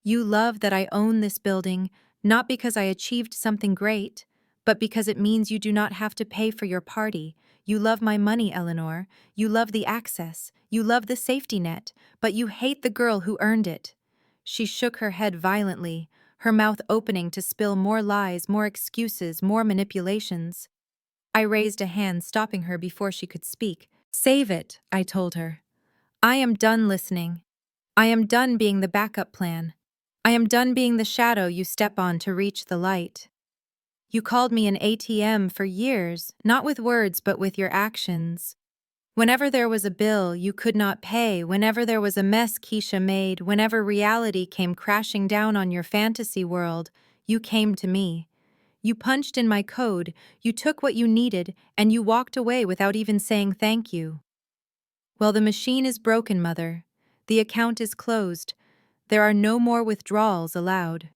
You love that I own this building, not because I achieved something great, but because it means you do not have to pay for your party. You love my money, Eleanor. You love the access. You love the safety net, but you hate the girl who earned it." She shook her head violently, her mouth opening to spill more lies, more excuses, more manipulations. I raised a hand, stopping her before she could speak. "Save it," I told her. "I am done listening. I am done being the backup plan. I am done being the shadow you step on to reach the light." You called me an ATM for years, not with words but with your actions. Whenever there was a bill you could not pay, whenever there was a mess Keisha made, whenever reality came crashing down on your fantasy world, you came to me. You punched in my code, you took what you needed, and you walked away without even saying thank you. Well, the machine is broken, Mother. The account is closed. There are no more withdrawals allowed.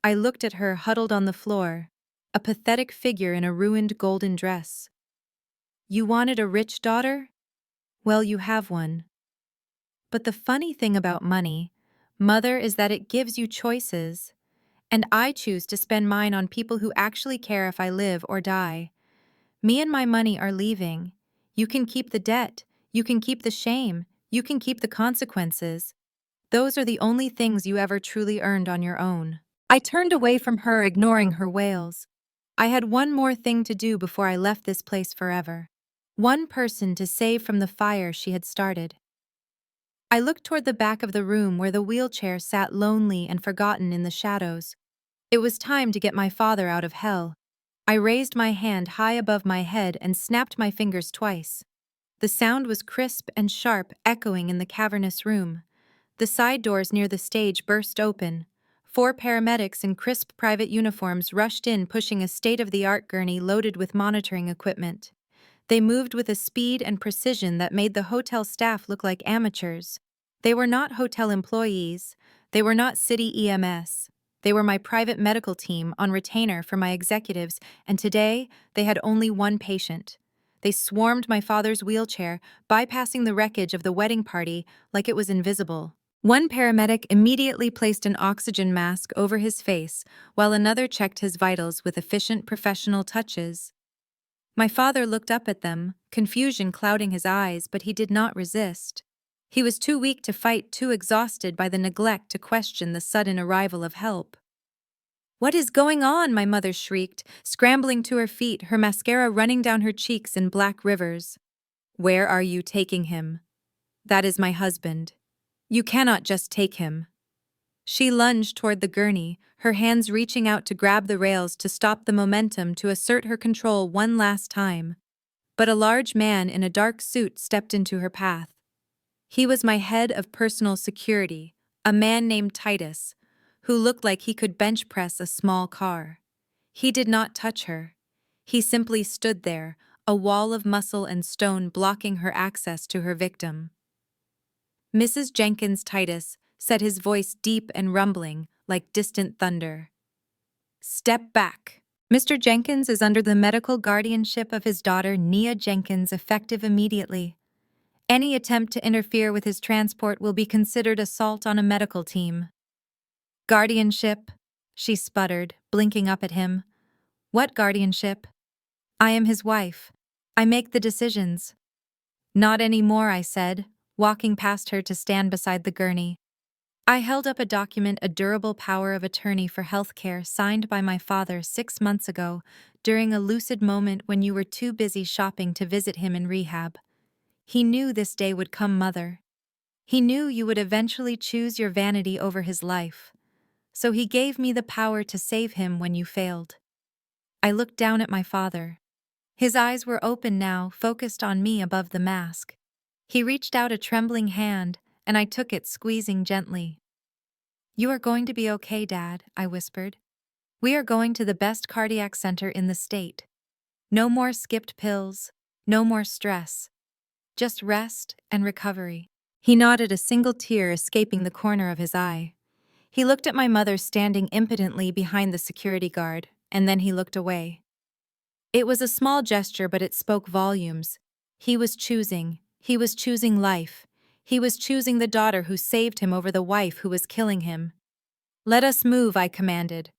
I looked at her huddled on the floor, a pathetic figure in a ruined golden dress. You wanted a rich daughter? Well, you have one. But the funny thing about money, Mother, is that it gives you choices. And I choose to spend mine on people who actually care if I live or die. Me and my money are leaving. You can keep the debt. You can keep the shame. You can keep the consequences. Those are the only things you ever truly earned on your own. I turned away from her, ignoring her wails. I had one more thing to do before I left this place forever. One person to save from the fire she had started. I looked toward the back of the room where the wheelchair sat lonely and forgotten in the shadows. It was time to get my father out of hell. I raised my hand high above my head and snapped my fingers twice. The sound was crisp and sharp, echoing in the cavernous room. The side doors near the stage burst open. 4 paramedics in crisp private uniforms rushed in, pushing a state-of-the-art gurney loaded with monitoring equipment. They moved with a speed and precision that made the hotel staff look like amateurs. They were not hotel employees. They were not city EMS. They were my private medical team on retainer for my executives, and today they had only one patient. They swarmed my father's wheelchair, bypassing the wreckage of the wedding party like it was invisible. One paramedic immediately placed an oxygen mask over his face, while another checked his vitals with efficient professional touches. My father looked up at them, confusion clouding his eyes, but he did not resist. He was too weak to fight, too exhausted by the neglect to question the sudden arrival of help. "What is going on?" my mother shrieked, scrambling to her feet, her mascara running down her cheeks in black rivers. "Where are you taking him?" "That is my husband. You cannot just take him." She lunged toward the gurney, her hands reaching out to grab the rails to stop the momentum, to assert her control one last time. But a large man in a dark suit stepped into her path. He was my head of personal security, a man named Titus, who looked like he could bench press a small car. He did not touch her. He simply stood there, a wall of muscle and stone blocking her access to her victim. "Mrs. Jenkins," Titus said, his voice deep and rumbling, like distant thunder. "Step back. Mr. Jenkins is under the medical guardianship of his daughter, Nia Jenkins, effective immediately. Any attempt to interfere with his transport will be considered assault on a medical team." "Guardianship?" she sputtered, blinking up at him. "What guardianship? I am his wife. I make the decisions." "Not anymore," I said, walking past her to stand beside the gurney. I held up a document, a durable power of attorney for healthcare signed by my father 6 months ago, during a lucid moment when you were too busy shopping to visit him in rehab. He knew this day would come, Mother. He knew you would eventually choose your vanity over his life. So he gave me the power to save him when you failed. I looked down at my father. His eyes were open now, focused on me above the mask. He reached out a trembling hand, and I took it, squeezing gently. "You are going to be okay, Dad," I whispered. "We are going to the best cardiac center in the state. No more skipped pills, no more stress. Just rest and recovery." He nodded, a single tear escaping the corner of his eye. He looked at my mother standing impotently behind the security guard, and then he looked away. It was a small gesture, but it spoke volumes. He was choosing life. He was choosing the daughter who saved him over the wife who was killing him. "Let us move," I commanded.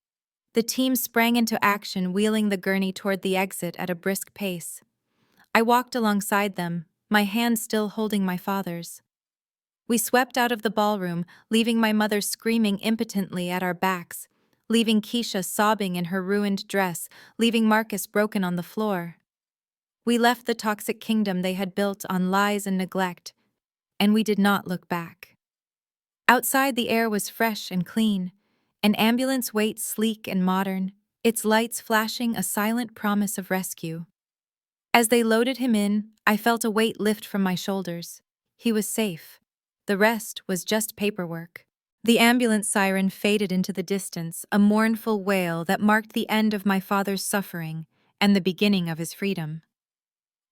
The team sprang into action, wheeling the gurney toward the exit at a brisk pace. I walked alongside them, my hand still holding my father's. We swept out of the ballroom, leaving my mother screaming impotently at our backs, leaving Keisha sobbing in her ruined dress, leaving Marcus broken on the floor. We left the toxic kingdom they had built on lies and neglect, and we did not look back. Outside, the air was fresh and clean, an ambulance wait sleek and modern. its lights flashing a silent promise of rescue. As they loaded him in, I felt a weight lift from my shoulders. He was safe. The rest was just paperwork. The ambulance siren faded into the distance, a mournful wail that marked the end of my father's suffering and the beginning of his freedom.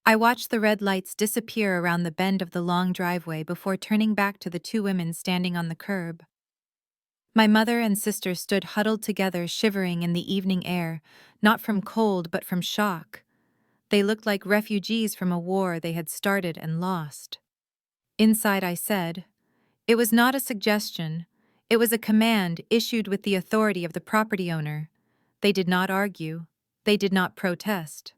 I watched the red lights disappear around the bend of the long driveway before turning back to the two women standing on the curb. My mother and sister stood huddled together, shivering in the evening air, not from cold but from shock. They looked like refugees from a war they had started and lost. Inside, I said, it was not a suggestion. It was a command issued with the authority of the property owner. They did not argue. They did not protest.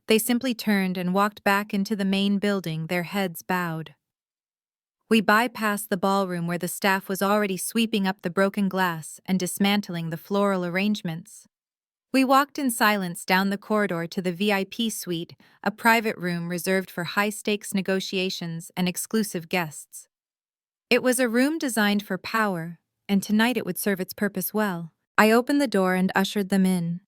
They simply turned and walked back into the main building, their heads bowed. We bypassed the ballroom where the staff was already sweeping up the broken glass and dismantling the floral arrangements. We walked in silence down the corridor to the VIP suite, a private room reserved for high-stakes negotiations and exclusive guests. It was a room designed for power, and tonight it would serve its purpose well. I opened the door and ushered them in.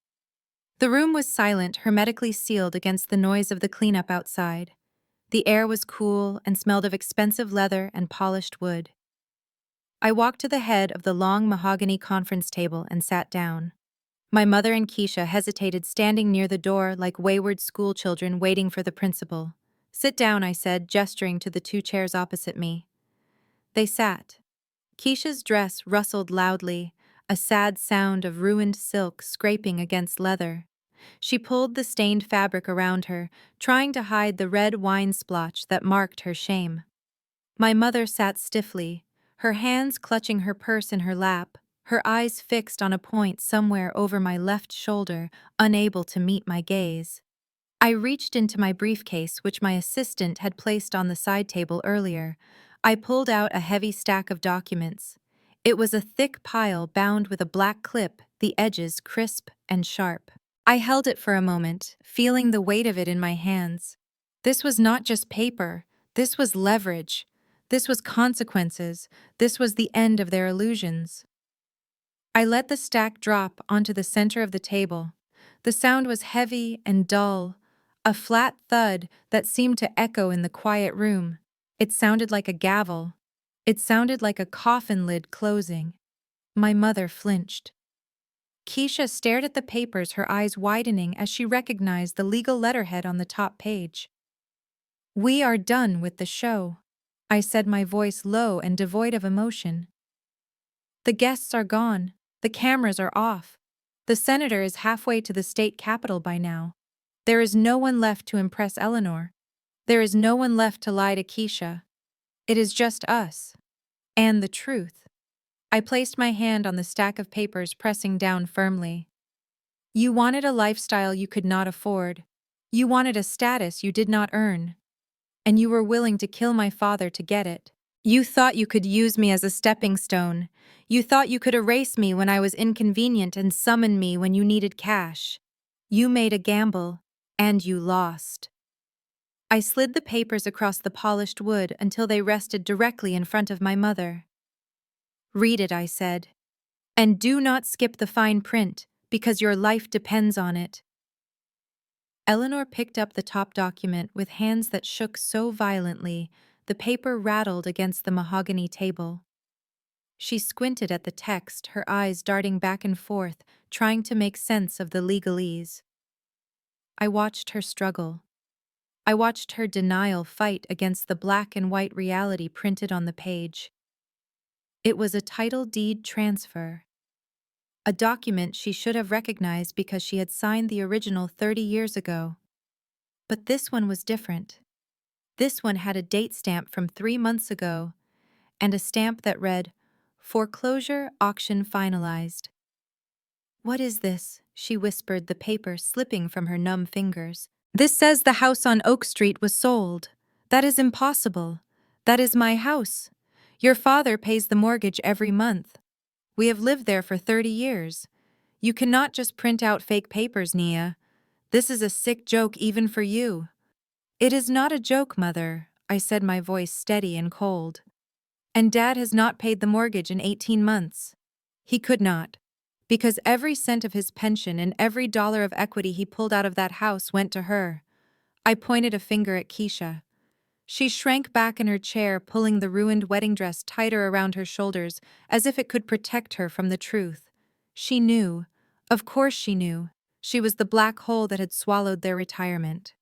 The room was silent, hermetically sealed against the noise of the cleanup outside. The air was cool and smelled of expensive leather and polished wood. I walked to the head of the long mahogany conference table and sat down. My mother and Keisha hesitated, standing near the door like wayward schoolchildren waiting for the principal. "Sit down," I said, gesturing to the two chairs opposite me. They sat. Keisha's dress rustled loudly, a sad sound of ruined silk scraping against leather. She pulled the stained fabric around her, trying to hide the red wine splotch that marked her shame. My mother sat stiffly, her hands clutching her purse in her lap, her eyes fixed on a point somewhere over my left shoulder, unable to meet my gaze. I reached into my briefcase, which my assistant had placed on the side table earlier. I pulled out a heavy stack of documents. It was a thick pile bound with a black clip, the edges crisp and sharp. I held it for a moment, feeling the weight of it in my hands. This was not just paper. This was leverage. This was consequences. This was the end of their illusions. I let the stack drop onto the center of the table. The sound was heavy and dull, a flat thud that seemed to echo in the quiet room. It sounded like a gavel. It sounded like a coffin lid closing. My mother flinched. Keisha stared at the papers, her eyes widening as she recognized the legal letterhead on the top page. "We are done with the show," I said, my voice low and devoid of emotion. "The guests are gone. The cameras are off. The senator is halfway to the state capitol by now. There is no one left to impress Eleanor. There is no one left to lie to Keisha. It is just us. And the truth." I placed my hand on the stack of papers, pressing down firmly. "You wanted a lifestyle you could not afford. You wanted a status you did not earn. And you were willing to kill my father to get it. You thought you could use me as a stepping stone. You thought you could erase me when I was inconvenient and summon me when you needed cash. You made a gamble, and you lost." I slid the papers across the polished wood until they rested directly in front of my mother. "Read it," I said. "And do not skip the fine print, because your life depends on it." Eleanor picked up the top document with hands that shook so violently the paper rattled against the mahogany table. She squinted at the text, her eyes darting back and forth, trying to make sense of the legalese. I watched her struggle. I watched her denial fight against the black and white reality printed on the page. It was a title deed transfer. A document she should have recognized because she had signed the original 30 years ago. But this one was different. This one had a date stamp from 3 months ago, and a stamp that read, "Foreclosure auction finalized." "What is this?" she whispered, the paper slipping from her numb fingers. "This says the house on Oak Street was sold. That is impossible. That is my house. Your father pays the mortgage every month. We have lived there for 30 years. You cannot just print out fake papers, Nia. This is a sick joke even for you." "It is not a joke, Mother," I said, my voice steady and cold. "And Dad has not paid the mortgage in 18 months. He could not. Because every cent of his pension and every dollar of equity he pulled out of that house went to her. I pointed a finger at Keisha. She shrank back in her chair, pulling the ruined wedding dress tighter around her shoulders, as if it could protect her from the truth. She knew. Of course she knew. She was the black hole that had swallowed their retirement.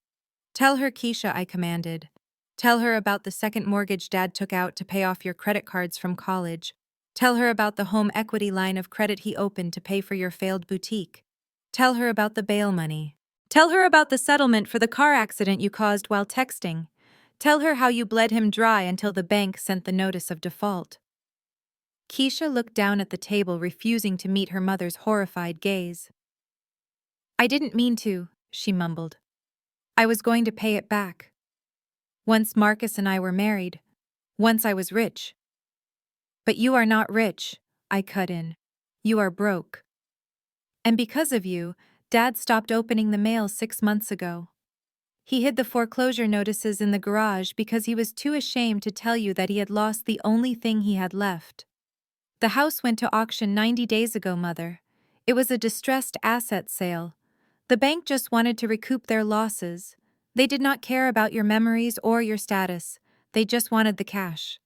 Tell her, Keisha, I commanded. Tell her about the second mortgage Dad took out to pay off your credit cards from college. Tell her about the home equity line of credit he opened to pay for your failed boutique. Tell her about the bail money. Tell her about the settlement for the car accident you caused while texting. Tell her how you bled him dry until the bank sent the notice of default. Keisha looked down at the table, refusing to meet her mother's horrified gaze. I didn't mean to, she mumbled. I was going to pay it back. Once Marcus and I were married. Once I was rich. But you are not rich, I cut in. You are broke. And because of you, Dad stopped opening the mail 6 months ago. He hid the foreclosure notices in the garage because he was too ashamed to tell you that he had lost the only thing he had left. The house went to auction 90 days ago, Mother. It was a distressed asset sale. The bank just wanted to recoup their losses. They did not care about your memories or your status. They just wanted the cash.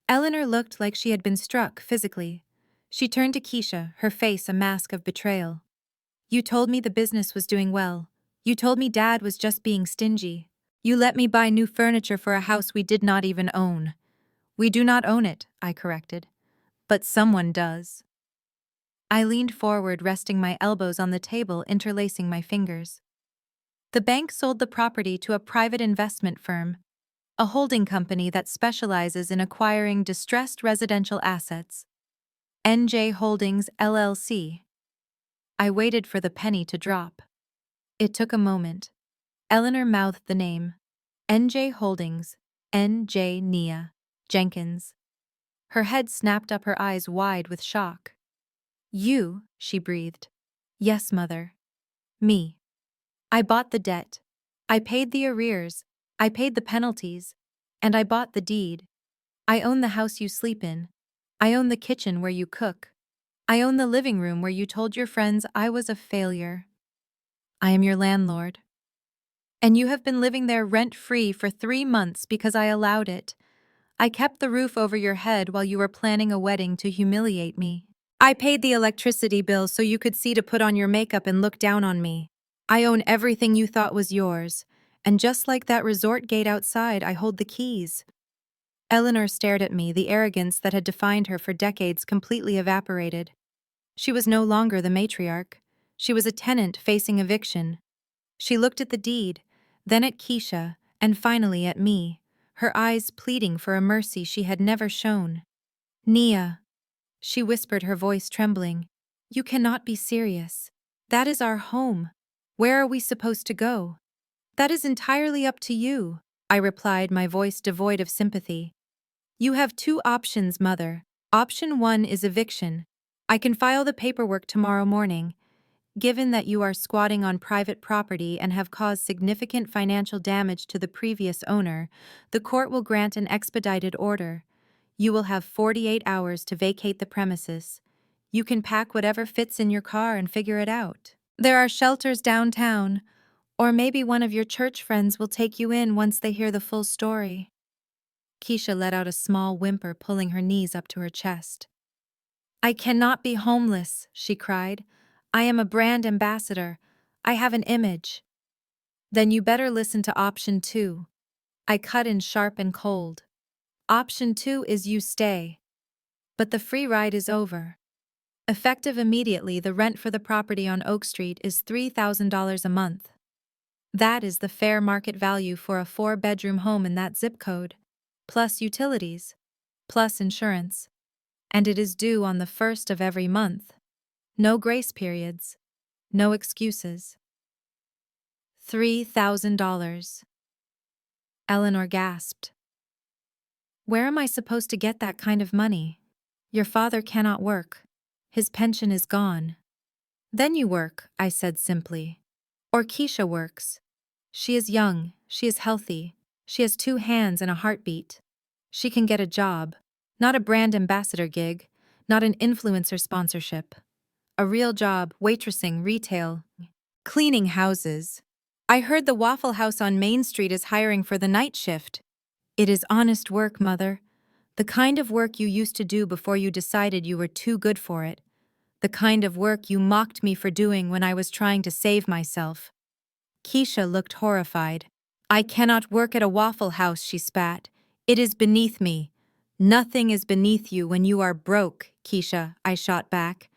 Eleanor looked like she had been struck physically. She turned to Keisha, her face a mask of betrayal. You told me the business was doing well. You told me Dad was just being stingy. You let me buy new furniture for a house we did not even own. We do not own it, I corrected. But someone does. I leaned forward, resting my elbows on the table, interlacing my fingers. The bank sold the property to a private investment firm, a holding company that specializes in acquiring distressed residential assets. NJ Holdings, LLC. I waited for the penny to drop. It took a moment. Eleanor mouthed the name. NJ Holdings, N.J. Nia Jenkins. Her head snapped up, her eyes wide with shock. You, she breathed. Yes, Mother. Me. I bought the debt. I paid the arrears. I paid the penalties. And I bought the deed. I own the house you sleep in. I own the kitchen where you cook. I own the living room where you told your friends I was a failure. I am your landlord. And you have been living there rent-free for 3 months because I allowed it. I kept the roof over your head while you were planning a wedding to humiliate me. I paid the electricity bill so you could see to put on your makeup and look down on me. I own everything you thought was yours. And just like that resort gate outside, I hold the keys. Eleanor stared at me, the arrogance that had defined her for decades completely evaporated. She was no longer the matriarch. She was a tenant facing eviction. She looked at the deed, then at Keisha, and finally at me, her eyes pleading for a mercy she had never shown. Nia, she whispered, her voice trembling. You cannot be serious. That is our home. Where are we supposed to go? That is entirely up to you, I replied, my voice devoid of sympathy. You have 2 options, Mother. Option 1 is eviction. I can file the paperwork tomorrow morning. Given that you are squatting on private property and have caused significant financial damage to the previous owner, the court will grant an expedited order. You will have 48 hours to vacate the premises. You can pack whatever fits in your car and figure it out. There are shelters downtown, or maybe one of your church friends will take you in once they hear the full story. Keisha let out a small whimper, pulling her knees up to her chest. I cannot be homeless, she cried. I am a brand ambassador. I have an image. Then you better listen to option 2. I cut in sharp and cold. Option 2 is you stay. But the free ride is over. Effective immediately, the rent for the property on Oak Street is $3,000 a month. That is the fair market value for a 4-bedroom home in that zip code, plus utilities, plus insurance. And it is due on the 1st of every month. No grace periods. No excuses. $3,000. Eleanor gasped. Where am I supposed to get that kind of money? Your father cannot work. His pension is gone. Then you work, I said simply. Or Keisha works. She is young, she is healthy, she has 2 hands and a heartbeat. She can get a job, not a brand ambassador gig, not an influencer sponsorship. A a real job, waitressing, retail, cleaning houses. I heard the Waffle House on Main Street is hiring for the night shift. It is honest work, Mother. The kind of work you used to do before you decided you were too good for it. The kind of work you mocked me for doing when I was trying to save myself. Keisha looked horrified. I cannot work at a Waffle House, she spat. It is beneath me. Nothing is beneath you when you are broke, Keisha, I shot back.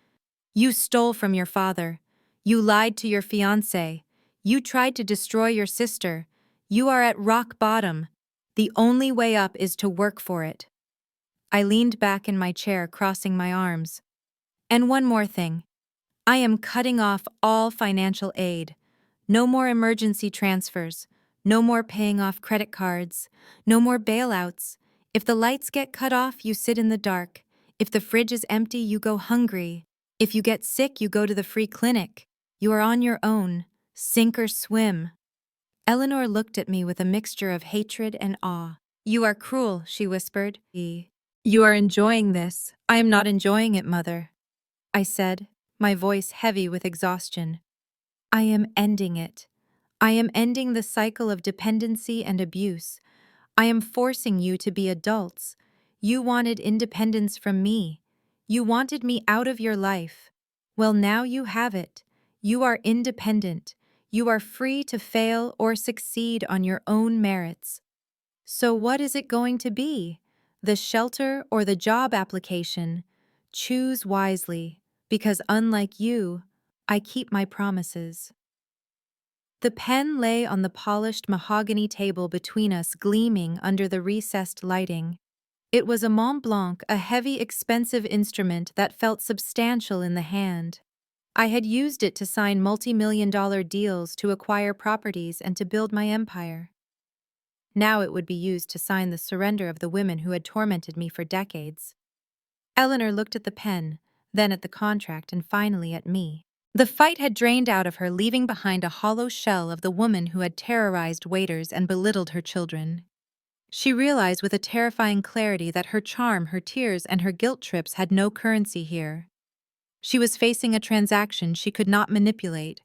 You stole from your father. You lied to your fiancé. You tried to destroy your sister. You are at rock bottom. The only way up is to work for it. I leaned back in my chair, crossing my arms. And one more thing. I am cutting off all financial aid. No more emergency transfers. No more paying off credit cards. No more bailouts. If the lights get cut off, you sit in the dark. If the fridge is empty, you go hungry. If you get sick, you go to the free clinic. You are on your own. Sink or swim. Eleanor looked at me with a mixture of hatred and awe. You are cruel, she whispered. You are enjoying this. I am not enjoying it, Mother, I said, my voice heavy with exhaustion. I am ending it. I am ending the cycle of dependency and abuse. I am forcing you to be adults. You wanted independence from me. You wanted me out of your life. Well, now you have it. You are independent. You are free to fail or succeed on your own merits. So what is it going to be? The shelter or the job application? Choose wisely, because unlike you, I keep my promises. The pen lay on the polished mahogany table between us, gleaming under the recessed lighting. It was a Mont Blanc, a heavy, expensive instrument that felt substantial in the hand. I had used it to sign multi-million-dollar deals to acquire properties and to build my empire. Now it would be used to sign the surrender of the women who had tormented me for decades. Eleanor looked at the pen, then at the contract, and finally at me. The fight had drained out of her, leaving behind a hollow shell of the woman who had terrorized waiters and belittled her children. She realized with a terrifying clarity that her charm, her tears, and her guilt trips had no currency here. She was facing a transaction she could not manipulate.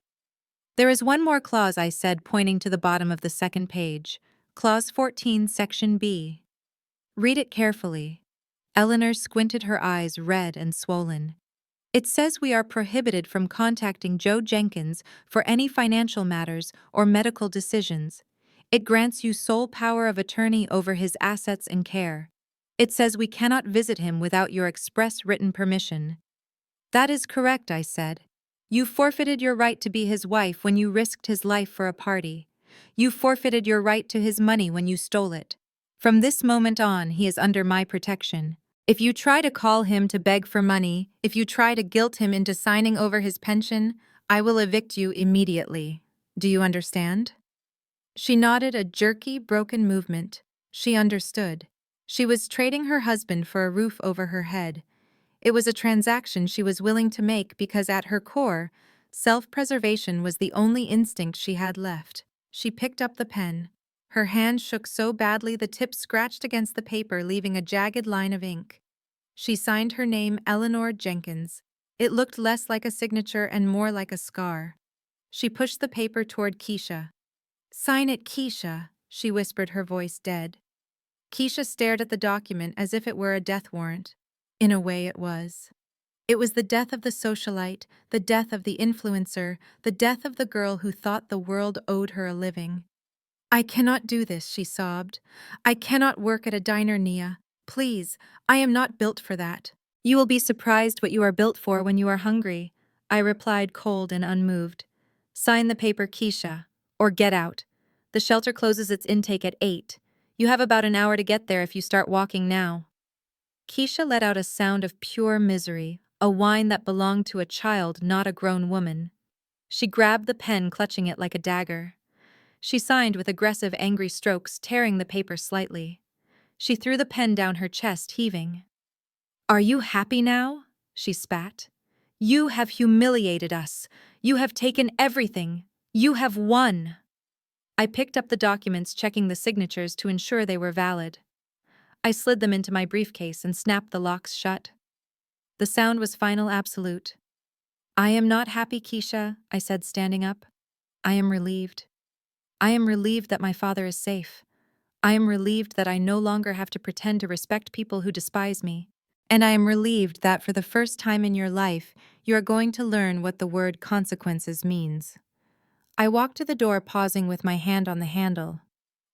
There is one more clause, I said, pointing to the bottom of the second page. Clause 14, Section B. Read it carefully. Eleanor squinted, her eyes red and swollen. It says we are prohibited from contacting Joe Jenkins for any financial matters or medical decisions. It grants you sole power of attorney over his assets and care. It says we cannot visit him without your express written permission. That is correct, I said. You forfeited your right to be his wife when you risked his life for a party. You forfeited your right to his money when you stole it. From this moment on, he is under my protection. If you try to call him to beg for money, if you try to guilt him into signing over his pension, I will evict you immediately. Do you understand? She nodded, a jerky, broken movement. She understood. She was trading her husband for a roof over her head. It was a transaction she was willing to make because at her core, self-preservation was the only instinct she had left. She picked up the pen. Her hand shook so badly the tip scratched against the paper, leaving a jagged line of ink. She signed her name, Eleanor Jenkins. It looked less like a signature and more like a scar. She pushed the paper toward Keisha. Sign it, Keisha, she whispered, her voice dead. Keisha stared at the document as if it were a death warrant. In a way, it was. It was the death of the socialite, the death of the influencer, the death of the girl who thought the world owed her a living. I cannot do this, she sobbed. I cannot work at a diner, Nia. Please, I am not built for that. You will be surprised what you are built for when you are hungry, I replied, cold and unmoved. Sign the paper, Keisha, or get out. The shelter closes its intake at 8. You have about an hour to get there if you start walking now. Keisha let out a sound of pure misery, a whine that belonged to a child, not a grown woman. She grabbed the pen, clutching it like a dagger. She signed with aggressive, angry strokes, tearing the paper slightly. She threw the pen down her chest, heaving. Are you happy now? She spat. You have humiliated us. You have taken everything. You have won. I picked up the documents, checking the signatures to ensure they were valid. I slid them into my briefcase and snapped the locks shut. The sound was final, absolute. I am not happy, Keisha, I said, standing up. I am relieved. I am relieved that my father is safe. I am relieved that I no longer have to pretend to respect people who despise me. And I am relieved that for the first time in your life, you are going to learn what the word consequences means. I walked to the door, pausing with my hand on the handle.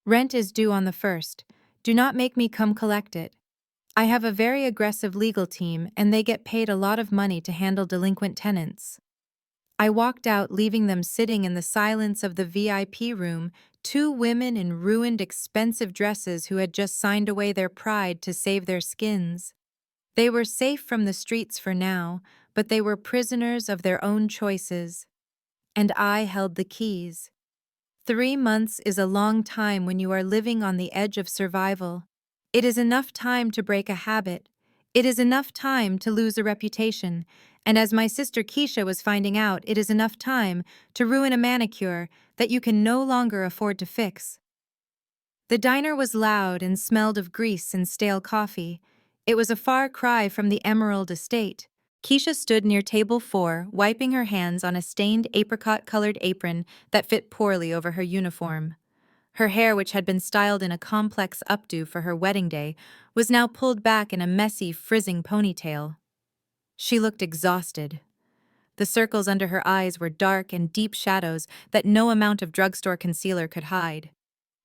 Rent is due on the 1st. Do not make me come collect it. I have a very aggressive legal team, and they get paid a lot of money to handle delinquent tenants. I walked out, leaving them sitting in the silence of the VIP room, two women in ruined, expensive dresses who had just signed away their pride to save their skins. They were safe from the streets for now, but they were prisoners of their own choices. And I held the keys. 3 months is a long time when you are living on the edge of survival. It is enough time to break a habit. It is enough time to lose a reputation. And as my sister Keisha was finding out, it is enough time to ruin a manicure that you can no longer afford to fix. The diner was loud and smelled of grease and stale coffee. It was a far cry from the Emerald Estate. Keisha stood near table 4, wiping her hands on a stained apricot-colored apron that fit poorly over her uniform. Her hair, which had been styled in a complex updo for her wedding day, was now pulled back in a messy, frizzing ponytail. She looked exhausted. The circles under her eyes were dark and deep shadows that no amount of drugstore concealer could hide.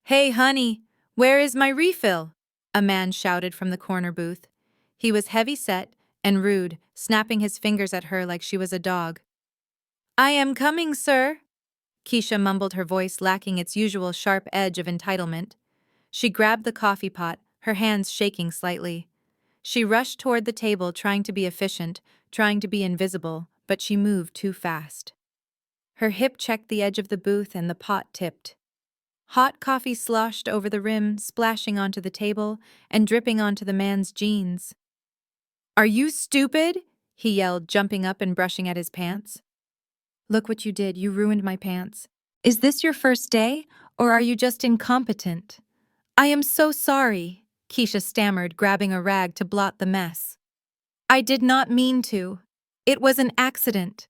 "Hey, honey, where is my refill?" a man shouted from the corner booth. He was heavy-set and rude, snapping his fingers at her like she was a dog. "I am coming, sir," Keisha mumbled, her voice lacking its usual sharp edge of entitlement. She grabbed the coffee pot, her hands shaking slightly. She rushed toward the table, trying to be efficient, trying to be invisible, but she moved too fast. Her hip checked the edge of the booth and the pot tipped. Hot coffee sloshed over the rim, splashing onto the table and dripping onto the man's jeans. "Are you stupid?" he yelled, jumping up and brushing at his pants. "Look what you did, you ruined my pants. Is this your first day, or are you just incompetent?" "I am so sorry," Keisha stammered, grabbing a rag to blot the mess. "I did not mean to. It was an accident."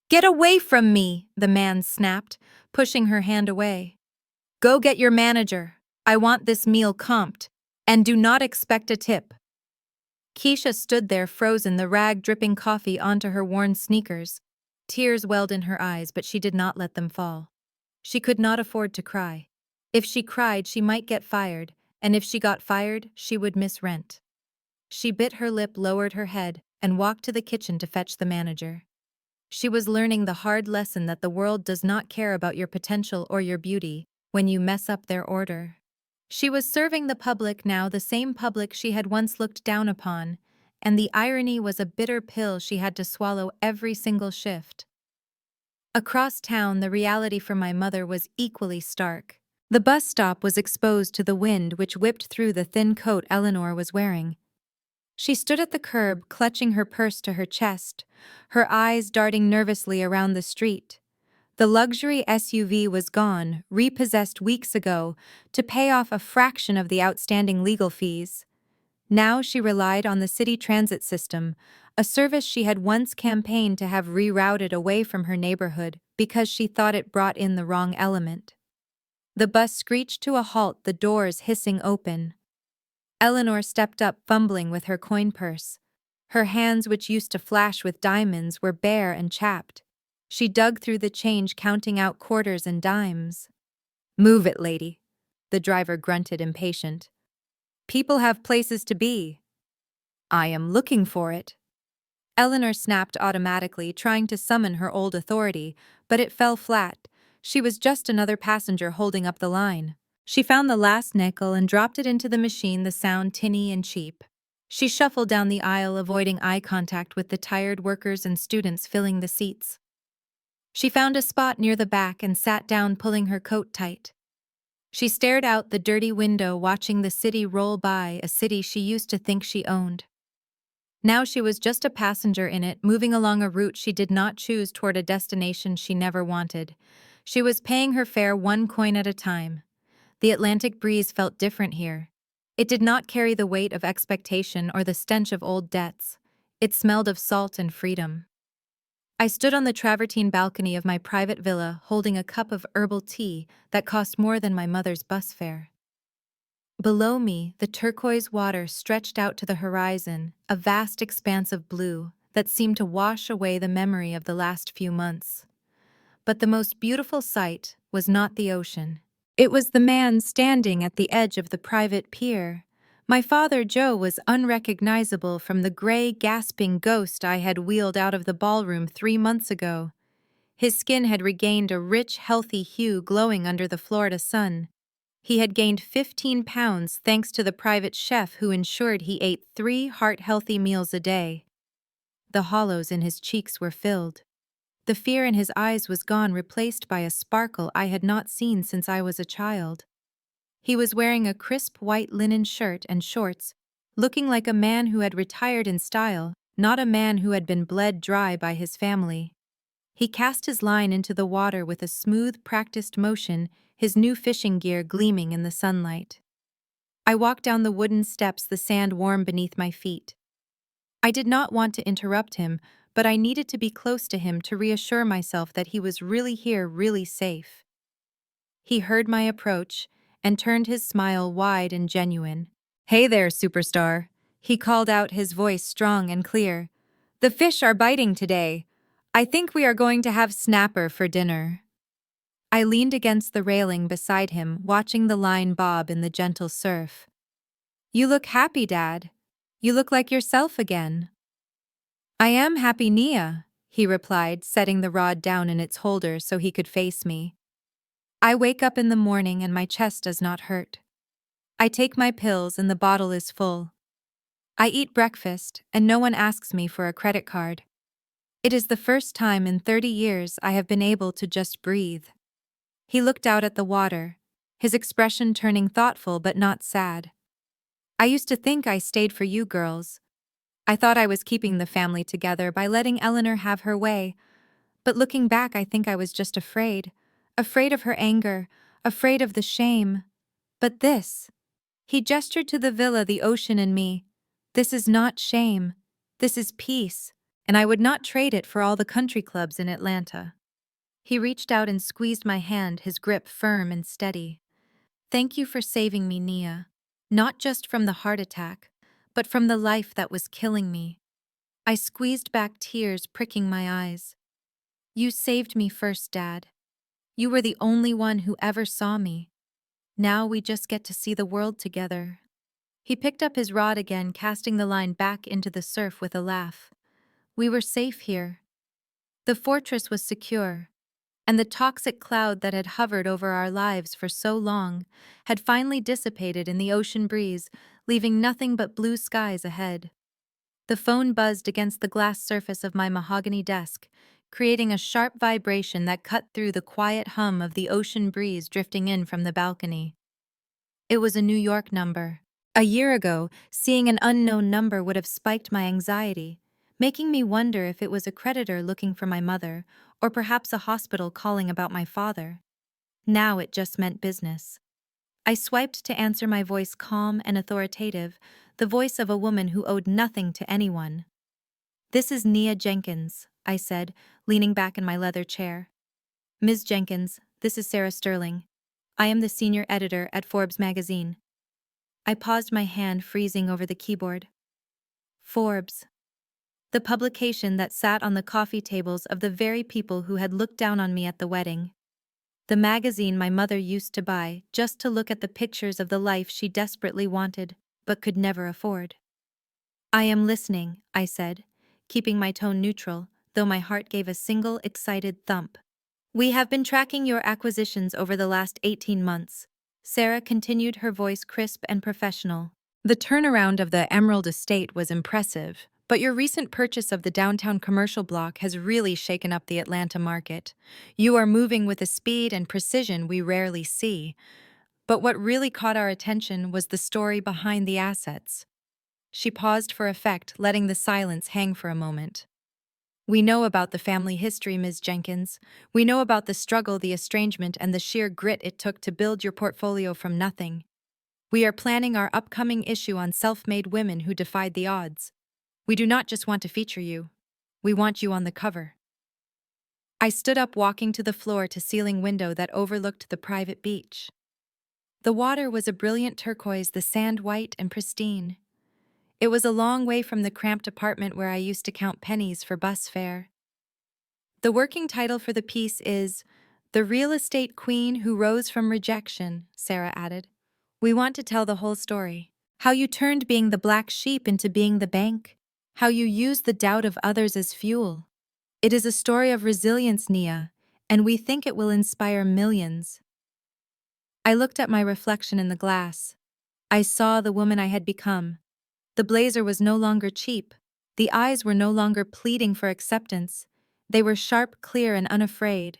"Get away from me," the man snapped, pushing her hand away. "Go get your manager. I want this meal comped, and do not expect a tip." Keisha stood there frozen, the rag dripping coffee onto her worn sneakers. Tears welled in her eyes, but she did not let them fall. She could not afford to cry. If she cried, she might get fired, and if she got fired, she would miss rent. She bit her lip, lowered her head, and walked to the kitchen to fetch the manager. She was learning the hard lesson that the world does not care about your potential or your beauty when you mess up their order. She was serving the public now, the same public she had once looked down upon, and the irony was a bitter pill she had to swallow every single shift. Across town, the reality for my mother was equally stark. The bus stop was exposed to the wind which whipped through the thin coat Eleanor was wearing. She stood at the curb, clutching her purse to her chest, her eyes darting nervously around the street. The luxury SUV was gone, repossessed weeks ago, to pay off a fraction of the outstanding legal fees. Now she relied on the city transit system, a service she had once campaigned to have rerouted away from her neighborhood because she thought it brought in the wrong element. The bus screeched to a halt, the doors hissing open. Eleanor stepped up, fumbling with her coin purse. Her hands, which used to flash with diamonds, were bare and chapped. She dug through the change, counting out quarters and dimes. "Move it, lady," the driver grunted, impatient. "People have places to be." "I am looking for it." Eleanor snapped automatically, trying to summon her old authority, but it fell flat. She was just another passenger holding up the line. She found the last nickel and dropped it into the machine, the sound tinny and cheap. She shuffled down the aisle, avoiding eye contact with the tired workers and students filling the seats. She found a spot near the back and sat down, pulling her coat tight. She stared out the dirty window, watching the city roll by, a city she used to think she owned. Now she was just a passenger in it, moving along a route she did not choose toward a destination she never wanted. She was paying her fare one coin at a time. The Atlantic breeze felt different here. It did not carry the weight of expectation or the stench of old debts. It smelled of salt and freedom. I stood on the travertine balcony of my private villa holding a cup of herbal tea that cost more than my mother's bus fare. Below me, the turquoise water stretched out to the horizon, a vast expanse of blue that seemed to wash away the memory of the last few months. But the most beautiful sight was not the ocean. It was the man standing at the edge of the private pier. My father, Joe, was unrecognizable from the gray, gasping ghost I had wheeled out of the ballroom 3 months ago. His skin had regained a rich, healthy hue glowing under the Florida sun. He had gained 15 pounds thanks to the private chef who ensured he ate 3 heart-healthy meals a day. The hollows in his cheeks were filled. The fear in his eyes was gone, replaced by a sparkle I had not seen since I was a child. He was wearing a crisp white linen shirt and shorts, looking like a man who had retired in style, not a man who had been bled dry by his family. He cast his line into the water with a smooth, practiced motion, his new fishing gear gleaming in the sunlight. I walked down the wooden steps, the sand warm beneath my feet. I did not want to interrupt him, but I needed to be close to him to reassure myself that he was really here, really safe. He heard my approach and turned his smile wide and genuine. "Hey there, superstar," he called out, his voice strong and clear. "The fish are biting today. I think we are going to have snapper for dinner." I leaned against the railing beside him, watching the line bob in the gentle surf. "You look happy, Dad. You look like yourself again." "I am happy, Nia," he replied, setting the rod down in its holder so he could face me. "I wake up in the morning and my chest does not hurt. I take my pills and the bottle is full. I eat breakfast and no one asks me for a credit card. It is the first time in 30 years I have been able to just breathe." He looked out at the water, his expression turning thoughtful but not sad. "I used to think I stayed for you girls. I thought I was keeping the family together by letting Eleanor have her way. But looking back, I think I was just afraid. Afraid of her anger, afraid of the shame. But this," he gestured to the villa, the ocean, and me. "This is not shame. This is peace, and I would not trade it for all the country clubs in Atlanta." He reached out and squeezed my hand, his grip firm and steady. "Thank you for saving me, Nia. Not just from the heart attack, but from the life that was killing me." I squeezed back, tears pricking my eyes. "You saved me first, Dad. You were the only one who ever saw me. Now we just get to see the world together." He picked up his rod again, casting the line back into the surf with a laugh. We were safe here. The fortress was secure, and the toxic cloud that had hovered over our lives for so long had finally dissipated in the ocean breeze, leaving nothing but blue skies ahead. The phone buzzed against the glass surface of my mahogany desk, creating a sharp vibration that cut through the quiet hum of the ocean breeze drifting in from the balcony. It was a New York number. A year ago, seeing an unknown number would have spiked my anxiety, making me wonder if it was a creditor looking for my mother, or perhaps a hospital calling about my father. Now it just meant business. I swiped to answer, my voice calm and authoritative, the voice of a woman who owed nothing to anyone. "This is Nia Jenkins," I said, leaning back in my leather chair. "Ms. Jenkins, this is Sarah Sterling. I am the senior editor at Forbes magazine." I paused, my hand freezing over the keyboard. Forbes. The publication that sat on the coffee tables of the very people who had looked down on me at the wedding. The magazine my mother used to buy just to look at the pictures of the life she desperately wanted, but could never afford. "I am listening," I said, keeping my tone neutral, though my heart gave a single excited thump. "We have been tracking your acquisitions over the last 18 months. Sarah continued, her voice crisp and professional. "The turnaround of the Emerald Estate was impressive, but your recent purchase of the downtown commercial block has really shaken up the Atlanta market. You are moving with a speed and precision we rarely see. But what really caught our attention was the story behind the assets." She paused for effect, letting the silence hang for a moment. "We know about the family history, Ms. Jenkins. We know about the struggle, the estrangement, and the sheer grit it took to build your portfolio from nothing. We are planning our upcoming issue on self-made women who defied the odds. We do not just want to feature you. We want you on the cover." I stood up, walking to the floor-to-ceiling window that overlooked the private beach. The water was a brilliant turquoise, the sand white and pristine. It was a long way from the cramped apartment where I used to count pennies for bus fare. The working title for the piece is "The Real Estate Queen Who Rose from Rejection," Sarah added. "We want to tell the whole story. How you turned being the black sheep into being the bank. How you used the doubt of others as fuel. It is a story of resilience, Nia, and we think it will inspire millions." I looked at my reflection in the glass. I saw the woman I had become. The blazer was no longer cheap. The eyes were no longer pleading for acceptance. They were sharp, clear, and unafraid.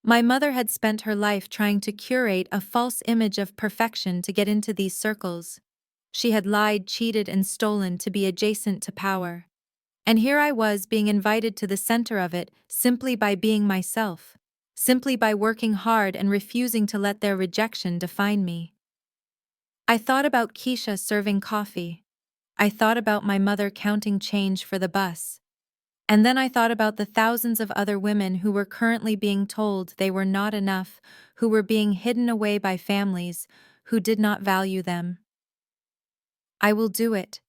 My mother had spent her life trying to curate a false image of perfection to get into these circles. She had lied, cheated, and stolen to be adjacent to power. And here I was, being invited to the center of it simply by being myself, simply by working hard and refusing to let their rejection define me. I thought about Keisha serving coffee. I thought about my mother counting change for the bus. And then I thought about the thousands of other women who were currently being told they were not enough, who were being hidden away by families who did not value them. "I will do it,"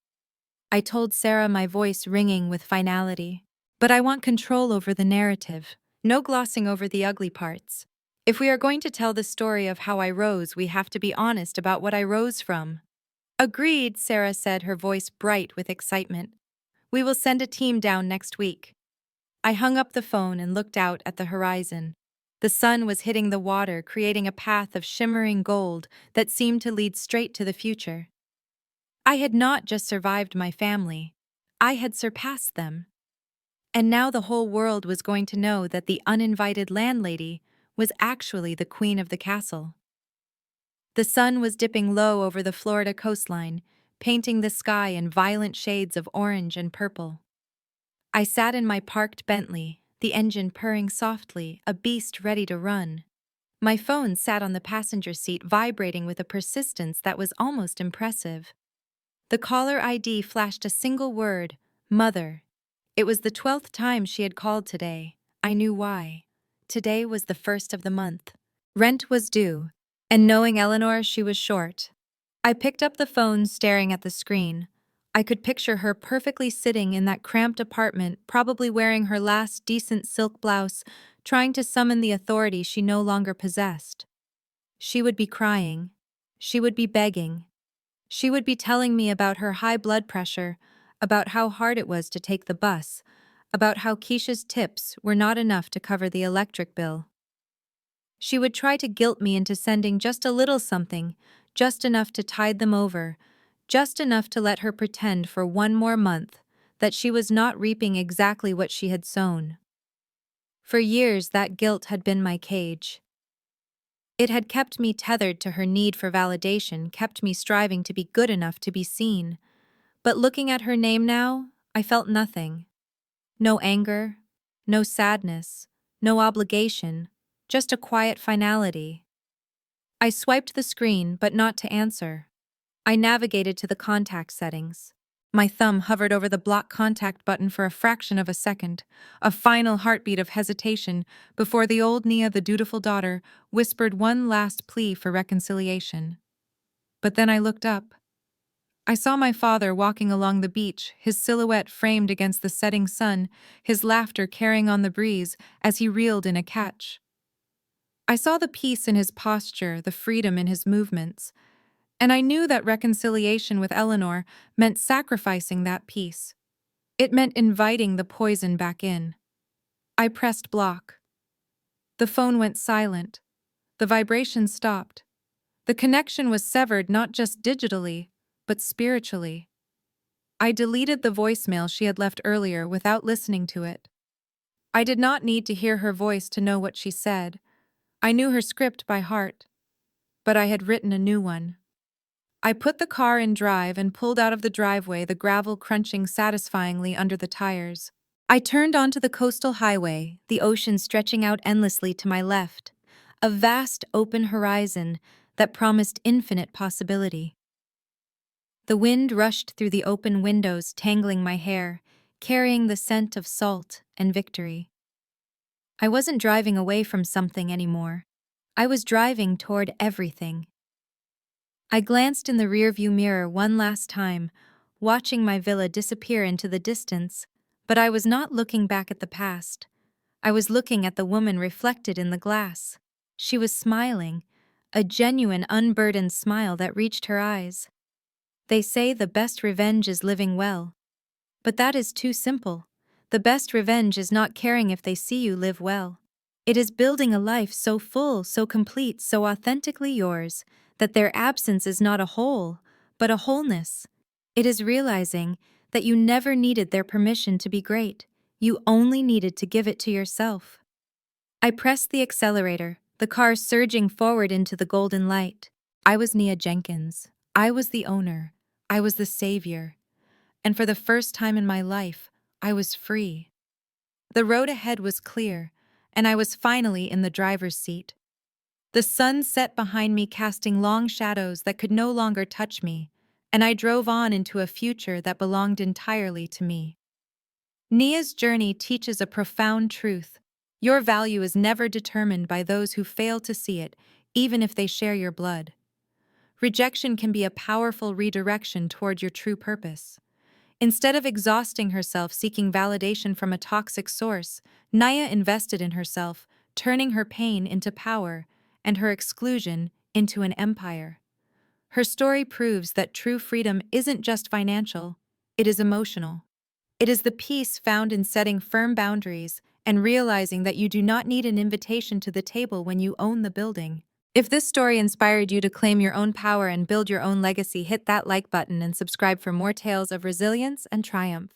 I told Sarah, my voice ringing with finality. "But I want control over the narrative, no glossing over the ugly parts. If we are going to tell the story of how I rose, we have to be honest about what I rose from." "Agreed," Sarah said, her voice bright with excitement. "We will send a team down next week." I hung up the phone and looked out at the horizon. The sun was hitting the water, creating a path of shimmering gold that seemed to lead straight to the future. I had not just survived my family, I had surpassed them. And now the whole world was going to know that the uninvited landlady was actually the queen of the castle. The sun was dipping low over the Florida coastline, painting the sky in violent shades of orange and purple. I sat in my parked Bentley, the engine purring softly, a beast ready to run. My phone sat on the passenger seat, vibrating with a persistence that was almost impressive. The caller ID flashed a single word: "Mother." It was the 12th time she had called today. I knew why. Today was the first of the month. Rent was due, and knowing Eleanor, she was short. I picked up the phone, staring at the screen. I could picture her perfectly sitting in that cramped apartment, probably wearing her last decent silk blouse, trying to summon the authority she no longer possessed. She would be crying. She would be begging. She would be telling me about her high blood pressure, about how hard it was to take the bus, about how Keisha's tips were not enough to cover the electric bill. She would try to guilt me into sending just a little something, just enough to tide them over, just enough to let her pretend for one more month that she was not reaping exactly what she had sown. For years, that guilt had been my cage. It had kept me tethered to her need for validation, kept me striving to be good enough to be seen. But looking at her name now, I felt nothing. No anger, no sadness, no obligation, just a quiet finality. I swiped the screen, but not to answer. I navigated to the contact settings. My thumb hovered over the block contact button for a fraction of a second, a final heartbeat of hesitation before the old Nia, the dutiful daughter, whispered one last plea for reconciliation. But then I looked up. I saw my father walking along the beach, his silhouette framed against the setting sun, his laughter carrying on the breeze as he reeled in a catch. I saw the peace in his posture, the freedom in his movements, and I knew that reconciliation with Eleanor meant sacrificing that peace. It meant inviting the poison back in. I pressed block. The phone went silent. The vibration stopped. The connection was severed not just digitally, but spiritually. I deleted the voicemail she had left earlier without listening to it. I did not need to hear her voice to know what she said. I knew her script by heart, but I had written a new one. I put the car in drive and pulled out of the driveway, the gravel crunching satisfyingly under the tires. I turned onto the coastal highway, the ocean stretching out endlessly to my left, a vast open horizon that promised infinite possibility. The wind rushed through the open windows, tangling my hair, carrying the scent of salt and victory. I wasn't driving away from something anymore. I was driving toward everything. I glanced in the rearview mirror one last time, watching my villa disappear into the distance, but I was not looking back at the past. I was looking at the woman reflected in the glass. She was smiling, a genuine, unburdened smile that reached her eyes. They say the best revenge is living well. But that is too simple. The best revenge is not caring if they see you live well. It is building a life so full, so complete, so authentically yours, that their absence is not a hole, but a wholeness. It is realizing that you never needed their permission to be great. You only needed to give it to yourself. I pressed the accelerator, the car surging forward into the golden light. I was Nia Jenkins. I was the owner. I was the savior. And for the first time in my life, I was free. The road ahead was clear, and I was finally in the driver's seat. The sun set behind me, casting long shadows that could no longer touch me, and I drove on into a future that belonged entirely to me. Nia's journey teaches a profound truth. Your value is never determined by those who fail to see it, even if they share your blood. Rejection can be a powerful redirection toward your true purpose. Instead of exhausting herself seeking validation from a toxic source, Nia invested in herself, turning her pain into power and her exclusion into an empire. Her story proves that true freedom isn't just financial, it is emotional. It is the peace found in setting firm boundaries and realizing that you do not need an invitation to the table when you own the building. If this story inspired you to claim your own power and build your own legacy, hit that like button and subscribe for more tales of resilience and triumph.